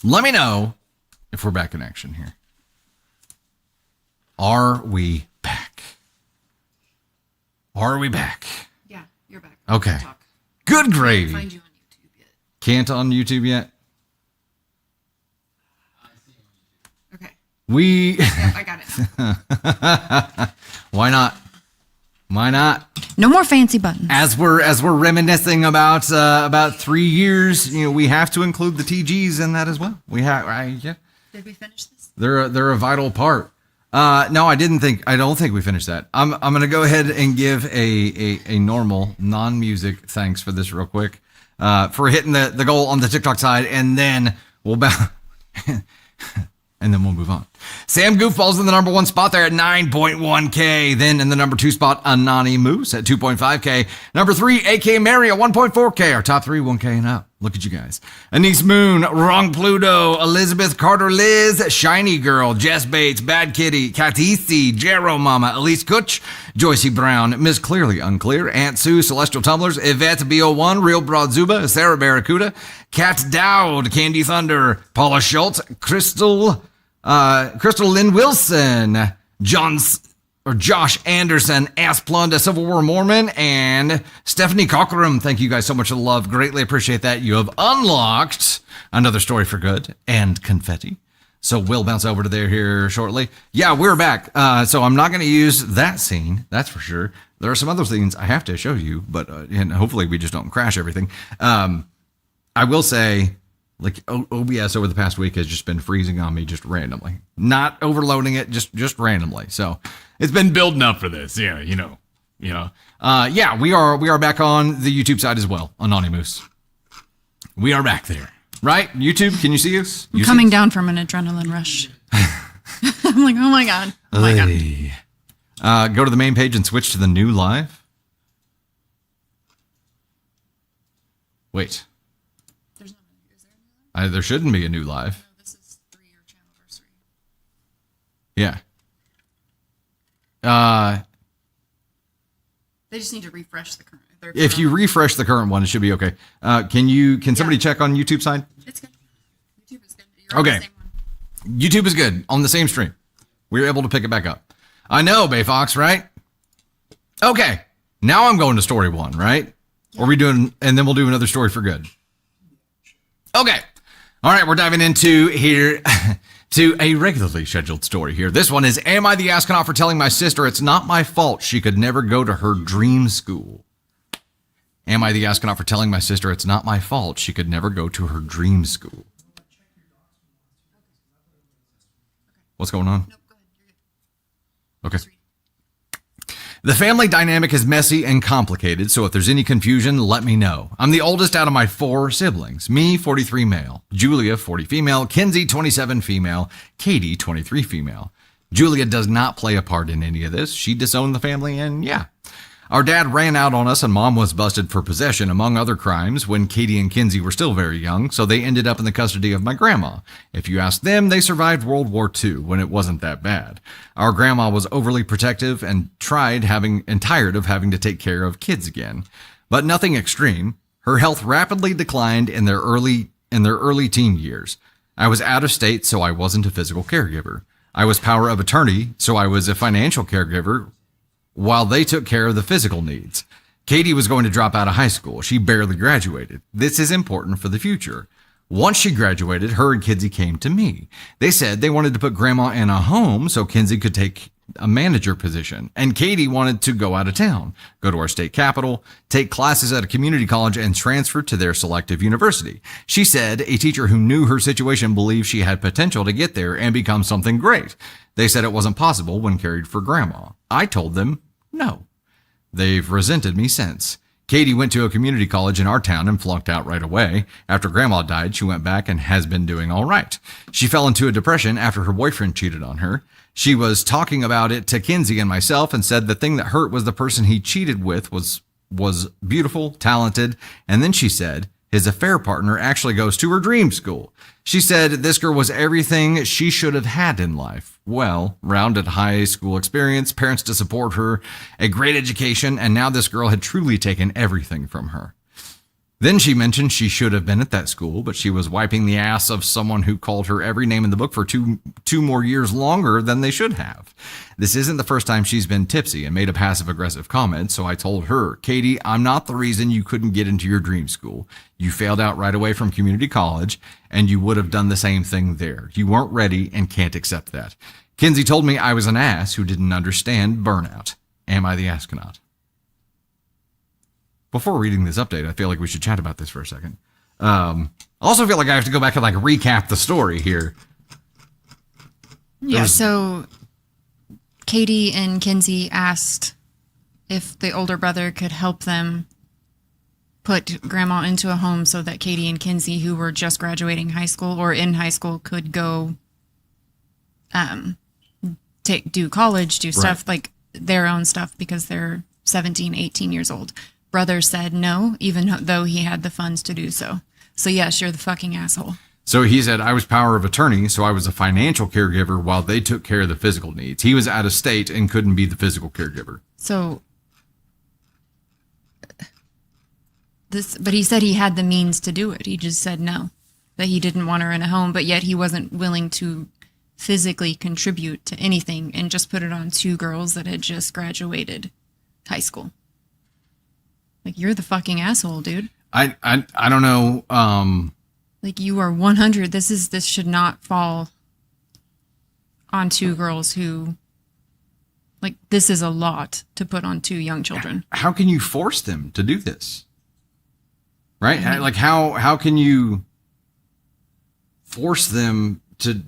Let me know if we're back in action here. Are we back? Are we back? Yeah, you're back. Okay. Good gravy. Can't find you on YouTube yet. Can't on YouTube yet? Okay. Yeah, I got it now. Why not? Why not? No more fancy buttons. As we're reminiscing about 3 years, we have to include the TGs in that as well. Yeah. Did we finish this? They're a vital part. No, I don't think we finished that. I'm gonna go ahead and give a normal non-music thanks for this real quick. For hitting the goal on the TikTok side, and then we'll and then we'll move on. Sam Goofball's in the number 1 spot there at 9.1K. Then in the number 2 spot, Anani Moose at 2.5K. Number 3, AK Mary at 1.4K. Our top 3, 1K and up. Look at you guys. Anise Moon, Wrong Pluto, Elizabeth Carter Liz, Shiny Girl, Jess Bates, Bad Kitty, Katisi, Jero Mama, Elise Kutch, Joycey Brown, Miss Clearly Unclear, Aunt Sue, Celestial Tumblers, Yvette B01, Real Broad Zuba, Sarah Barracuda, Kat Dowd, Candy Thunder, Paula Schultz, Crystal Lynn Wilson, Josh Anderson, Ass Plunda, Civil War Mormon, and Stephanie Cockram. Thank you guys so much for the love. Greatly appreciate that. You have unlocked another story for good and confetti. So we'll bounce over to there here shortly. Yeah, we're back. So I'm not going to use that scene. That's for sure. There are some other scenes I have to show you, but and hopefully we just don't crash everything. I will say, like, OBS over the past week has just been freezing on me just randomly, not overloading it, just randomly. So it's been building up for this. Yeah, yeah, we are back on the YouTube side as well. Anonymous, we are back there, right? YouTube, can you see us? I'm coming down from an adrenaline rush. I'm like, oh my god, oh my god. Go to the main page and switch to the new live. Wait. There shouldn't be a new live. No, this is 3-year Channelversary. Yeah. They just need to refresh the current. If you refresh the current one, it should be okay. Can somebody check on YouTube side? It's good. YouTube is good. You're on the same one. YouTube is good on the same stream. We were able to pick it back up. I know, Bayfox, right? Okay. Now I'm going to story 1, right? Yeah. Or are we doing, and then we'll do another story for good. Okay. All right, we're diving into here to a regularly scheduled story here. This one is, am I the astronaut for telling my sister it's not my fault she could never go to her dream school? Am I the astronaut for telling my sister it's not my fault she could never go to her dream school? What's going on? Nope, go ahead. You're good. Okay. The family dynamic is messy and complicated, so if there's any confusion, let me know. I'm the oldest out of my 4 siblings. Me, 43 male. Julia, 40 female. Kinsey, 27 female. Katie, 23 female. Julia does not play a part in any of this. She disowned the family, and yeah. Our dad ran out on us, and Mom was busted for possession, among other crimes, when Katie and Kinsey were still very young, so they ended up in the custody of my grandma. If you ask them, they survived World War II, when it wasn't that bad. Our grandma was overly protective and tired of having to take care of kids again. But nothing extreme. Her health rapidly declined in their early teen years. I was out of state, so I wasn't a physical caregiver. I was power of attorney, so I was a financial caregiver, while they took care of the physical needs. Katie was going to drop out of high school. She barely graduated. This is important for the future. Once she graduated, her and Kinsey came to me. They said they wanted to put Grandma in a home so Kinsey could take a manager position. And Katie wanted to go out of town, go to our state capital, take classes at a community college, and transfer to their selective university. She said a teacher who knew her situation believed she had potential to get there and become something great. They said it wasn't possible when cared for Grandma. I told them no. They've resented me since. Katie went to a community college in our town and flunked out right away. After Grandma died, she went back and has been doing all right. She fell into a depression after her boyfriend cheated on her. She was talking about it to Kinsey and myself and said the thing that hurt was the person he cheated with was beautiful, talented, and then she said his affair partner actually goes to her dream school. She said this girl was everything she should have had in life. Well, rounded high school experience, parents to support her, a great education, and now this girl had truly taken everything from her. Then she mentioned she should have been at that school, but she was wiping the ass of someone who called her every name in the book for two more years longer than they should have. This isn't the first time she's been tipsy and made a passive-aggressive comment, so I told her, Katie, I'm not the reason you couldn't get into your dream school. You failed out right away from community college, and you would have done the same thing there. You weren't ready and can't accept that. Kinsey told me I was an ass who didn't understand burnout. Am I the astronaut? Before reading this update, I feel like we should chat about this for a second. I also feel like I have to go back and like recap the story here. Yeah, so Katie and Kinsey asked if the older brother could help them put grandma into a home so that Katie and Kinsey, who were just graduating high school or in high school, could go do college, do stuff like their own stuff because they're 17, 18 years old. Brother said no, even though he had the funds to do so. So yes, you're the fucking asshole. So he said, I was power of attorney, so I was a financial caregiver while they took care of the physical needs. He was out of state and couldn't be the physical caregiver. So but he said he had the means to do it. He just said no, that he didn't want her in a home, but yet he wasn't willing to physically contribute to anything and just put it on two girls that had just graduated high school. Like, you're the fucking asshole, dude. I don't know. Like, you are 100. This should not fall on two girls who, like, this is a lot to put on two young children. How can you force them to do this? Right? Mm-hmm. Like, how can you force them to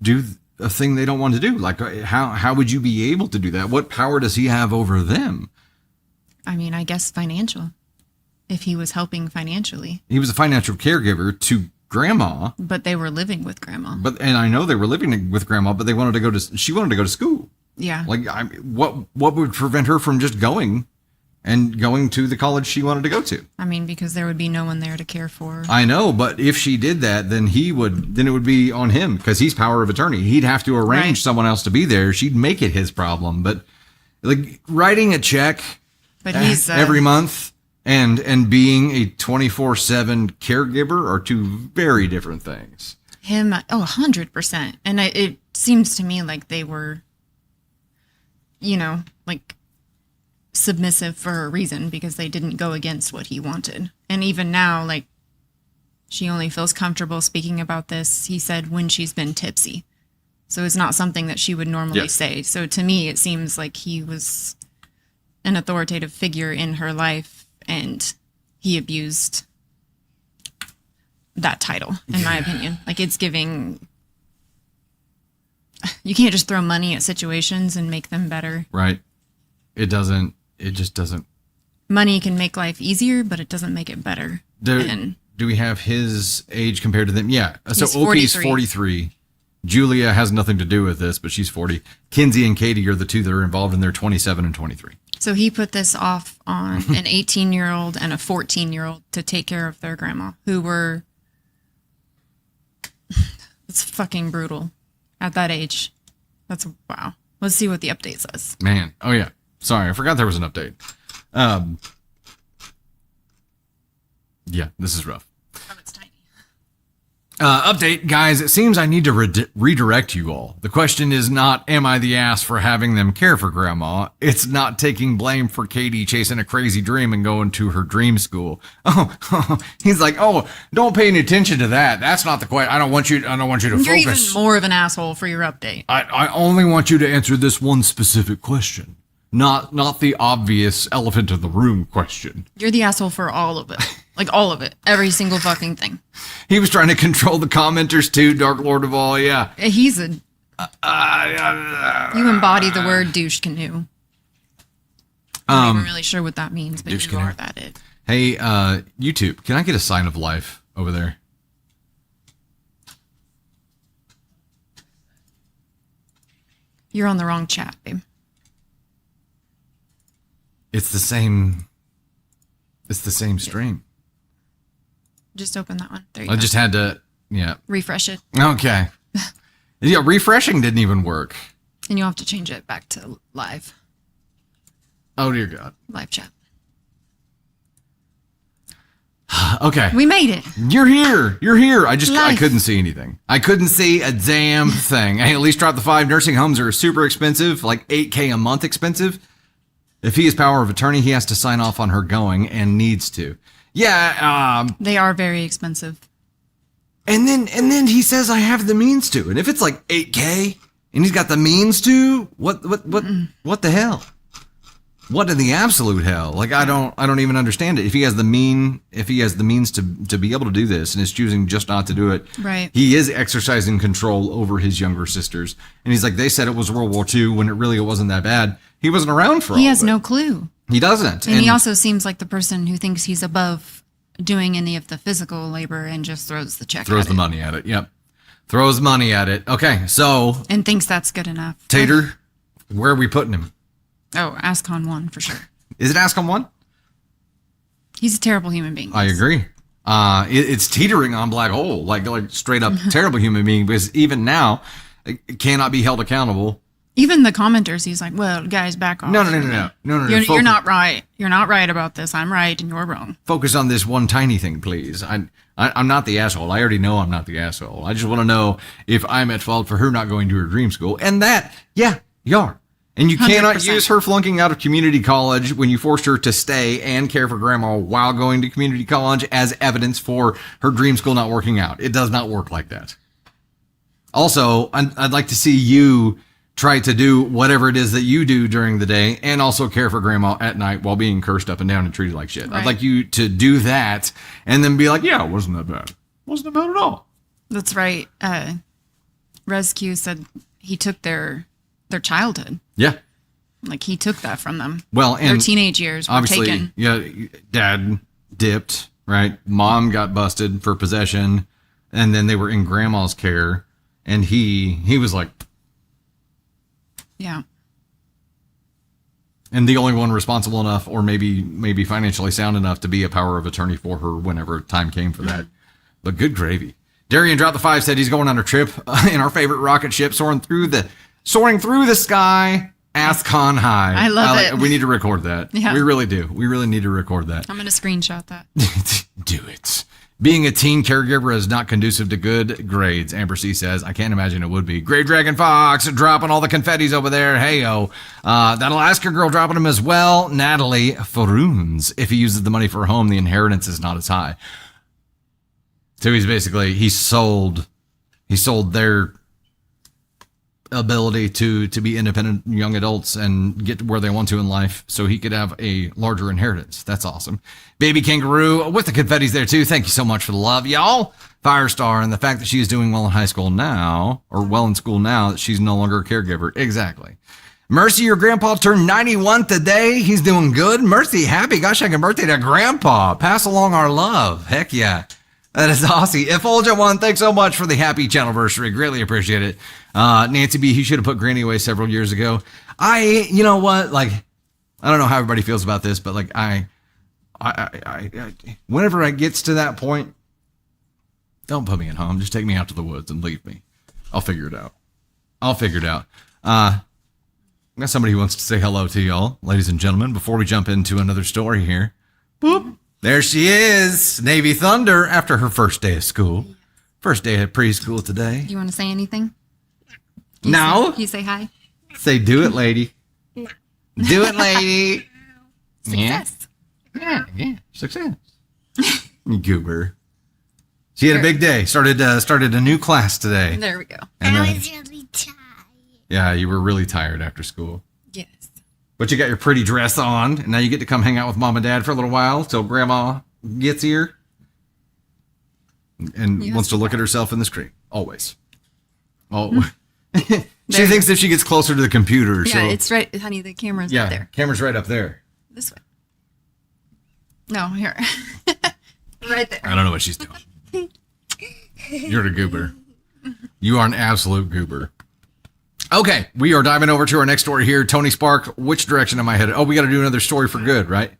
do a thing they don't want to do? Like, how would you be able to do that? What power does he have over them? I mean, I guess financial. If he was helping financially. He was a financial caregiver to grandma. But they were living with grandma. And I know they were living with grandma, but she wanted to go to school. Yeah. Like, what would prevent her from just going to the college she wanted to go to? I mean, because there would be no one there to care for her. I know, but if she did that, then it would be on him because he's power of attorney. He'd have to arrange someone else to be there. She'd make it his problem. But like writing a check every month and being a 24/7 caregiver are two very different things. 100%. And it seems to me like they were, like submissive for a reason because they didn't go against what he wanted. And even now, like, she only feels comfortable speaking about this, he said, when she's been tipsy. So it's not something that she would normally say. So to me, it seems like he was an authoritative figure in her life, and he abused that title, in my opinion. Like, it's giving... You can't just throw money at situations and make them better. Right. It just doesn't... Money can make life easier, but it doesn't make it better. Do we have his age compared to them? Yeah. So Opie's 43. Julia has nothing to do with this, but she's 40. Kinsey and Katie are the two that are involved, and they're 27 and 23. So he put this off on an 18-year-old and a 14-year-old to take care of their grandma, who were... It's fucking brutal at that age. That's... Wow. Let's see what the update says. Man. Oh, yeah. Sorry, I forgot there was an update. Yeah, this is rough. Oh, it's tiny. Update, guys. It seems I need to redirect you all. The question is not, am I the ass for having them care for grandma? It's not taking blame for Katie chasing a crazy dream and going to her dream school. Oh, he's like, oh, don't pay any attention to that. That's not the question. I don't want you to focus. You're even more of an asshole for your update. I only want you to answer this one specific question. Not the obvious elephant in the room question. You're the asshole for all of it. Like, all of it. Every single fucking thing. He was trying to control the commenters too, Dark Lord of all, yeah. He's a... you embody the word douche canoe. I'm not even really sure what that means, but you are that it. Hey, YouTube, can I get a sign of life over there? You're on the wrong chat, babe. It's the same stream. Just open that one. There you go. I just had to, refresh it. Okay. Yeah, refreshing didn't even work. And you'll have to change it back to live. Oh, dear God. Live chat. Okay. We made it. You're here. You're here. I Life. couldn't see anything. I couldn't see a damn thing. Hey, at least drop the 5. Nursing homes are super expensive, like $8K a month expensive. If he has power of attorney, he has to sign off on her going and needs to. Yeah. They are very expensive. And then he says I have the means to. And if it's like 8K and he's got the means to, what the hell? What in the absolute hell? Like I don't even understand it. If he has the means to be able to do this and is choosing just not to do it, right? He is exercising control over his younger sisters. And he's like, they said it was World War II when it wasn't that bad. He wasn't around for all of it. He has no clue. He doesn't. And he also seems like the person who thinks he's above doing any of the physical labor and just throws the check. Throws the money at it. Yep. Throws money at it. Okay. So. And thinks that's good enough. Tater, where are we putting him? Oh, Ascon 1 for sure. Is it Ascon 1? He's a terrible human being. I agree. It's teetering on black hole, like straight up terrible human being, because even now it cannot be held accountable. Even the commenters, he's like, well, guys, back off. No. You're not right. You're not right about this. I'm right and you're wrong. Focus on this one tiny thing, please. I'm not the asshole. I already know I'm not the asshole. I just want to know if I'm at fault for her not going to her dream school. And that, yeah, you are. And you cannot 100%. use her flunking out of community college when you forced her to stay and care for grandma while going to community college as evidence for her dream school not working out. It does not work like that. Also, I'd like to see you try to do whatever it is that you do during the day and also care for grandma at night while being cursed up and down and treated like shit. Right. I'd like you to do that and then be like, yeah, it wasn't that bad. Wasn't that bad at all. That's right. Rescue said he took their childhood. Yeah. Like he took that from them. Well, and their teenage years were obviously, taken. yeah, dad dipped, right? Mom got busted for possession, and then they were in grandma's care, and he was like, yeah. And the only one responsible enough, or maybe financially sound enough to be a power of attorney for her whenever time came for that. But good gravy. Darian dropped the 5, said he's going on a trip in our favorite rocket ship, soaring through the sky. Ascon High. I love it. We need to record that. Yeah. We really do. We really need to record that. I'm going to screenshot that. Do it. Being a teen caregiver is not conducive to good grades, Amber C says. I can't imagine it would be. Great Dragon Fox dropping all the confettis over there. Hey-o. That Alaska girl dropping them as well. Natalie Faroons. If he uses the money for a home, the inheritance is not as high. So he sold their ability to be independent young adults and get where they want to in life so he could have a larger inheritance. That's awesome. Baby Kangaroo with the confettis there too. Thank you so much for the love, y'all. Firestar, and the fact that she is doing well in high school now, or well in school now, that she's no longer a caregiver. Exactly. Mercy, your grandpa turned 91 today. He's doing good. Mercy, happy gosh, second birthday to grandpa. Pass along our love. Heck yeah. That is awesome. Effulgent One, thanks so much for the happy Channelversary. Greatly appreciate it. Nancy B, he should have put Granny away several years ago. You know what? Like, I don't know how everybody feels about this, but like, I whenever it gets to that point, don't put me at home. Just take me out to the woods and leave me. I'll figure it out. I got somebody who wants to say hello to y'all, ladies and gentlemen, before we jump into another story here. Boop. There she is, Navy Thunder, after her first day of school. First day of preschool today. You want to say anything? No. You say hi? Say, do it, lady. Do it, lady. Success. Yeah. Success. You goober. She had a big day. Started a new class today. There we go. And I was really tired. yeah, you were really tired after school. Yes. But you got your pretty dress on, and now you get to come hang out with mom and dad for a little while till grandma gets here and Yes. wants to look at herself in the screen. Always. Oh, she thinks if she gets closer to the computer. Yeah, it's right, honey. The camera's right there. Camera's right up there. This way. No, here. Right there. I don't know what she's doing. You're a goober. You are an absolute goober. Okay, we are diving over to our next story here. Tony Spark, which direction am I headed? Oh, we got to do another story for good, right?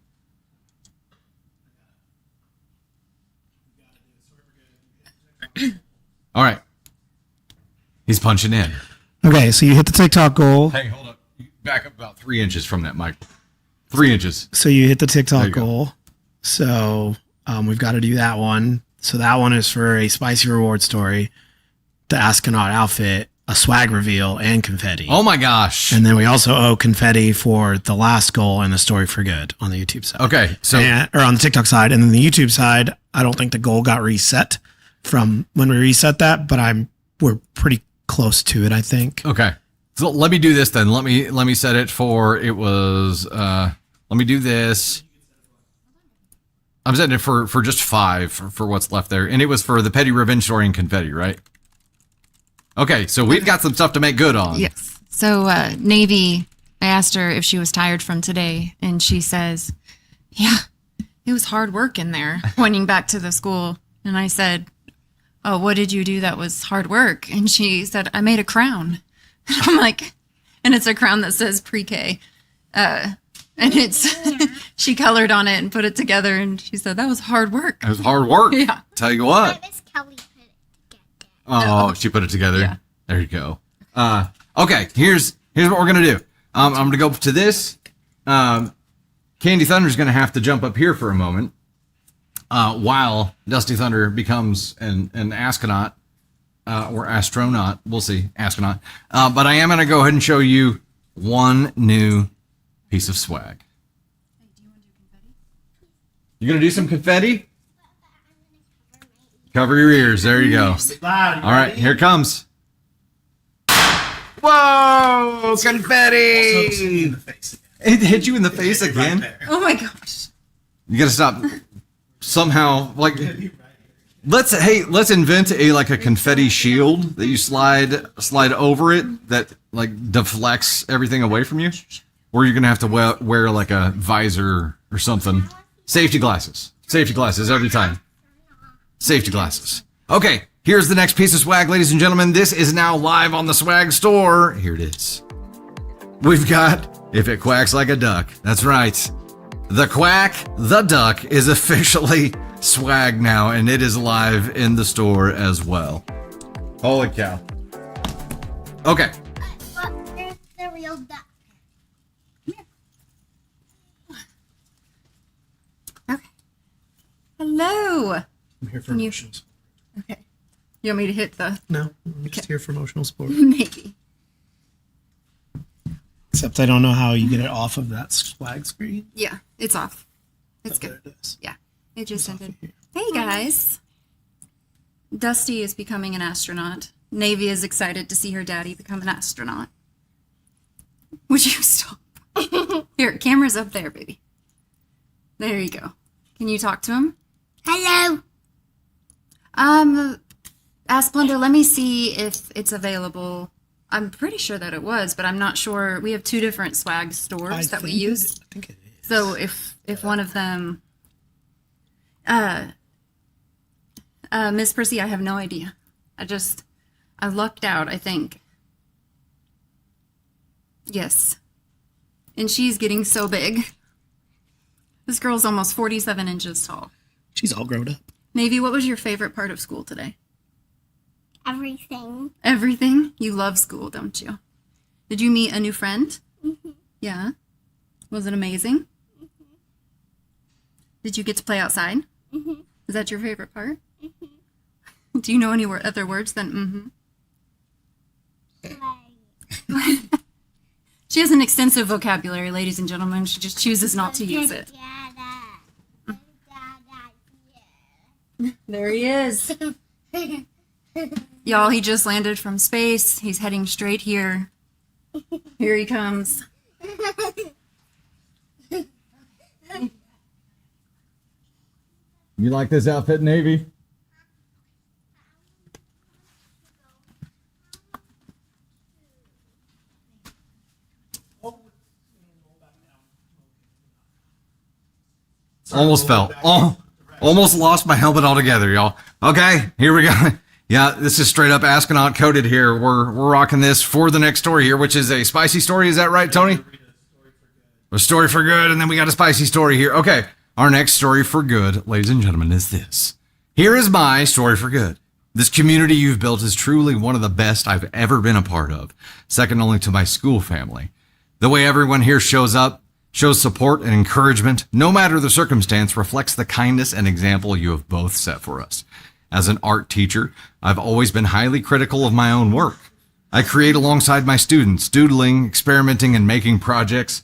All right. He's punching in. Okay, so you hit the TikTok goal. Hey, hold up. Back up about 3 inches from that mic. 3 inches. So you hit the There TikTok you go. goal. So We've got to do that one. So that one is for a spicy reward story, the astronaut outfit, a swag reveal, and confetti. Oh my gosh. And then we also owe confetti for the last goal and the story for good on the YouTube side. Okay. So, or on the TikTok side. And then the YouTube side, I don't think the goal got reset from when we reset that, but we're pretty close to it, I think. okay. So let me do this then. Let me set it for, it was, let me do this. I'm setting it for just 5 for what's left there. And it was for the petty revenge story and confetti, right? Okay. So we've got some stuff to make good on. Yes. So Navy, I asked her if she was tired from today, and she says, yeah, it was hard work in there, pointing back to the school. And I said, oh, what did you do that was hard work? And she said, I made a crown. I'm like, and it's a crown that says pre-K. And it's, she colored on it and put it together. And she said, that was hard work. It was hard work. Yeah. Tell you what. Miss Kelly put it together. Oh, she put it together. Yeah. There you go. Okay, here's what we're gonna do. I'm gonna go to this. Candy Thunder's gonna have to jump up here for a moment, while Dusty Thunder becomes an astronaut, or astronaut. We'll see, astronaut. But I am gonna go ahead and show you one new piece of swag. You gonna do some confetti? Cover your ears. There you go. All right, here it comes. Whoa! Confetti! It hit you in the face again? Oh my gosh. You gotta stop. Somehow, like, let's invent a confetti shield that you slide over it that like deflects everything away from you. Or you're gonna have to wear like a visor or something. Safety glasses every time. Safety glasses. Okay, here's the next piece of swag, ladies and gentlemen. This is now live on the swag store. Here it is. We've got If It Quacks Like a Duck. That's right. The Quack the Duck is officially swag now, and it is live in the store as well. Holy cow. Okay. But there's the real duck. Okay. Hello. I'm here for emotional support. Okay. You want me to hit the No, I'm just here for emotional support. maybe? Except I don't know how you get it off of that swag screen. Yeah, it's off. It's There good. it is. Yeah, it just ended. Hey guys. Dusty is becoming an astronaut. Navy is excited to see her daddy become an astronaut. Would you stop? Here, camera's up there, baby. There you go. Can you talk to him? Hello. Ask Blender, let me see if it's available. I'm pretty sure that it was, but I'm not sure. We have 2 different swag stores that we use. I think it is. So if one of them, Miss Prissy, I have no idea. I lucked out, I think. Yes. And she's getting so big. This girl's almost 47 inches tall. She's all grown up. Navy, what was your favorite part of school today? Everything. Everything? You love school, don't you? Did you meet a new friend? Mm-hmm. Yeah. Was it amazing? Mm-hmm. Did you get to play outside? Mm-hmm. Is that your favorite part? Mm-hmm. Do you know any other words than Play. She has an extensive vocabulary, ladies and gentlemen. She just chooses not to use it. There he is. Y'all, he just landed from space. He's heading straight here. Here he comes. You like this outfit, Navy? Almost fell. Oh, almost lost my helmet altogether, y'all. Okay, here we go. Yeah, this is straight up astronaut coded here. We're rocking this for the next story here, which is a spicy story. Is that right, Tony? A story for good, and then we got a spicy story here. Okay, our next story for good, ladies and gentlemen, is this. Here is my story for good. This community you've built is truly one of the best I've ever been a part of, second only to my school family. The way everyone here shows up, shows support and encouragement, no matter the circumstance, reflects the kindness and example you have both set for us. As an art teacher, I've always been highly critical of my own work. I create alongside my students, doodling, experimenting, and making projects.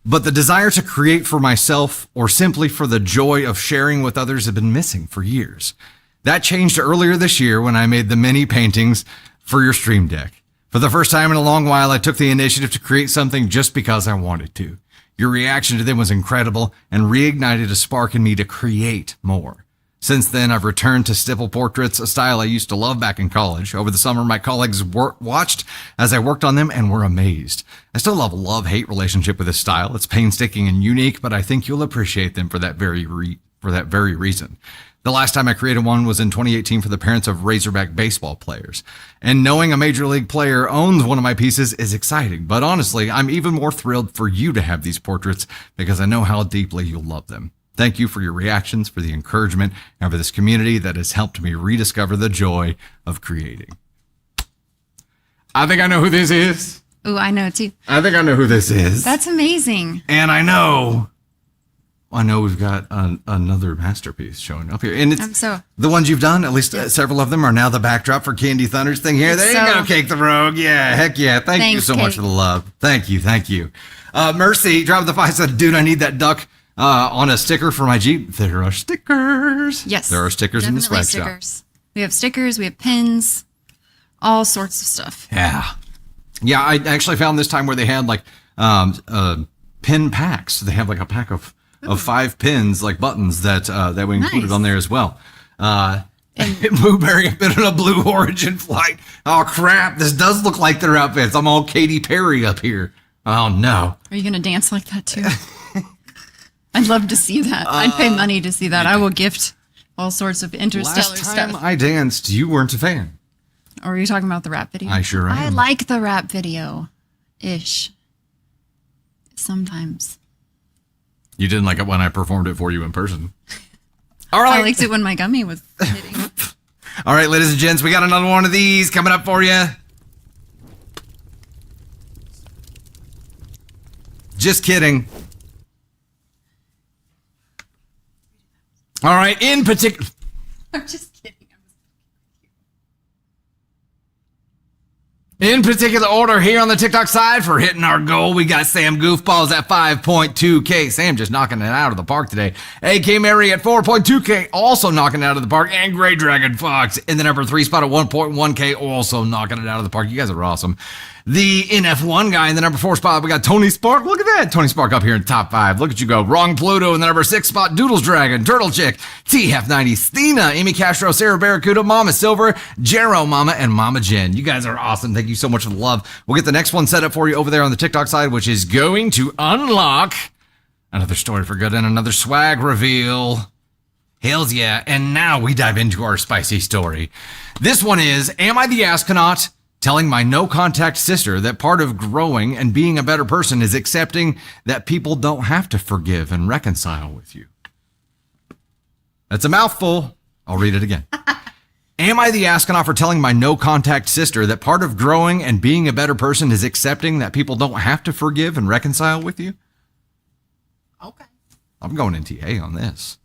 But the desire to create for myself or simply for the joy of sharing with others have been missing for years. That changed earlier this year when I made the mini paintings for your stream deck. For the first time in a long while, I took the initiative to create something just because I wanted to. Your reaction to them was incredible and reignited a spark in me to create more. Since then, I've returned to stipple portraits, a style I used to love back in college. Over the summer, my colleagues watched as I worked on them and were amazed. I still have a love-hate relationship with this style. It's painstaking and unique, but I think you'll appreciate them for that very reason. The last time I created one was in 2018 for the parents of Razorback baseball players. And knowing a major league player owns one of my pieces is exciting. But honestly, I'm even more thrilled for you to have these portraits because I know how deeply you'll love them. Thank you for your reactions, for the encouragement, and for this community that has helped me rediscover the joy of creating. I think I know who this is. Oh, I know too. I think I know who this is. That's amazing. And I know we've got another masterpiece showing up here. And it's the ones you've done, at least several of them, are now the backdrop for Candy Thunder's thing here. There you go, Cake the Rogue. Yeah, heck yeah. Thanks you so much for the love. Thank you. Mercy, drop the 5 said, dude, I need that duck on a sticker for my Jeep. There are stickers. Yes. There are stickers in the swag shop. We have stickers, we have pins, all sorts of stuff. Yeah. Yeah, I actually found this time where they had like pin packs. They have like a pack of 5 pins, like buttons that we included on there as well. Blueberry been on a Blue Origin flight. Oh crap! This does look like their outfits. I'm all Katy Perry up here. Oh no! Are you gonna dance like that too? I'd love to see that. I'd pay money to see that. I will gift all sorts of interstellar stuff. Last time stuff. I danced, you weren't a fan. Or are you talking about the rap video? I sure am. I like the rap video, ish. Sometimes. You didn't like it when I performed it for you in person. All right. I liked it when my gummy was hitting. All right, ladies and gents, we got another one of these coming up for you. Just kidding. All right, in particular. I'm just kidding. In particular order here on the TikTok side for hitting our goal, we got Sam Goofballs at 5.2K. Sam just knocking it out of the park today. AK Mary at 4.2K, also knocking it out of the park. And Grey Dragon Fox in the number 3 spot at 1.1K, also knocking it out of the park. You guys are awesome. The NF1 guy in the number 4 spot, we got Tony Spark. Look at that. Tony Spark up here in the top 5. Look at you go. Wrong Pluto in the number 6 spot. Doodles Dragon, Turtle Chick, TF90, Stina, Amy Castro, Sarah Barracuda, Mama Silver, Jero Mama, and Mama Jen. You guys are awesome. Thank you so much for the love. We'll get the next one set up for you over there on the TikTok side, which is going to unlock another story for good and another swag reveal. Hells yeah. And now we dive into our spicy story. This one is, am I the astronaut telling my no-contact sister that part of growing and being a better person is accepting that people don't have to forgive and reconcile with you? That's a mouthful. I'll read it again. Am I the astronaut for telling my no-contact sister that part of growing and being a better person is accepting that people don't have to forgive and reconcile with you? Okay. I'm going NTA on this.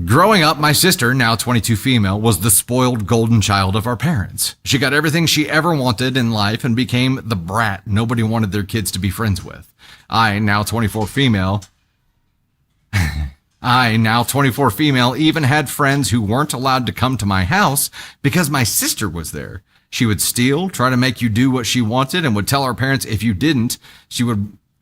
Growing up, my sister, now 22 female, was the spoiled golden child of our parents. She got everything she ever wanted in life and became the brat nobody wanted their kids to be friends with. I, now 24 female, even had friends who weren't allowed to come to my house because my sister was there. She would steal, try to make you do what she wanted, and would tell our parents if you didn't,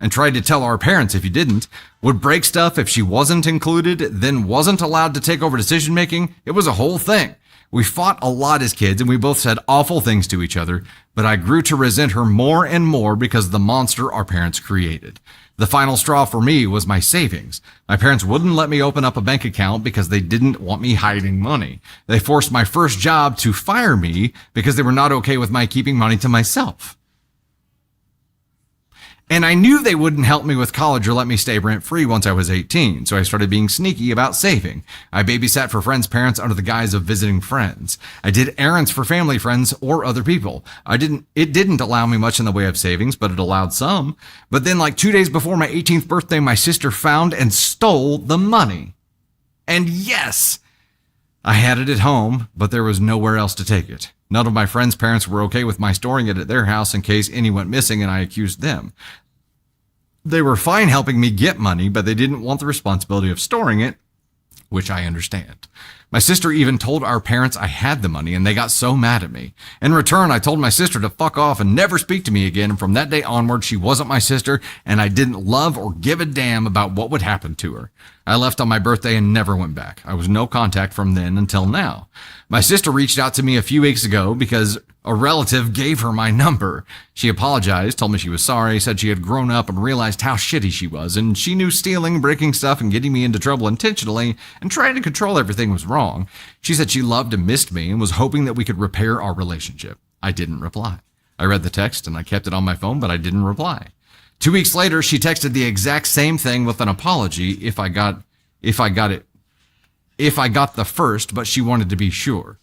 tried to tell our parents if you didn't, would break stuff if she wasn't included, then wasn't allowed to take over decision making. It was a whole thing. We fought a lot as kids and we both said awful things to each other, but I grew to resent her more and more because of the monster our parents created. The final straw for me was my savings. My parents wouldn't let me open up a bank account because they didn't want me hiding money. They forced my first job to fire me because they were not okay with my keeping money to myself. And I knew they wouldn't help me with college or let me stay rent-free once I was 18, so I started being sneaky about saving. I babysat for friends' parents under the guise of visiting friends. I did errands for family friends or other people. It didn't allow me much in the way of savings, but it allowed some. But then like 2 days before my 18th birthday, my sister found and stole the money. And yes, I had it at home, but there was nowhere else to take it. None of my friends' parents were okay with my storing it at their house in case any went missing and I accused them. They were fine helping me get money, but they didn't want the responsibility of storing it, which I understand. My sister even told our parents I had the money, and they got so mad at me. In return, I told my sister to fuck off and never speak to me again, and from that day onward, she wasn't my sister, and I didn't love or give a damn about what would happen to her. I left on my birthday and never went back. I was no contact from then until now. My sister reached out to me a few weeks ago because a relative gave her my number. She apologized, told me she was sorry, said she had grown up and realized how shitty she was, and she knew stealing, breaking stuff, and getting me into trouble intentionally and trying to control everything was wrong. She said she loved and missed me and was hoping that we could repair our relationship. I didn't reply. I read the text and I kept it on my phone, but I didn't reply. 2 weeks later, she texted the exact same thing with an apology if I got the first, but she wanted to be sure.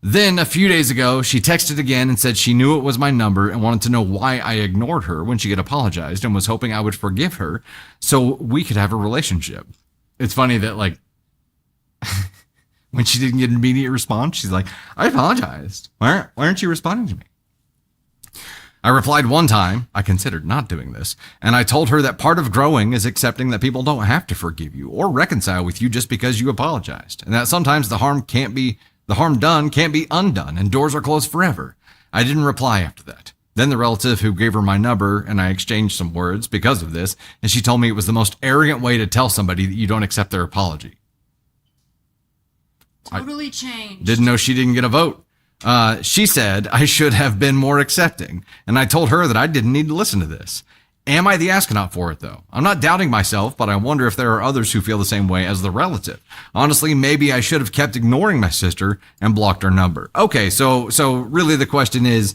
Then a few days ago, she texted again and said she knew it was my number and wanted to know why I ignored her when she had apologized and was hoping I would forgive her so we could have a relationship. It's funny that like when she didn't get an immediate response, she's like, I apologized. Why aren't you responding to me? I replied one time, I considered not doing this, and I told her that part of growing is accepting that people don't have to forgive you or reconcile with you just because you apologized, and that sometimes the harm done can't be undone, and doors are closed forever. I didn't reply after that. Then the relative who gave her my number and I exchanged some words because of this, and she told me it was the most arrogant way to tell somebody that you don't accept their apology. Totally changed. Didn't know she didn't get a vote. She said I should have been more accepting, and I told her that I didn't need to listen to this. Am I the astronaut for it, though? I'm not doubting myself, but I wonder if there are others who feel the same way as the relative. Honestly, maybe I should have kept ignoring my sister and blocked her number. Okay, so really the question is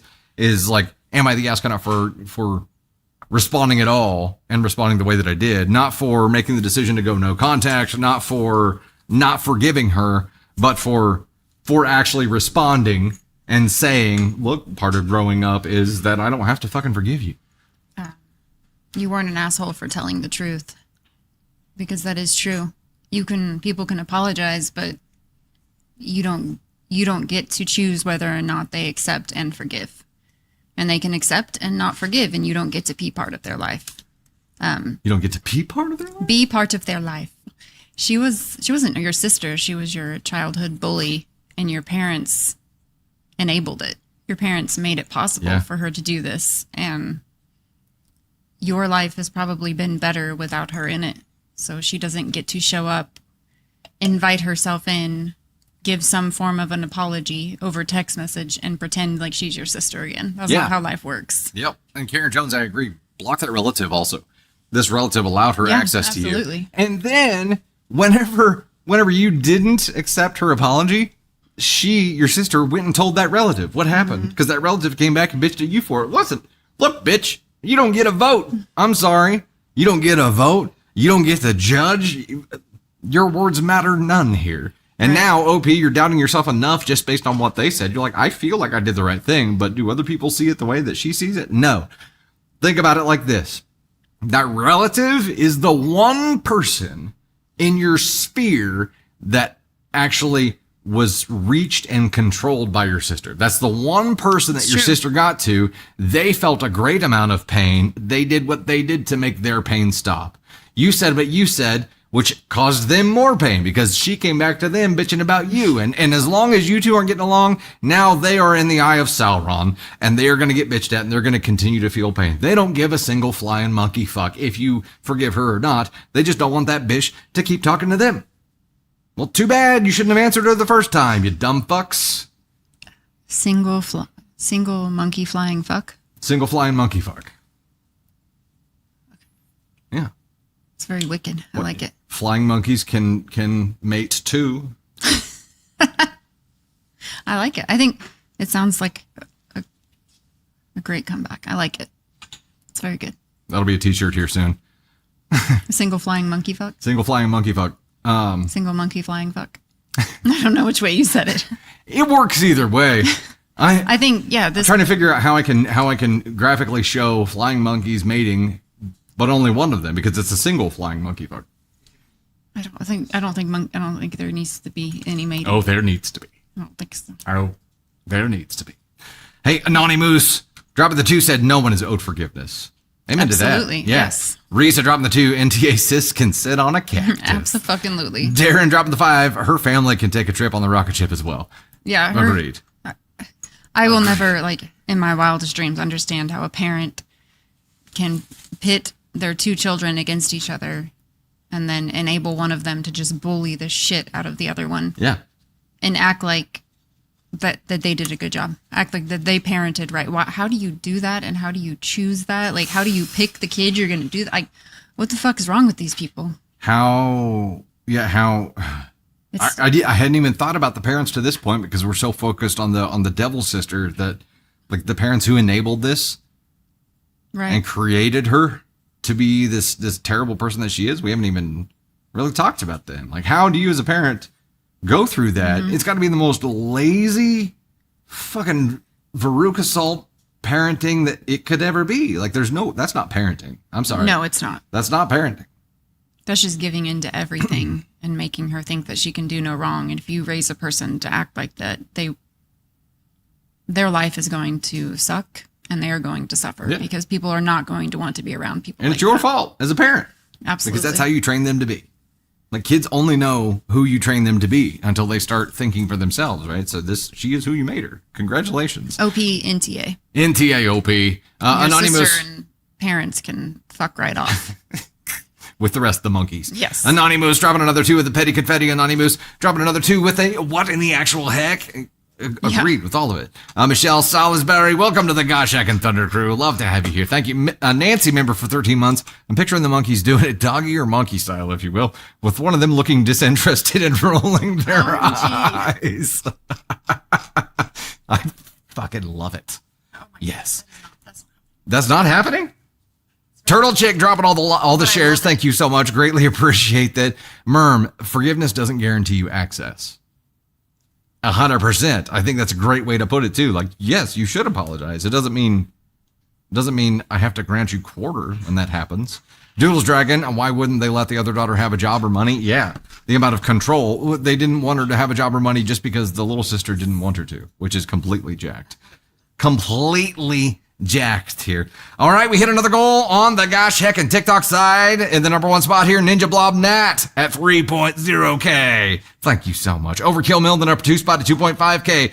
like, am I the astronaut for responding at all and responding the way that I did? Not for making the decision to go no contact, not for not forgiving her, but for actually responding and saying, look, part of growing up is that I don't have to fucking forgive you. You weren't an asshole for telling the truth, because that is true. People can apologize, but you don't get to choose whether or not they accept and forgive. And they can accept and not forgive, and you don't get to be part of their life. You don't get to be part of their life? Be part of their life. She wasn't your sister. She was your childhood bully, and your parents enabled it. Your parents made it possible for her to do this, and your life has probably been better without her in it. So she doesn't get to show up, invite herself in, give some form of an apology over text message, and pretend like she's your sister again. That's not how life works. Yep. And Karen Jones, I agree. Block that relative also. This relative allowed her access to you. Absolutely. And then whenever you didn't accept her apology, your sister went and told that relative what happened, because that relative came back and bitched at you for it. Listen, look, bitch, you don't get a vote. I'm sorry. You don't get a vote. You don't get to judge. Your words matter none here. And now, OP, you're doubting yourself enough just based on what they said. You're like, I feel like I did the right thing, but do other people see it the way that she sees it? No. Think about it like this. That relative is the one person in your sphere that actually was reached and controlled by your sister. That's the one person that your sister got to. They felt a great amount of pain. They did what they did to make their pain stop. You said what you said, which caused them more pain because she came back to them bitching about you. And as long as you two aren't getting along, now they are in the eye of Sauron, and they are going to get bitched at, and they're going to continue to feel pain. They don't give a single flying monkey fuck if you forgive her or not. They just don't want that bitch to keep talking to them. Well, too bad. You shouldn't have answered her the first time, you dumb fucks. Single monkey flying fuck? Single flying monkey fuck. Yeah. It's very wicked. I like it. Flying monkeys can mate too. I like it. I think it sounds like a great comeback. I like it. It's very good. That'll be a t-shirt here soon. Single flying monkey fuck. Single flying monkey fuck. Single monkey flying fuck. I don't know which way you said it. It works either way. I think, yeah. I'm trying to figure out how I can graphically show flying monkeys mating, but only one of them because it's a single flying monkey fuck. I don't think there needs to be any mating. Oh, there needs to be. I don't think so. Oh, there needs to be. Hey, Anonymous, dropping the 2 said no one is owed forgiveness. Amen to that. Absolutely, yes. Risa dropping the 2, NTA sis can sit on a cactus. Absolutely. Darren dropping the 5, her family can take a trip on the rocket ship as well. Yeah. Agreed. I will never, like, in my wildest dreams, understand how a parent can pit their 2 children against each other and then enable one of them to just bully the shit out of the other one. Yeah. And act like that they did a good job. Act like that they parented right. How do you do that? And how do you choose that? Like, how do you pick the kid you're going to do that? Like, what the fuck is wrong with these people? I hadn't even thought about the parents to this point because we're so focused on the devil sister that, like, the parents who enabled this Right. and created her to be this terrible person that she is. We haven't even really talked about them. Like, how do you as a parent go through that? It's got to be the most lazy fucking Veruca Salt parenting that it could ever be. Like, that's not parenting. I'm sorry. No, it's not. That's not parenting. That's just giving in to everything and making her think that she can do no wrong. And if you raise a person to act like that, their life is going to suck and they are going to suffer because people are not going to want to be around people. And it's your fault as a parent. Absolutely. Because that's how you train them to be. Like, kids only know who you train them to be until they start thinking for themselves, right? So she is who you made her. Congratulations. OP NTA. NTA OP. Your Anonymous. sister and parents can fuck right off. With the rest of the monkeys. Yes. Anonymous dropping another 2 with the petty confetti. Anonymous dropping another 2 with a what in the actual heck? Agreed with all of it. Michelle Salisbury, welcome to the Gosh Heck and Thunder crew. Love to have you here. Thank you. Nancy, member for 13 months. I'm picturing the monkeys doing it doggy or monkey style, if you will, with one of them looking disinterested and rolling their eyes. I fucking love it. Yes. That's not happening? Turtle Chick dropping all the shares. Thank you so much. Greatly appreciate that. Merm, forgiveness doesn't guarantee you access. 100%. I think that's a great way to put it too. Like, yes, you should apologize. It doesn't mean I have to grant you quarter when that happens. Doodles Dragon, why wouldn't they let the other daughter have a job or money? Yeah. The amount of control. They didn't want her to have a job or money just because the little sister didn't want her to, which is completely jacked. Completely jacked here. All right, we hit another goal on the Gosh Heck and TikTok side. In the number 1 spot here, Ninja Blob Nat at 3.0K. Thank you so much. Overkill Mill, the number 2 spot at 2.5K.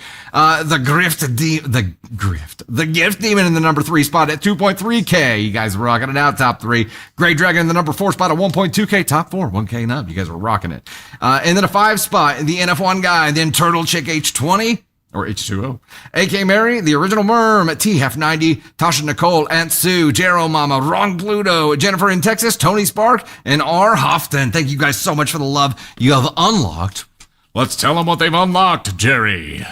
The Gift Demon in the number 3 spot at 2.3K. You guys are rocking it out, top 3. Grey Dragon in the number 4 spot at 1.2K, top 4, 1K and up. You guys are rocking it. And then a 5 spot, the NF1 guy, then Turtle Chick H20. Or H2O. AK Mary, the original Merm, T half 90, Tasha Nicole, Aunt Sue, Jero Mama, Wrong Pluto, Jennifer in Texas, Tony Spark, and R. Hofton. Thank you guys so much for the love you have unlocked. Let's tell them what they've unlocked, Jerry.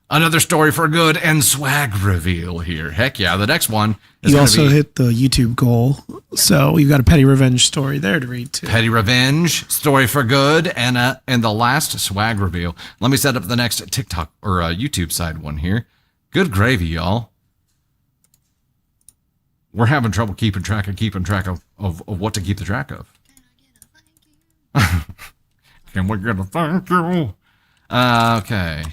Another story for good and swag reveal here. Heck yeah, the next one is you also hit the YouTube goal, so you got a petty revenge story there to read too. Petty revenge, story for good, and the last swag reveal. Let me set up the next TikTok or YouTube side one here. Good gravy, y'all. We're having trouble keeping track of what to keep the track of. Can we get a thank you? Okay.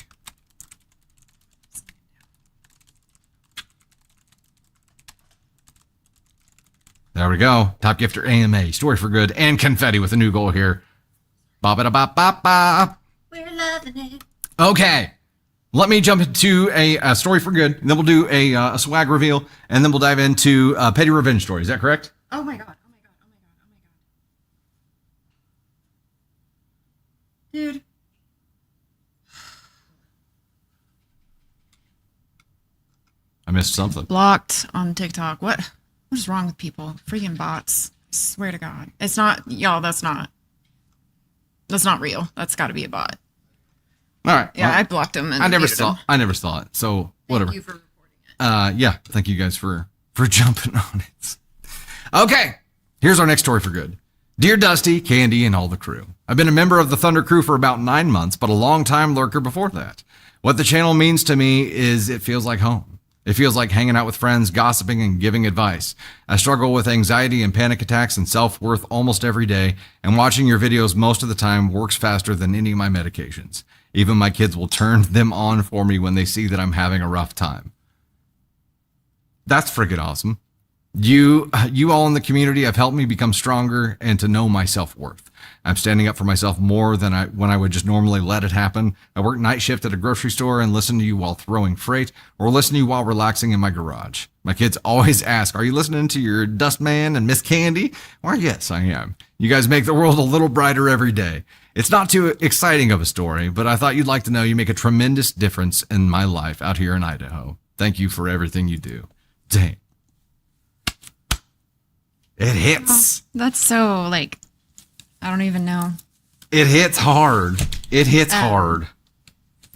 There we go. Top Gifter AMA, Story for Good, and Confetti with a new goal here. Ba-ba-da-ba-ba-ba. We're loving it. Okay. Let me jump into a Story for Good, and then we'll do a swag reveal, and then we'll dive into Petty Revenge Story. Is that correct? Oh my god. Dude. I missed something. Blocked on TikTok. What is wrong with people? Freaking bots. I swear to God. It's not, y'all, that's not real. That's got to be a bot. All right. Yeah, well, I blocked him. And I never muted saw him. it. So whatever. Thank you for reporting it. Yeah. Thank you guys for jumping on it. Okay, here's our next story for good. Dear Dusty, Candy, and all the crew. I've been a member of the Thunder Crew for about 9 months, but a long-time lurker before that. What the channel means to me is it feels like home. It feels like hanging out with friends, gossiping, and giving advice. I struggle with anxiety and panic attacks and self-worth almost every day, and watching your videos most of the time works faster than any of my medications. Even my kids will turn them on for me when they see that I'm having a rough time. That's friggin' awesome. You all in the community have helped me become stronger and to know my self-worth. I'm standing up for myself more than when I would just normally let it happen. I work night shift at a grocery store and listen to you while throwing freight or listen to you while relaxing in my garage. My kids always ask, are you listening to your Dustman and Miss Candy? Well, yes, I am. You guys make the world a little brighter every day. It's not too exciting of a story, but I thought you'd like to know you make a tremendous difference in my life out here in Idaho. Thank you for everything you do. Dang. It hits. That's so, like, I don't even know. It hits hard. It hits hard.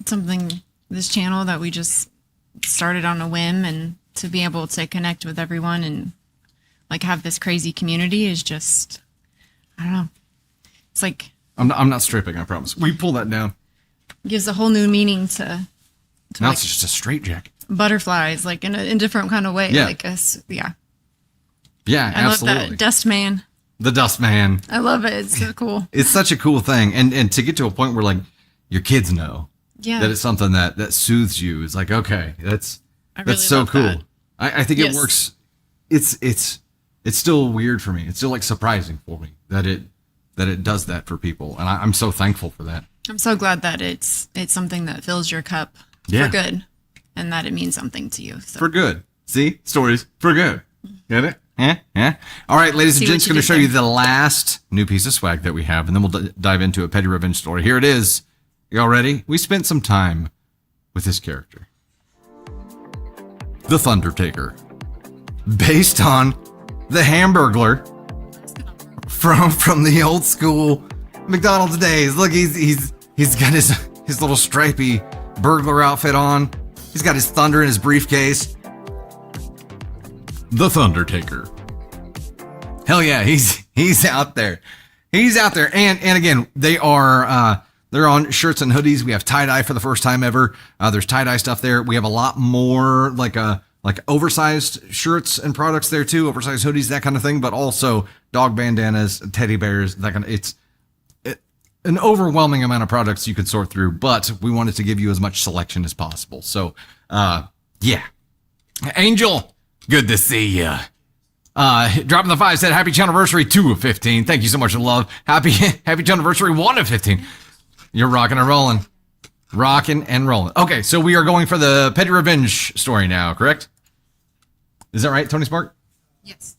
Something, this channel that we just started on a whim, and to be able to connect with everyone and, like, have this crazy community is just, I don't know. It's like... I'm not stripping, I promise. We pull that down. Gives a whole new meaning to now like, it's just a straight jacket. Butterflies, like, in a different kind of way. Yeah. Like, yeah. Yeah, I absolutely. love that. Dustman. The Dustman. I love it. It's so cool. It's such a cool thing. And to get to a point where, like, your kids know Yeah. that it's something that soothes you. It's like, okay, that's really so love cool. that. I think Yes. it works. It's still weird for me. It's still, like, surprising for me that it does that for people. And I'm so thankful for that. I'm so glad that it's something that fills your cup Yeah. for good and that it means something to you. So. For good. See? Stories for good. Get it? Yeah. All right, ladies and See what gents, you going to did show there. you the last new piece of swag that we have, and then we'll dive into a petty revenge story. Here it is. Y'all ready? We spent some time with this character. The Thundertaker. Based on the Hamburglar from the old school McDonald's days. Look, he's got his little stripy burglar outfit on. He's got his thunder in his briefcase. The Thundertaker. Hell yeah, he's out there. He's out there. And again, they're on shirts and hoodies. We have tie-dye for the first time ever. There's tie-dye stuff there. We have a lot more like oversized shirts and products there too, oversized hoodies, that kind of thing, but also dog bandanas, teddy bears, that kind of, it's an overwhelming amount of products you could sort through, but we wanted to give you as much selection as possible. So, yeah. Angel, good to see ya. Dropping the 5 said, happy Channelversary 2 of 15. Thank you so much for love. Happy Channelversary 1 of 15. You're rocking and rolling. Rocking and rolling. Okay, so we are going for the petty revenge story now, correct? Is that right, Tony Spark? Yes.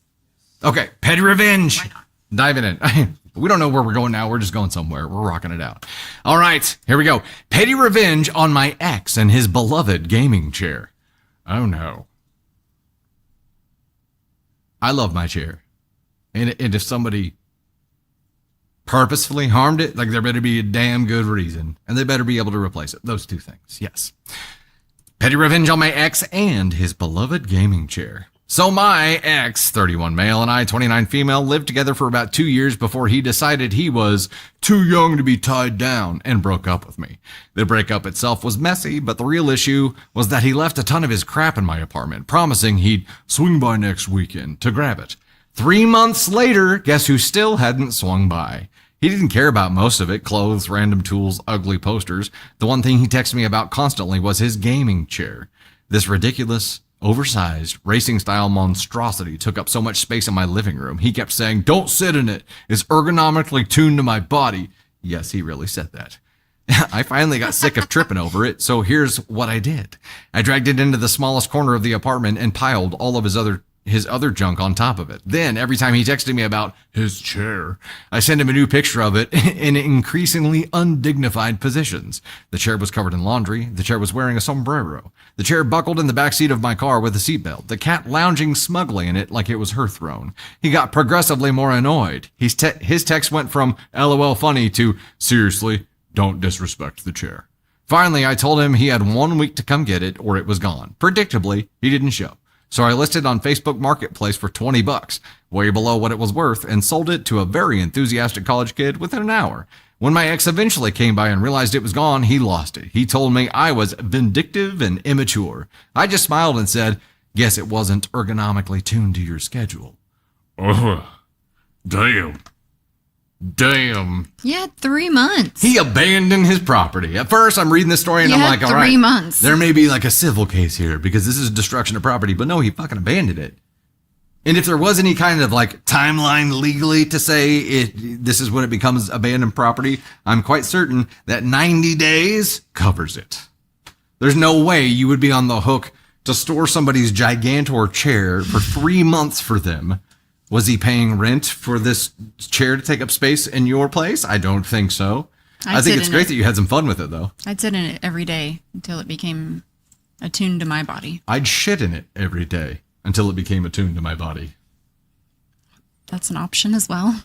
Okay, petty revenge. Why not? Diving in. We don't know where we're going now. We're just going somewhere. We're rocking it out. All right, here we go. Petty revenge on my ex and his beloved gaming chair. Oh, no. I love my chair. And if somebody purposefully harmed it, like, there better be a damn good reason. And they better be able to replace it. Those two things, yes. Petty revenge on my ex and his beloved gaming chair. So my ex, 31 male, and I, 29 female, lived together for about 2 years before he decided he was too young to be tied down and broke up with me. The breakup itself was messy, but the real issue was that he left a ton of his crap in my apartment, promising he'd swing by next weekend to grab it. 3 months later, guess who still hadn't swung by? He didn't care about most of it, clothes, random tools, ugly posters. The one thing he texted me about constantly was his gaming chair. This ridiculous, oversized, racing-style monstrosity took up so much space in my living room. He kept saying, don't sit in it. It's ergonomically tuned to my body. Yes, he really said that. I finally got sick of tripping over it, so here's what I did. I dragged it into the smallest corner of the apartment and piled all of his other junk on top of it. Then, every time he texted me about his chair, I sent him a new picture of it in increasingly undignified positions. The chair was covered in laundry. The chair was wearing a sombrero. The chair buckled in the backseat of my car with a seatbelt. The cat lounging smugly in it like it was her throne. He got progressively more annoyed. His text went from LOL funny to seriously, don't disrespect the chair. Finally, I told him he had 1 week to come get it or it was gone. Predictably, he didn't show. So I listed on Facebook Marketplace for $20, way below what it was worth, and sold it to a very enthusiastic college kid within an hour. When my ex eventually came by and realized it was gone, he lost it. He told me I was vindictive and immature. I just smiled and said, guess it wasn't ergonomically tuned to your schedule. Damn. You had 3 months. He abandoned his property. At first, I'm reading this story and You I'm had like, all right, 3 months. there may be like a civil case here because this is destruction of property. But no, he fucking abandoned it. And if there was any kind of like timeline legally to say this is when it becomes abandoned property, I'm quite certain that 90 days covers it. There's no way you would be on the hook to store somebody's Gigantor chair for 3 months for them. Was he paying rent for this chair to take up space in your place? I don't think so. I think it's great that you had some fun with it, though. I'd sit in it every day until it became attuned to my body. I'd shit in it every day until it became attuned to my body. That's an option as well.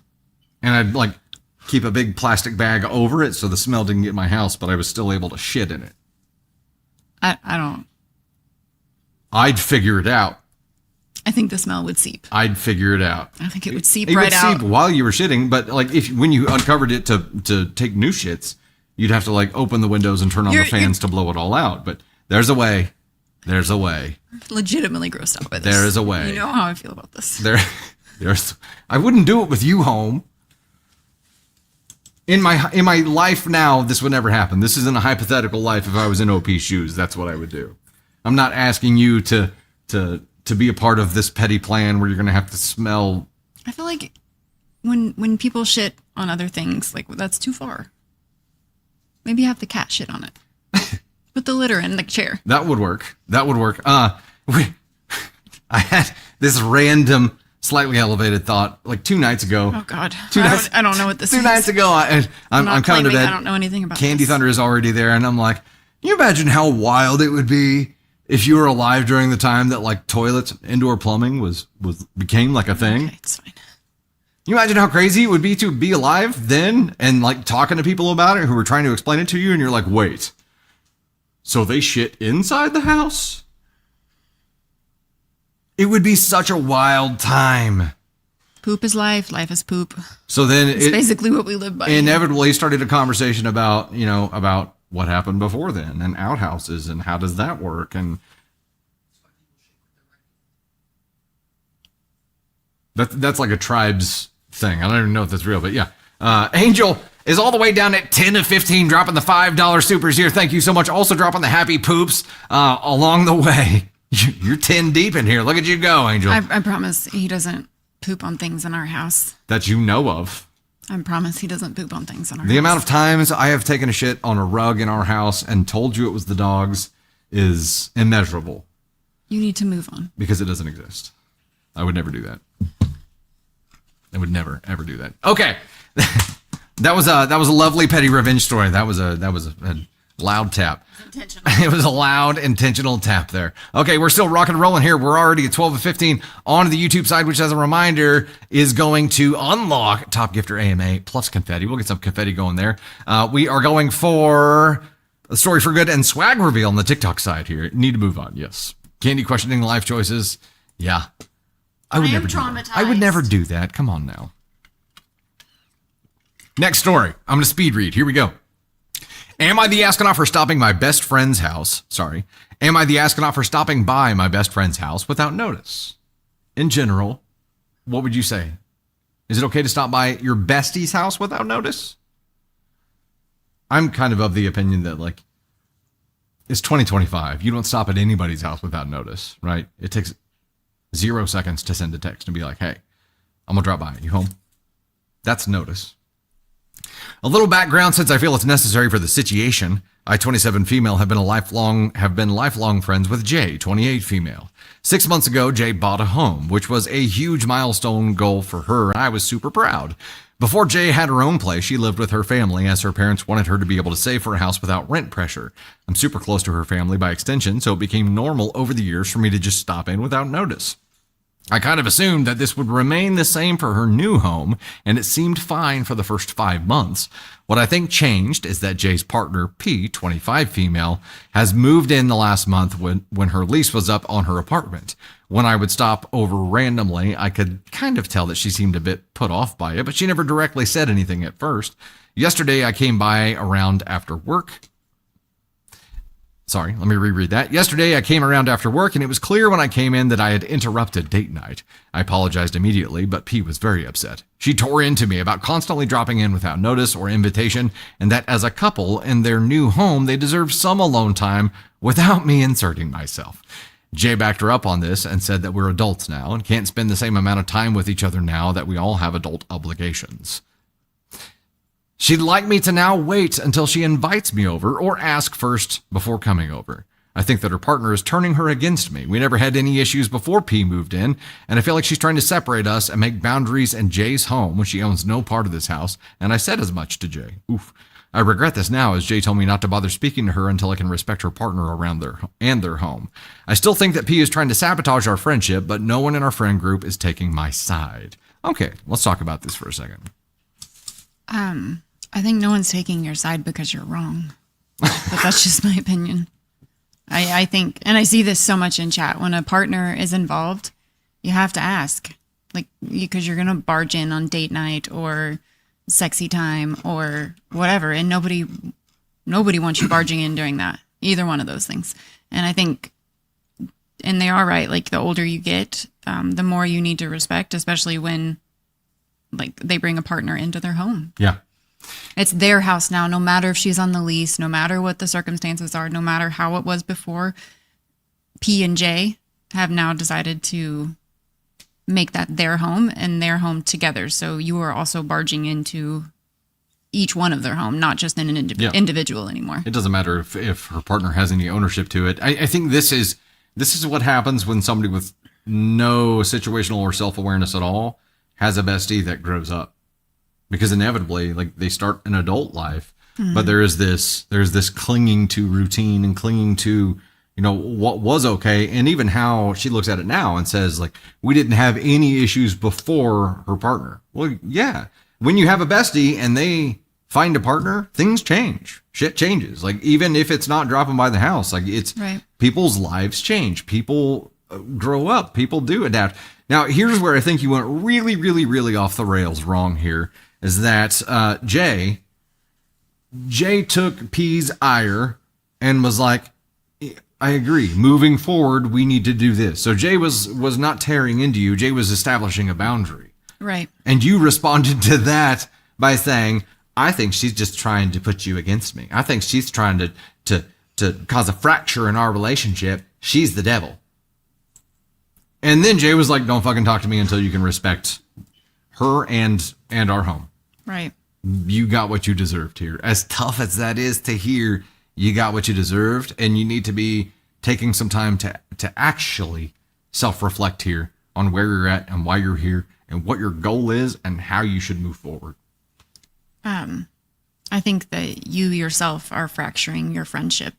And I'd like keep a big plastic bag over it so the smell didn't get my house, but I was still able to shit in it. I don't. I'd figure it out. I think the smell would seep. I'd figure it out. I think it would seep It right would out. seep while you were shitting, but like when you uncovered it to take new shits, you'd have to like open the windows and turn on the fans to blow it all out. But there's a way. There's a way. Legitimately grossed out by this. There is a way. You know how I feel about this. There's. I wouldn't do it with you home. In my life now, this would never happen. This isn't a hypothetical life. If I was in OP's shoes, that's what I would do. I'm not asking you to be a part of this petty plan where you're going to have to smell. I feel like when people shit on other things, like that's too far. Maybe have the cat shit on it. Put the litter in the chair. That would work. I had this random, slightly elevated thought like 2 nights ago. Oh God, I don't know what this is. 2 nights ago, I'm coming to bed. I don't know anything about Candy this. Thunder is already there, and I'm like, can you imagine how wild it would be if you were alive during the time that like toilets, indoor plumbing became like a thing? Okay, it's fine. Can you imagine how crazy it would be to be alive then and like talking to people about it who were trying to explain it to you, and you're like, wait, so they shit inside the house? It would be such a wild time. Poop is life. Life is poop. So then It's basically what we live by. inevitably started a conversation about what happened before then and outhouses and how does that work, and that's like a tribes thing. I don't even know if that's real, but yeah. Angel is all the way down at 10 of 15, dropping the $5 supers here. Thank you so much. Also dropping the happy poops along the way. You're 10 deep in here. Look at you go, Angel. I promise he doesn't poop on things in our house. That you know of. I promise he doesn't poop on things in our house. The amount of times I have taken a shit on a rug in our house and told you it was the dog's is immeasurable. You need to move on. Because it doesn't exist. I would never do that. I would never, ever do that. Okay. That was a lovely petty revenge story. That was a loud tap. Intentional. It was a loud, intentional tap there. Okay, we're still rocking and rolling here. We're already at 12 of 15 on the YouTube side, which, as a reminder, is going to unlock Top Gifter AMA plus confetti. We'll get some confetti going there. We are going for a story for good and swag reveal on the TikTok side here. Need to move on, yes. Candy questioning life choices. Yeah. I would never do that. I would never do that. Come on now. Next story. I'm going to speed read. Here we go. Am I the astronaut for stopping my best friend's house? Sorry. Am I the astronaut for stopping by my best friend's house without notice? In general, what would you say? Is it okay to stop by your bestie's house without notice? I'm kind of the opinion that, like, it's 2025. You don't stop at anybody's house without notice, right? It takes 0 seconds to send a text and be like, hey, I'm going to drop by. You home? That's notice. A little background, since I feel it's necessary for the situation. I, 27 female, have been lifelong friends with Jay, 28 female. 6 months ago, Jay bought a home, which was a huge milestone goal for her, and I was super proud. Before Jay had her own place, she lived with her family, as her parents wanted her to be able to save for a house without rent pressure. I'm super close to her family by extension, so it became normal over the years for me to just stop in without notice. I kind of assumed that this would remain the same for her new home, and it seemed fine for the first 5 months. What I think changed is that Jay's partner, P, 25 female, has moved in the last month when her lease was up on her apartment. When I would stop over randomly, I could kind of tell that she seemed a bit put off by it, but she never directly said anything at first. Yesterday, I came by around after work. Sorry, let me reread that. Yesterday, I came around after work, and it was clear when I came in that I had interrupted date night. I apologized immediately, but P was very upset. She tore into me about constantly dropping in without notice or invitation, and that as a couple in their new home, they deserve some alone time without me inserting myself. Jay backed her up on this and said that we're adults now and can't spend the same amount of time with each other now that we all have adult obligations. She'd like me to now wait until she invites me over or ask first before coming over. I think that her partner is turning her against me. We never had any issues before P moved in, and I feel like she's trying to separate us and make boundaries in Jay's home when she owns no part of this house, and I said as much to Jay. Oof. I regret this now, as Jay told me not to bother speaking to her until I can respect her partner around their home. I still think that P is trying to sabotage our friendship, but no one in our friend group is taking my side. Okay, let's talk about this for a second. I think no one's taking your side because you're wrong. But that's just my opinion. I think, and I see this so much in chat, when a partner is involved, you have to ask. Like, because you're going to barge in on date night or sexy time or whatever. And nobody wants you barging in during that. Either one of those things. And I think, and they are right, like the older you get, the more you need to respect, especially when like they bring a partner into their home. Yeah. It's their house now, no matter if she's on the lease, no matter what the circumstances are, no matter how it was before. P and J have now decided to make that their home and their home together. So you are also barging into each one of their home, not just in an individual anymore. It doesn't matter if her partner has any ownership to it. I think this is what happens when somebody with no situational or self-awareness at all has a bestie that grows up. Because inevitably, like, they start an adult life, but there's this clinging to routine and clinging to, you know, what was okay, and even how she looks at it now and says, like, we didn't have any issues before her partner. Well, yeah, when you have a bestie and they find a partner, things change. Shit changes. Like, even if it's not dropping by the house, like, it's right. People's lives change. People grow up. People do adapt. Now, here's where I think you went really, really, really off the rails wrong here. Is that Jay took P's ire and was like, I agree. Moving forward, we need to do this. So Jay was not tearing into you. Jay was establishing a boundary. Right. And you responded to that by saying, I think she's just trying to put you against me. I think she's trying to cause a fracture in our relationship. She's the devil. And then Jay was like, don't fucking talk to me until you can respect her and our home. Right. You got what you deserved here. As tough as that is to hear, you got what you deserved, and you need to be taking some time to actually self-reflect here on where you're at and why you're here and what your goal is and how you should move forward. I think that you yourself are fracturing your friendship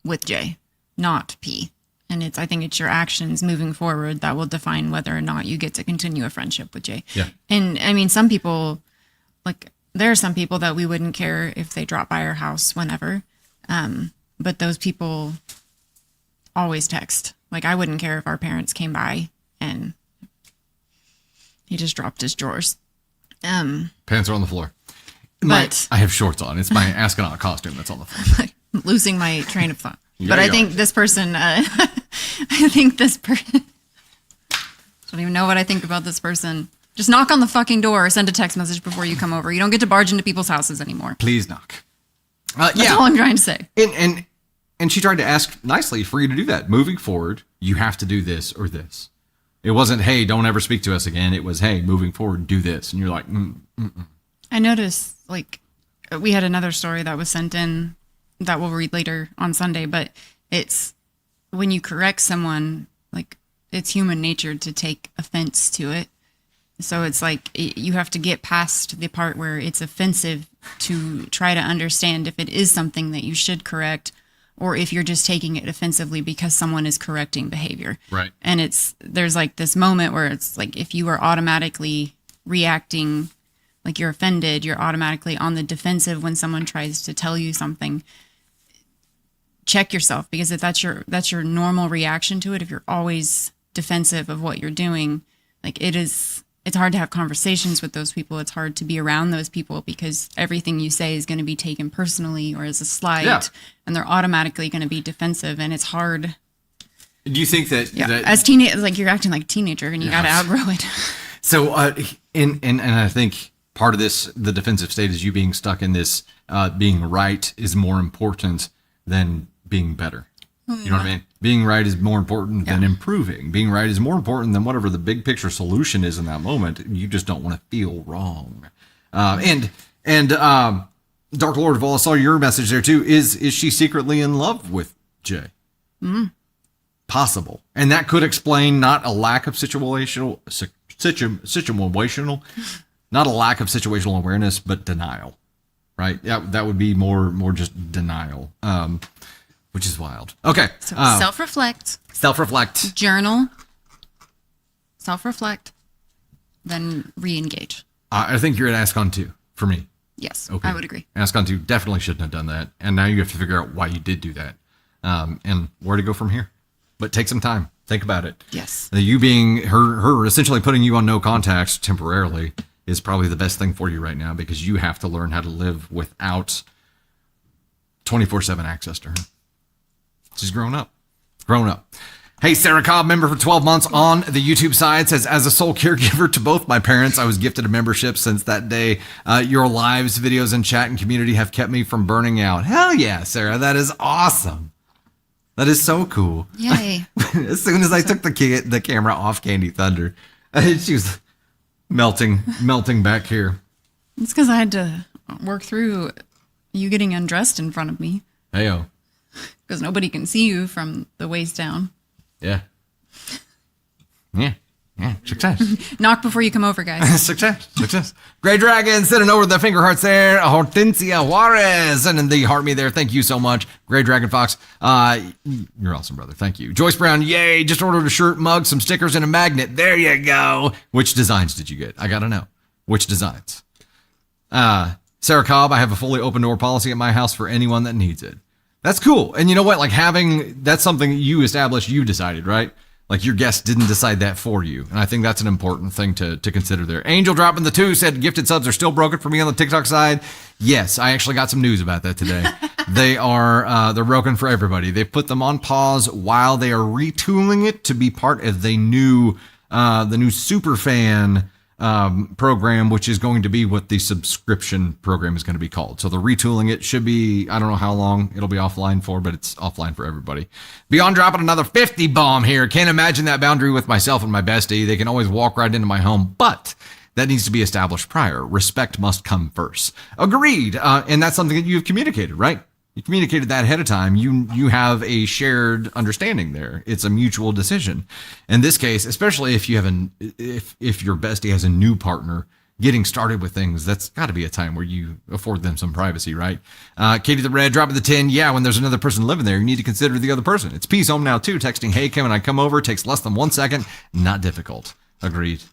with Jay, not P. And I think it's your actions moving forward that will define whether or not you get to continue a friendship with Jay. Yeah. And I mean, some people, like, there are some people that we wouldn't care if they drop by our house whenever. But those people always text. Like, I wouldn't care if our parents came by and he just dropped his drawers. Pants are on the floor. But I have shorts on. It's my astronaut costume that's on the floor. Losing my train of thought. Yeah, but I think this person, I don't even know what I think about this person. Just knock on the fucking door or send a text message before you come over. You don't get to barge into people's houses anymore. Please knock. That's all I'm trying to say. And she tried to ask nicely for you to do that. Moving forward, you have to do this or this. It wasn't, hey, don't ever speak to us again. It was, hey, moving forward, do this. And you're like, I noticed, like, we had another story that was sent in that we'll read later on Sunday, but it's when you correct someone, like, it's human nature to take offense to it. So it's like you have to get past the part where it's offensive to try to understand if it is something that you should correct or if you're just taking it offensively because someone is correcting behavior. Right. And there's like this moment where it's like if you are automatically reacting like you're offended, you're automatically on the defensive when someone tries to tell you something. Check yourself, because if that's your normal reaction to it, if you're always defensive of what you're doing, like it's hard to have conversations with those people. It's hard to be around those people because everything you say is going to be taken personally or as a slight, and they're automatically going to be defensive, and it's hard. Do you think that, as teenage, like you're acting like a teenager and you got to outgrow it. So, and I think part of this, the defensive state, is you being stuck in this, being right is more important than being better. You know what I mean? Being right is more important than improving. Being right is more important than whatever the big picture solution is in that moment. You just don't want to feel wrong. And Dark Lord of all, I saw your message there too. Is she secretly in love with Jay? Possible. And that could explain not a lack of situational, not a lack of situational awareness, but denial. Right? That would be more just denial. Which is wild. Okay. So self-reflect. Self-reflect. Journal. Self-reflect. Then re-engage. I think you're at AskOn 2 for me. Yes, Okay. I would agree. AskOn 2 definitely shouldn't have done that. And now you have to figure out why you did do that. And where to go from here. But take some time. Think about it. Yes. You being her essentially putting you on no contact temporarily is probably the best thing for you right now, because you have to learn how to live without 24/7 access to her. She's grown up. Hey, Sarah Cobb, member for 12 months on the YouTube side, says, as a sole caregiver to both my parents, I was gifted a membership since that day. Your lives, videos, and chat and community have kept me from burning out. Hell yeah, Sarah. That is awesome. That is so cool. Yay. As soon as I took the camera off Candy Thunder, she was melting back here. It's because I had to work through you getting undressed in front of me. Heyo. Because nobody can see you from the waist down. Yeah. Success. Knock before you come over, guys. Success. Grey Dragon sending over the finger hearts there. Hortensia Juarez sending the heart me there. Thank you so much. Grey Dragon Fox. You're awesome, brother. Thank you. Joyce Brown, yay. Just ordered a shirt, mug, some stickers, and a magnet. There you go. Which designs did you get? I got to know. Which designs? Sarah Cobb, I have a fully open door policy at my house for anyone that needs it. That's cool. And you know what? Like that's something you established, you decided, right? Like your guest didn't decide that for you. And I think that's an important thing to consider there. Angel dropping the 2 said gifted subs are still broken for me on the TikTok side. Yes, I actually got some news about that today. They're broken for everybody. They put them on pause while they are retooling it to be part of the new Superfan program, which is going to be what the subscription program is going to be called. So they're retooling it. Should be, I don't know how long it'll be offline for, but it's offline for everybody. Beyond dropping another 50 bomb here. Can't imagine that boundary with myself and my bestie. They can always walk right into my home, but that needs to be established prior. Respect must come first. Agreed. And that's something that you've communicated, right? You communicated that ahead of time. You have a shared understanding there. It's a mutual decision. In this case, especially if you have if your bestie has a new partner getting started with things, that's got to be a time where you afford them some privacy, right? Katie the Red dropping the 10. Yeah, when there's another person living there, you need to consider the other person. It's peace home now too. Texting, hey, can I come over? Takes less than 1 second. Not difficult. Agreed.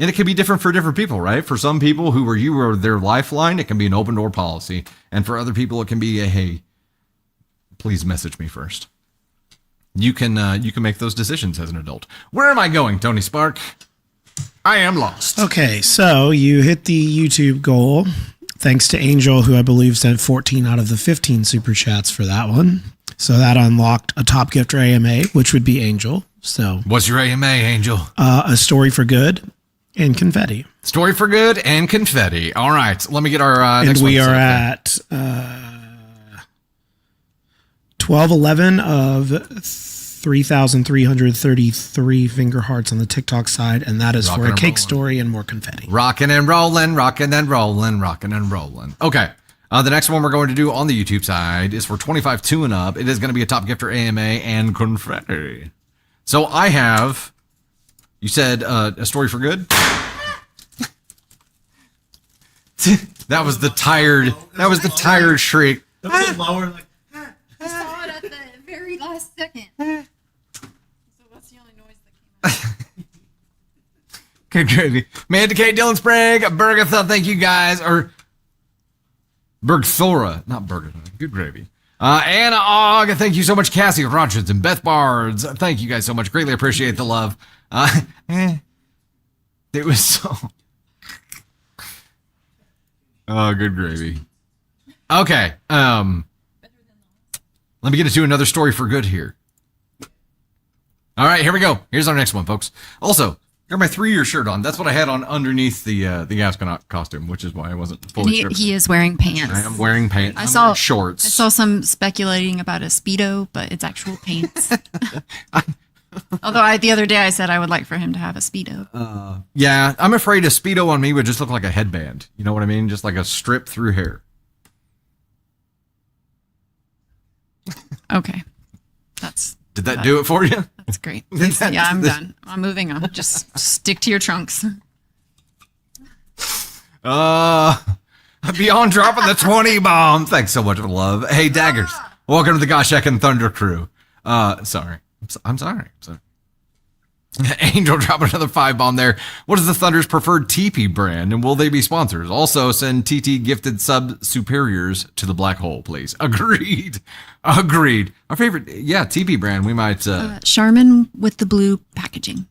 And it can be different for different people, right? For some people you were their lifeline, it can be an open door policy. And for other people, it can be a, hey, please message me first. You can make those decisions as an adult. Where am I going, Tony Spark? I am lost. Okay, so you hit the YouTube goal. Thanks to Angel, who I believe sent 14 out of the 15 super chats for that one. So that unlocked a top gifter AMA, which would be Angel. So what's your AMA, Angel? A story for good. And confetti. Story for good and confetti. All right. Let me get our next one. And we are at 1211 of 3,333 finger hearts on the TikTok side. And that is for a cake story and more confetti. Rocking and rolling. Okay. The next one we're going to do on the YouTube side is for 25-2 and up. It is going to be a top gifter AMA and confetti. So I have... You said a story for good? That was the tired shriek. That was lower. Like, I saw it at the very last second. So that's the only noise that came out. Good gravy. Amanda Kate, Dylan Sprague, Bergatha, thank you guys. Or Bergthora, not Bergatha. Good gravy. Anna Og, thank you so much. Cassie Rogers and Beth Bards, thank you guys so much. Greatly appreciate the love. It was so... Oh, good gravy. Okay. Let me get into another story for good here. All right, here we go. Here's our next one, folks. Also, got my 3-year shirt on. That's what I had on underneath the astronaut costume, which is why I wasn't fully stripped. He is wearing pants. I am wearing pants. I'm wearing shorts. I saw some speculating about a Speedo, but it's actual pants. Although the other day I said I would like for him to have a Speedo. Yeah, I'm afraid a Speedo on me would just look like a headband. You know what I mean? Just like a strip through hair. Okay. Did that do it for you? That's great. Yeah, I'm done. I'm moving on. Just stick to your trunks. Beyond dropping the 20 bomb. Thanks so much for the love. Hey, Daggers. Welcome to the Goshek and Thunder crew. Sorry. I'm sorry. Angel dropping another 5 bomb there. What is the Thunder's preferred TP brand, and will they be sponsors? Also, send TT gifted sub superiors to the black hole, please. Agreed. Our favorite, TP brand. We might. Charmin with the blue packaging.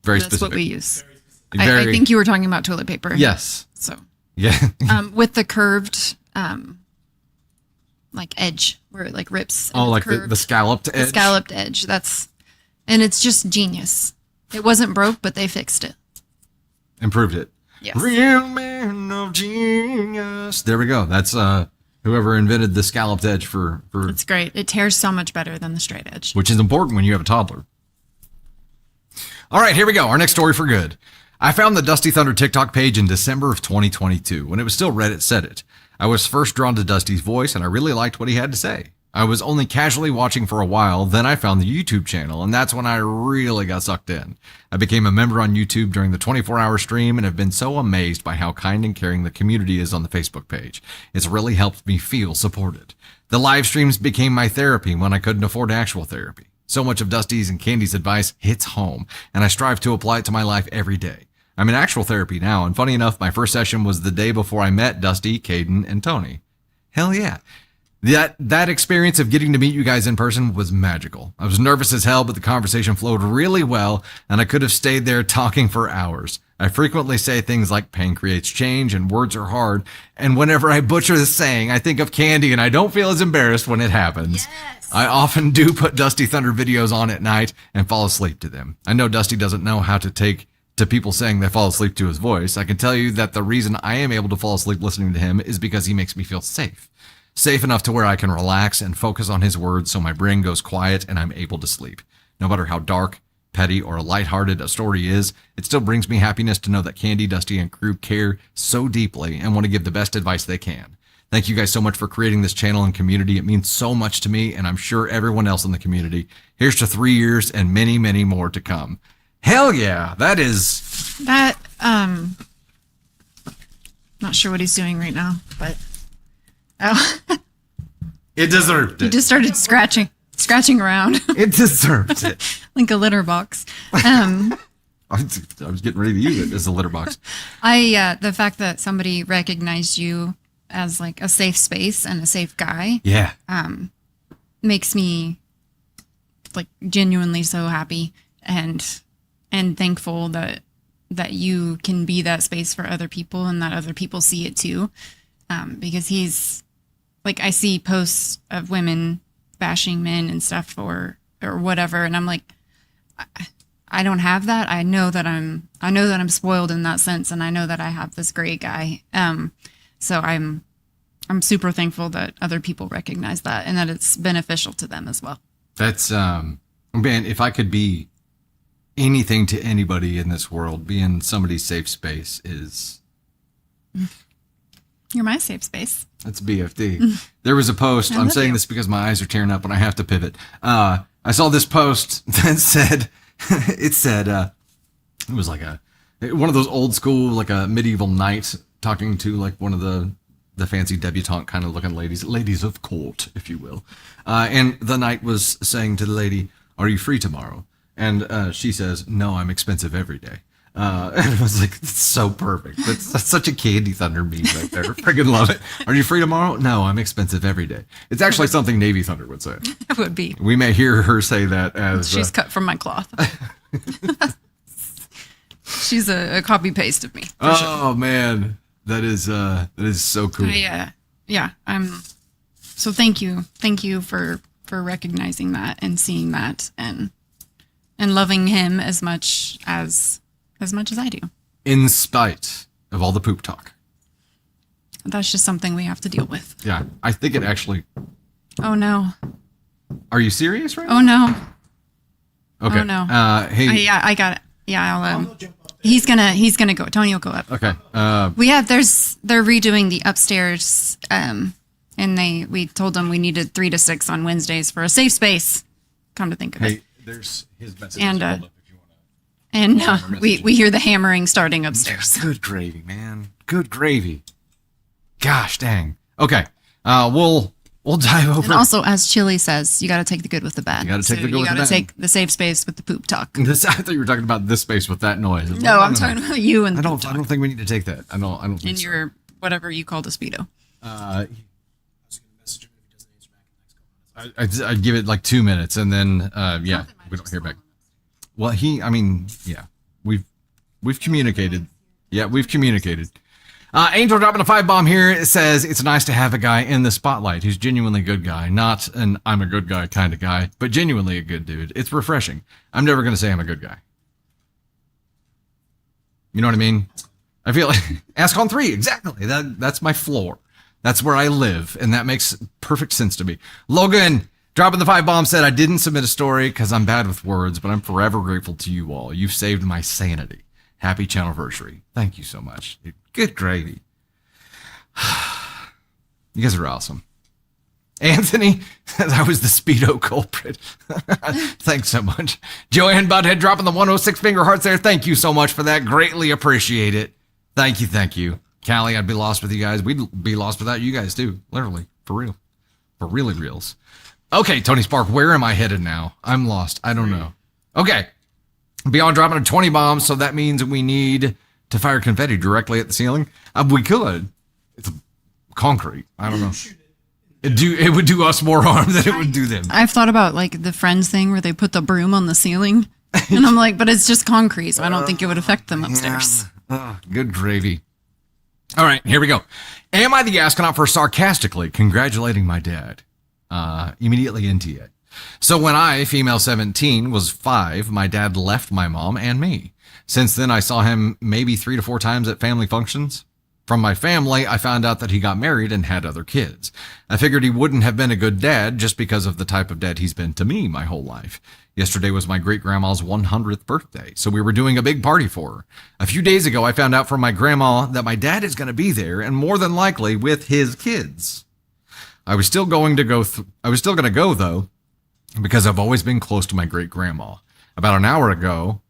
Very That's specific. what we use. Very, I think you were talking about toilet paper. Yes. So. Yeah. With the curved, like edge where it like rips. Oh, like the scalloped edge. The scalloped edge. And it's just genius. It wasn't broke, but they fixed it. Improved it. Yes. Real man of genius. There we go. That's whoever invented the scalloped edge for. It's great. It tears so much better than the straight edge. Which is important when you have a toddler. All right, here we go. Our next story for good. I found the Dusty Thunder TikTok page in December of 2022 when it was still Reddit said it. I was first drawn to Dusty's voice and I really liked what he had to say. I was only casually watching for a while, then I found the YouTube channel, and that's when I really got sucked in. I became a member on YouTube during the 24-hour stream and have been so amazed by how kind and caring the community is on the Facebook page. It's really helped me feel supported. The live streams became my therapy when I couldn't afford actual therapy. So much of Dusty's and Candy's advice hits home, and I strive to apply it to my life every day. I'm in actual therapy now, and funny enough, my first session was the day before I met Dusty, Caden, and Tony. Hell yeah. That experience of getting to meet you guys in person was magical. I was nervous as hell, but the conversation flowed really well, and I could have stayed there talking for hours. I frequently say things like pain creates change and words are hard, and whenever I butcher the saying, I think of Candy and I don't feel as embarrassed when it happens. Yes. I often do put Dusty Thunder videos on at night and fall asleep to them. I know Dusty doesn't know how to take to people saying they fall asleep to his voice. I can tell you that the reason I am able to fall asleep listening to him is because he makes me feel safe. Safe enough to where I can relax and focus on his words so my brain goes quiet and I'm able to sleep. No matter how dark, petty, or lighthearted a story is, it still brings me happiness to know that Candy, Dusty, and crew care so deeply and want to give the best advice they can. Thank you guys so much for creating this channel and community. It means so much to me, and I'm sure everyone else in the community. Here's to 3 years and many, many more to come. Hell yeah, that is... That, not sure what he's doing right now, but... Oh. It deserved He it. just started scratching around It deserved it. like a litter box. I was getting ready to use it as a litter box. The fact that somebody recognized you as like a safe space and a safe guy Yeah. makes me like genuinely so happy and thankful that you can be that space for other people and that other people see it too. Because he's like, I see posts of women bashing men and stuff or whatever. And I'm like, I don't have that. I know that I'm spoiled in that sense. And I know that I have this great guy. So I'm super thankful that other people recognize that and that it's beneficial to them as well. That's, man, if I could be anything to anybody in this world, being somebody's safe space is... You're my safe space. That's BFD. There was a post. I'm saying this because my eyes are tearing up and I have to pivot. I saw this post that said, it was like one of those old school, like a medieval knight talking to like one of the the fancy debutante kind of looking ladies of court, if you will. And the knight was saying to the lady, "Are you free tomorrow?" And she says, "No, I'm expensive every day." And I was like, "It's so perfect. That's such a Candy Thunder meme right there. Friggin' love it. Are you free tomorrow? No, I'm expensive every day." It's actually something Navy Thunder would say. It would be. We may hear her say that as She's cut from my cloth. She's a copy paste of me. Oh man, that is so cool. Yeah. So thank you for recognizing that and seeing that and loving him as much as I do. In spite of all the poop talk. That's just something we have to deal with. Yeah, I think it actually. Oh no. Are you serious right now? Oh no. Okay. Oh no. Hey. Yeah, I got it. Yeah, I'll. He's gonna go. Tony will go up. Okay. They're redoing the upstairs. And we told them we needed 3 to 6 on Wednesdays for a safe space. Come to think of it. Hey, there's his message. And, Hold up if you wanna. And we hear the hammering starting upstairs. Good gravy, man. Good gravy. Gosh dang. Okay. We'll dive over. And also, as Chili says, you got to take the good with the bad. You gotta take the good with the You got bad. to take the safe space with the poop talk. I thought you were talking about this space with that noise. No, I'm talking about you and the I poop talk. don't think we need to take that. I don't think In so. your whatever you called a Speedo. I'd give it like 2 minutes and then yeah, we don't hear back. Well, we've communicated. Yeah, we've communicated. Angel dropping a 5 bomb here. It says it's nice to have a guy in the spotlight who's genuinely a good guy, not an I'm a good guy kind of guy, but genuinely a good dude. It's refreshing. I'm never going to say I'm a good guy. You know what I mean? I feel like ask on 3. Exactly. That's my floor. That's where I live. And that makes perfect sense to me. Logan dropping the 5 bomb said, I didn't submit a story because I'm bad with words, but I'm forever grateful to you all. You've saved my sanity. Happy Channelversary. Thank you so much. Good gravy. You guys are awesome. Anthony says I was the Speedo culprit. Thanks so much. Joanne Butthead dropping the 106 finger hearts there. Thank you so much for that. Greatly appreciate it. Thank you. Thank you. Callie, I'd be lost with you guys. We'd be lost without you guys too. Literally. For real. For really reals. Okay, Tony Spark, where am I headed now? I'm lost. I don't know. Okay. Beyond dropping a 20 bomb, so that means we need to fire confetti directly at the ceiling. We could. It's concrete. I don't know. It would do us more harm than it would do them. I've thought about like the Friends thing where they put the broom on the ceiling. And I'm like, but it's just concrete, so I don't think it would affect them upstairs. Good gravy. All right, here we go. Am I the astronaut for sarcastically congratulating my dad? Immediately into it. So when I, female 17, was 5, my dad left my mom and me. Since then, I saw him maybe 3 to 4 times at family functions. From my family, I found out that he got married and had other kids. I figured he wouldn't have been a good dad just because of the type of dad he's been to me my whole life. Yesterday was my great-grandma's 100th birthday, so we were doing a big party for her. A few days ago, I found out from my grandma that my dad is going to be there, and more than likely with his kids. I was still going to go, though, because I've always been close to my great-grandma. About an hour ago,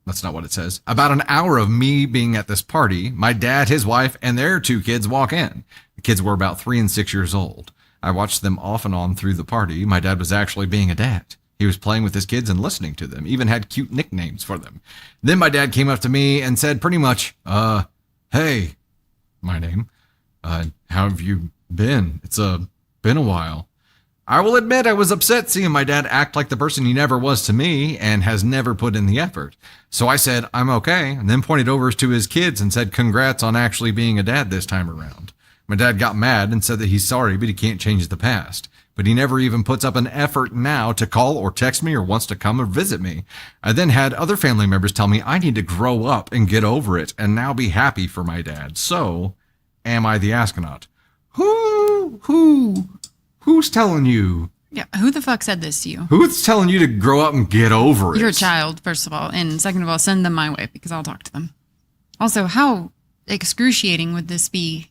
that's not what it says. About an hour of me being at this party, my dad, his wife, and their 2 kids walk in. The kids were about 3 and 6 years old. I watched them off and on through the party. My dad was actually being a dad. He was playing with his kids and listening to them, even had cute nicknames for them. Then my dad came up to me and said pretty much, hey, my name, how have you been? It's been a while. I will admit I was upset seeing my dad act like the person he never was to me and has never put in the effort. So I said, I'm okay, and then pointed over to his kids and said, congrats on actually being a dad this time around. My dad got mad and said that he's sorry, but he can't change the past. But he never even puts up an effort now to call or text me or wants to come or visit me. I then had other family members tell me I need to grow up and get over it and now be happy for my dad. So, am I the astronaut? Who's telling you? Yeah, who the fuck said this to you? Who's telling you to grow up and get over it? You're a child, first of all. And second of all, send them my way because I'll talk to them. Also, how excruciating would this be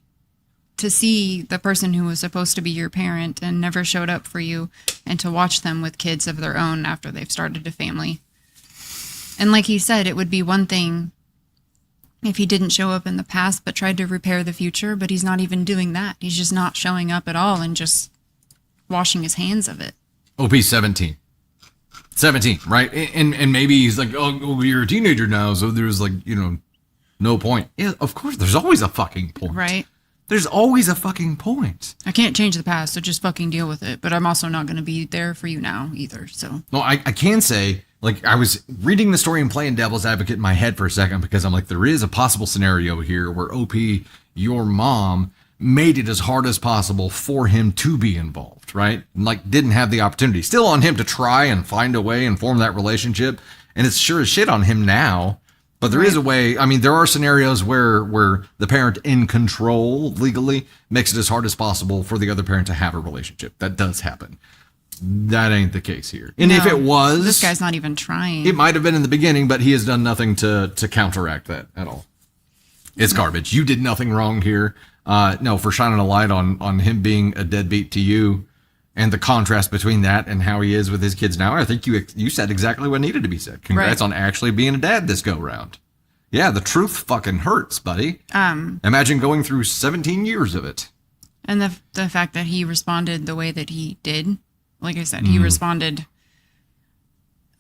to see the person who was supposed to be your parent and never showed up for you and to watch them with kids of their own after they've started a family? And like he said, it would be one thing if he didn't show up in the past but tried to repair the future, but he's not even doing that. He's just not showing up at all and just washing his hands of it. OP 17. 17, right? And maybe he's like, oh, you're a teenager now, so there's like, no point. Yeah, of course, there's always a fucking point. Right. There's always a fucking point. I can't change the past, so just fucking deal with it. But I'm also not going to be there for you now either, so. No, I can say, like, I was reading the story and playing devil's advocate in my head for a second because I'm like, there is a possible scenario here where OP, your mom, made it as hard as possible for him to be involved, right? And, like, didn't have the opportunity. Still on him to try and find a way and form that relationship. And it's sure as shit on him now. But there is a way. I mean, there are scenarios where the parent in control legally makes it as hard as possible for the other parent to have a relationship. That does happen. That ain't the case here. And if it was, this guy's not even trying. It might have been in the beginning, but he has done nothing to counteract that at all. It's garbage. You did nothing wrong here. No, for shining a light on him being a deadbeat to you and the contrast between that and how he is with his kids now. I think you said exactly what needed to be said. Congrats on actually being a dad this go round. Yeah, the truth fucking hurts, buddy. Imagine going through 17 years of it. And the fact that he responded the way that he did, like I said, he responded.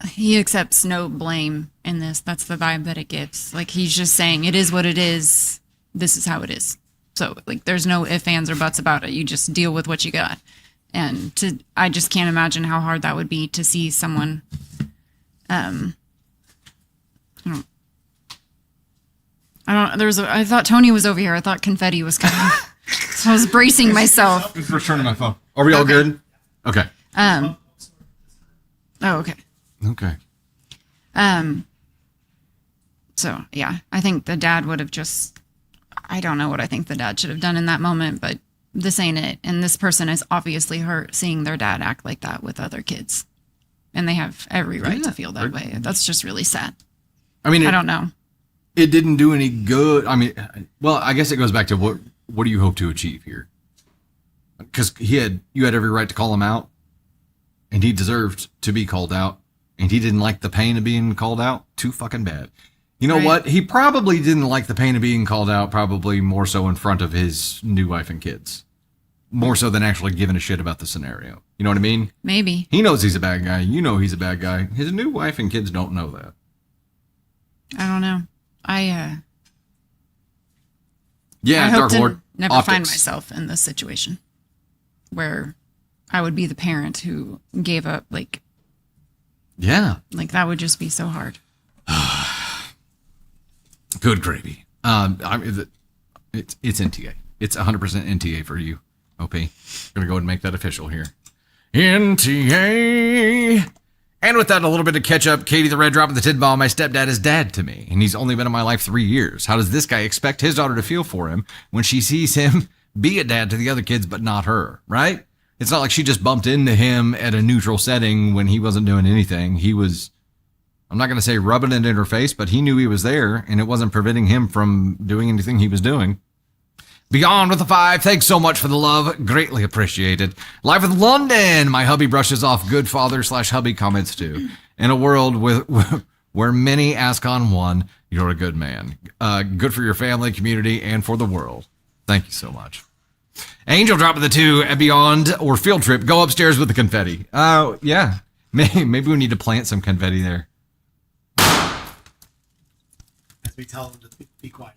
He accepts no blame in this. That's the vibe that it gives. Like, he's just saying, it is what it is. This is how it is. So, like, there's no ifs, ands, or buts about it. You just deal with what you got. And I just can't imagine how hard that would be to see someone, I thought Tony was over here. I thought Confetti was coming. So I was bracing myself. Just returning my phone. Are we all good? Okay. Oh, okay. Okay. So, yeah, I think the dad would have I don't know what I think the dad should have done in that moment, but this ain't it. And this person is obviously hurt seeing their dad act like that with other kids. And they have every right to feel that way. That's just really sad. I mean, I don't know. It didn't do any good. I mean, well, I guess it goes back to what do you hope to achieve here? Because you had every right to call him out, and he deserved to be called out, and he didn't like the pain of being called out. Too fucking bad. You know what? He probably didn't like the pain of being called out, probably more so in front of his new wife and kids. More so than actually giving a shit about the scenario. You know what I mean? Maybe. He knows he's a bad guy. You know he's a bad guy. His new wife and kids don't know that. I don't know. Yeah, I hope Dark to Lord. never Optics. find myself in this situation where I would be the parent who gave up. Like that would just be so hard. Good gravy. It's NTA. It's 100% NTA for you, OP. Gonna go ahead and make that official here. NTA. And with that, a little bit of catch up. Katie the Red Drop of the Tid Bomb. My stepdad is dad to me, and he's only been in my life 3 years. How does this guy expect his daughter to feel for him when she sees him be a dad to the other kids, but not her, right? It's not like she just bumped into him at a neutral setting when he wasn't doing anything. He was, I'm not going to say rubbing it in her face, but he knew he was there, and it wasn't preventing him from doing anything he was doing. Beyond with the 5, thanks so much for the love. Greatly appreciated. Live with London. My hubby brushes off good father/hubby comments too. In a world where many ask on one, you're a good man. Good for your family, community, and for the world. Thank you so much. Angel dropping the 2 at Beyond or Field Trip. Go upstairs with the confetti. Yeah. Maybe we need to plant some confetti there. As we tell them to be quiet.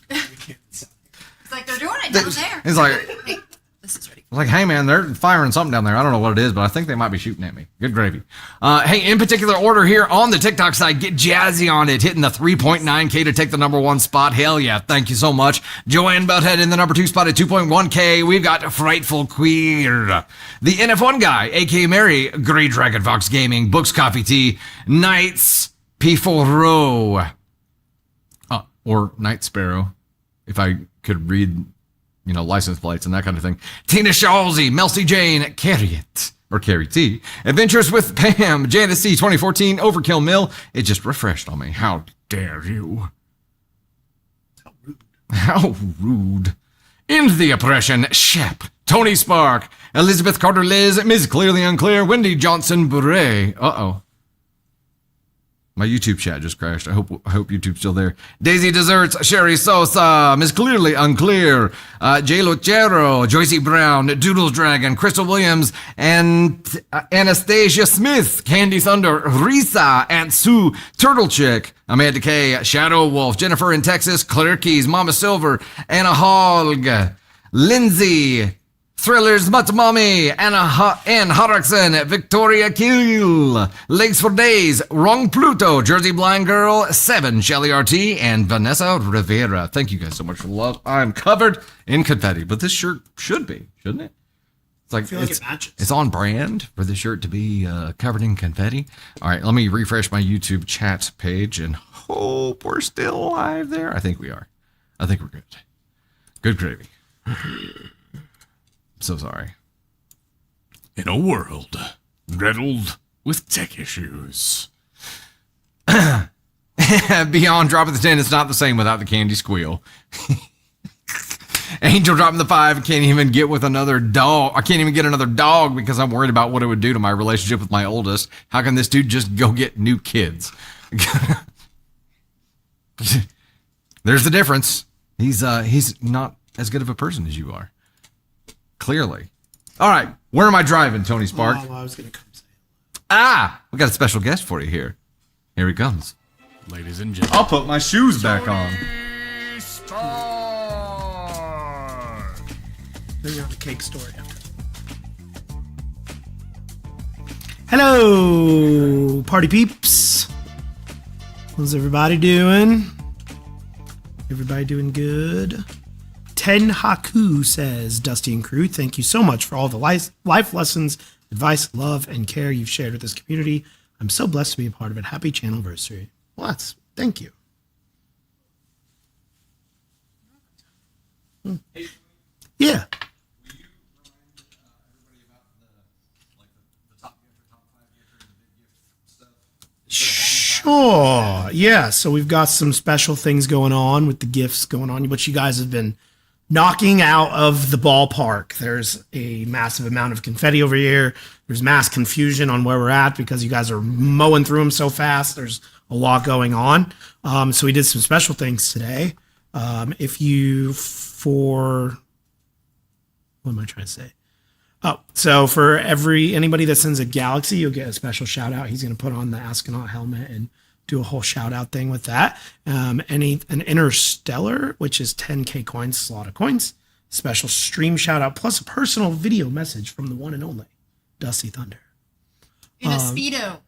We can't sound. It's like they're doing it down there. It's like, Hey, this is ready. like, hey man, they're firing something down there. I don't know what it is, but I think they might be shooting at me. Good gravy. Hey, in particular order here on the TikTok side, get jazzy on it, hitting the 3.9K to take the number 1 spot. Hell yeah, thank you so much. Joanne Butthead in the number 2 spot at 2.1K. We've got Frightful Queer, the NF1 guy, aka Mary, Grey Dragon Fox Gaming, Books Coffee Tea, Knights P4O, or Night Sparrow, if I could read, license plates and that kind of thing. Tina Shalsey, Melcy Jane, Carrie T, Adventures with Pam, Janice C, 2014, Overkill Mill. It just refreshed on me. How dare you? How rude. Into the Oppression, Shep, Tony Spark, Elizabeth Carter Liz, Ms. Clearly Unclear, Wendy Johnson Bure. My YouTube chat just crashed. I hope YouTube's still there. Daisy Desserts, Sherry Sosa, Miss Clearly Unclear, J. Lucero, Joycey Brown, Doodles Dragon, Crystal Williams, and Anastasia Smith, Candy Thunder, Risa, Aunt Sue, Turtle Chick, Amanda K, Shadow Wolf, Jennifer in Texas, Claire Keys, Mama Silver, Anna Hogg, Lindsay, Thrillers, Mutt Mommy, Anne Hodgson, Victoria Keel, Legs for Days, Wrong Pluto, Jersey Blind Girl, 7, Shelly RT, and Vanessa Rivera. Thank you guys so much for the love. I'm covered in confetti, but this shirt should be, shouldn't it? It's like, it matches. It's on brand for the shirt to be covered in confetti. All right, let me refresh my YouTube chat page and hope we're still live there. I think we are. I think we're good. Good gravy. So sorry. In a world riddled with tech issues. Beyond dropping the 10, it's not the same without the candy squeal. Angel dropping the 5, can't even get with another dog. I can't even get another dog because I'm worried about what it would do to my relationship with my oldest. How can this dude just go get new kids? There's the difference. He's not as good of a person as you are. Clearly. All right. Where am I driving, Tony Spark? Oh, I was going to come say We got a special guest for you here. Here he comes. Ladies and gentlemen. I'll put my shoes back on. Then you're on the cake story after. Hello, party peeps. How's everybody doing? Everybody doing good? Ten Haku says, Dusty and crew, thank you so much for all the life lessons, advice, love, and care you've shared with this community. I'm so blessed to be a part of it. Happy Channelversary. Well, thank you. Yeah. Sure. Yeah. So we've got some special things going on with the gifts going on, which you guys have been knocking out of the ballpark. There's a massive amount of confetti over here. There's mass confusion on where we're at because you guys are mowing through them so fast. There's a lot going on. So we did some special things today. What am I trying to say? Oh, so for anybody that sends a Galaxy, you'll get a special shout out. He's going to put on the Astronaut helmet and do a whole shout out thing with that. An Interstellar, which is 10K coins, it's a lot of coins. Special stream shout out plus a personal video message from the one and only Dusty Thunder. In a Speedo.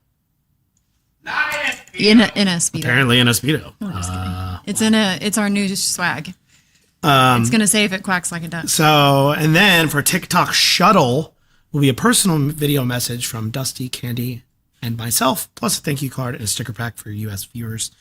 In a Speedo. Apparently in a Speedo. It's our new swag. It's gonna say if it quacks like it does. So, and then for TikTok Shuttle will be a personal video message from Dusty, Candy, and myself, plus a thank you card and a sticker pack for US viewers.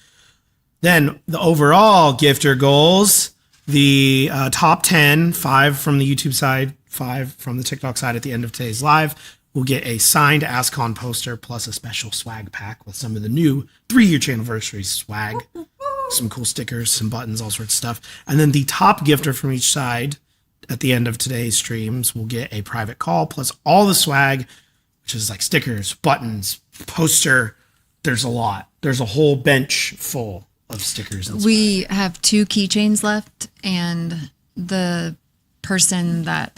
Then the overall gifter goals, the top 10, 5 from the YouTube side, 5 from the TikTok side at the end of today's live, will get a signed AskCon poster plus a special swag pack with some of the new 3-year Channelversary swag. Some cool stickers, some buttons, all sorts of stuff. And then the top gifter from each side at the end of today's streams will get a private call plus all the swag, which is like stickers, buttons, poster. There's a lot. There's a whole bench full of stickers and swag. We have 2 keychains left, and the person that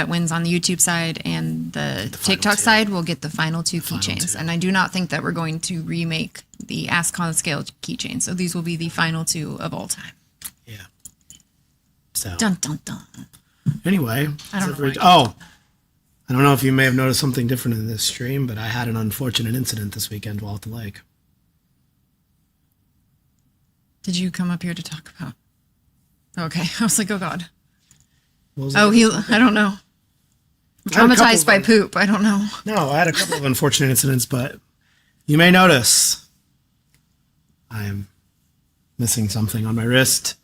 wins on the YouTube side and the TikTok side will get the final 2 keychains. And I do not think that we're going to remake the AskCon scale keychains. So these will be the final 2 of all time. Yeah. So Dun dun dun. anyway, I don't know. I don't know if you may have noticed something different in this stream, but I had an unfortunate incident this weekend while at the lake. Did you come up here to talk about? Okay, I was like, oh God. What was Oh, it? I don't know. I'm traumatized by poop. I don't know. No, I had a couple of unfortunate incidents, but you may notice I am missing something on my wrist.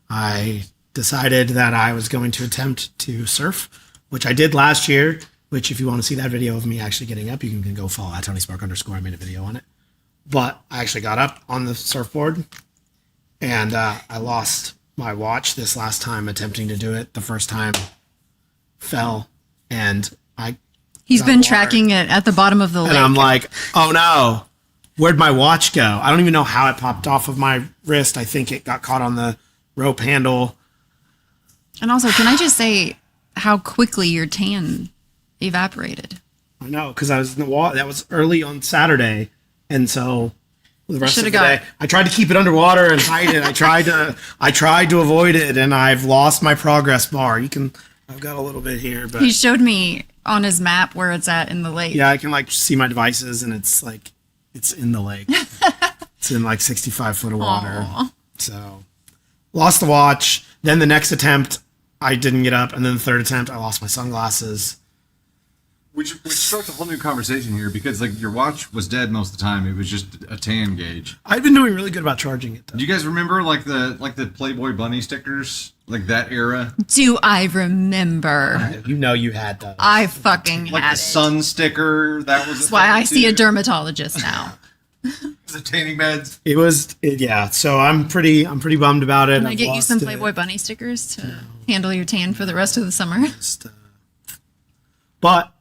I decided that I was going to attempt to surf, which I did last year, which if you want to see that video of me actually getting up, you can go follow at TonySpark_. I made a video on it. But I actually got up on the surfboard and I lost my watch this last time attempting to do it. The first time fell and He's got been water. tracking it at the bottom of the lake. And I'm like, oh no. Where'd my watch go? I don't even know how it popped off of my wrist. I think it got caught on the rope handle. And also, can I just say how quickly your tan evaporated? I know, because I was in the water. That was early on Saturday, and so the rest of the day, I tried to keep it underwater and hide it. I tried to avoid it, and I've lost my progress bar. I've got a little bit here, but He showed me on his map where it's at in the lake. yeah, I can like see my devices, and it's in the lake. It's in like 65 foot of water. Aw. So lost the watch. Then the next attempt, I didn't get up, and then the third attempt, I lost my sunglasses. Which starts a whole new conversation here because like your watch was dead most of the time. It was just a tan gauge. I've been doing really good about charging it, though. Do you guys remember like the Playboy bunny stickers, like that era? Do I remember? You know you had those. I fucking Like had the it. sun sticker. That was That's why I see a dermatologist now. The tanning beds. Yeah. So I'm pretty bummed about it. Can I I've get you lost some it. Playboy bunny stickers to handle your tan for the rest of the summer? But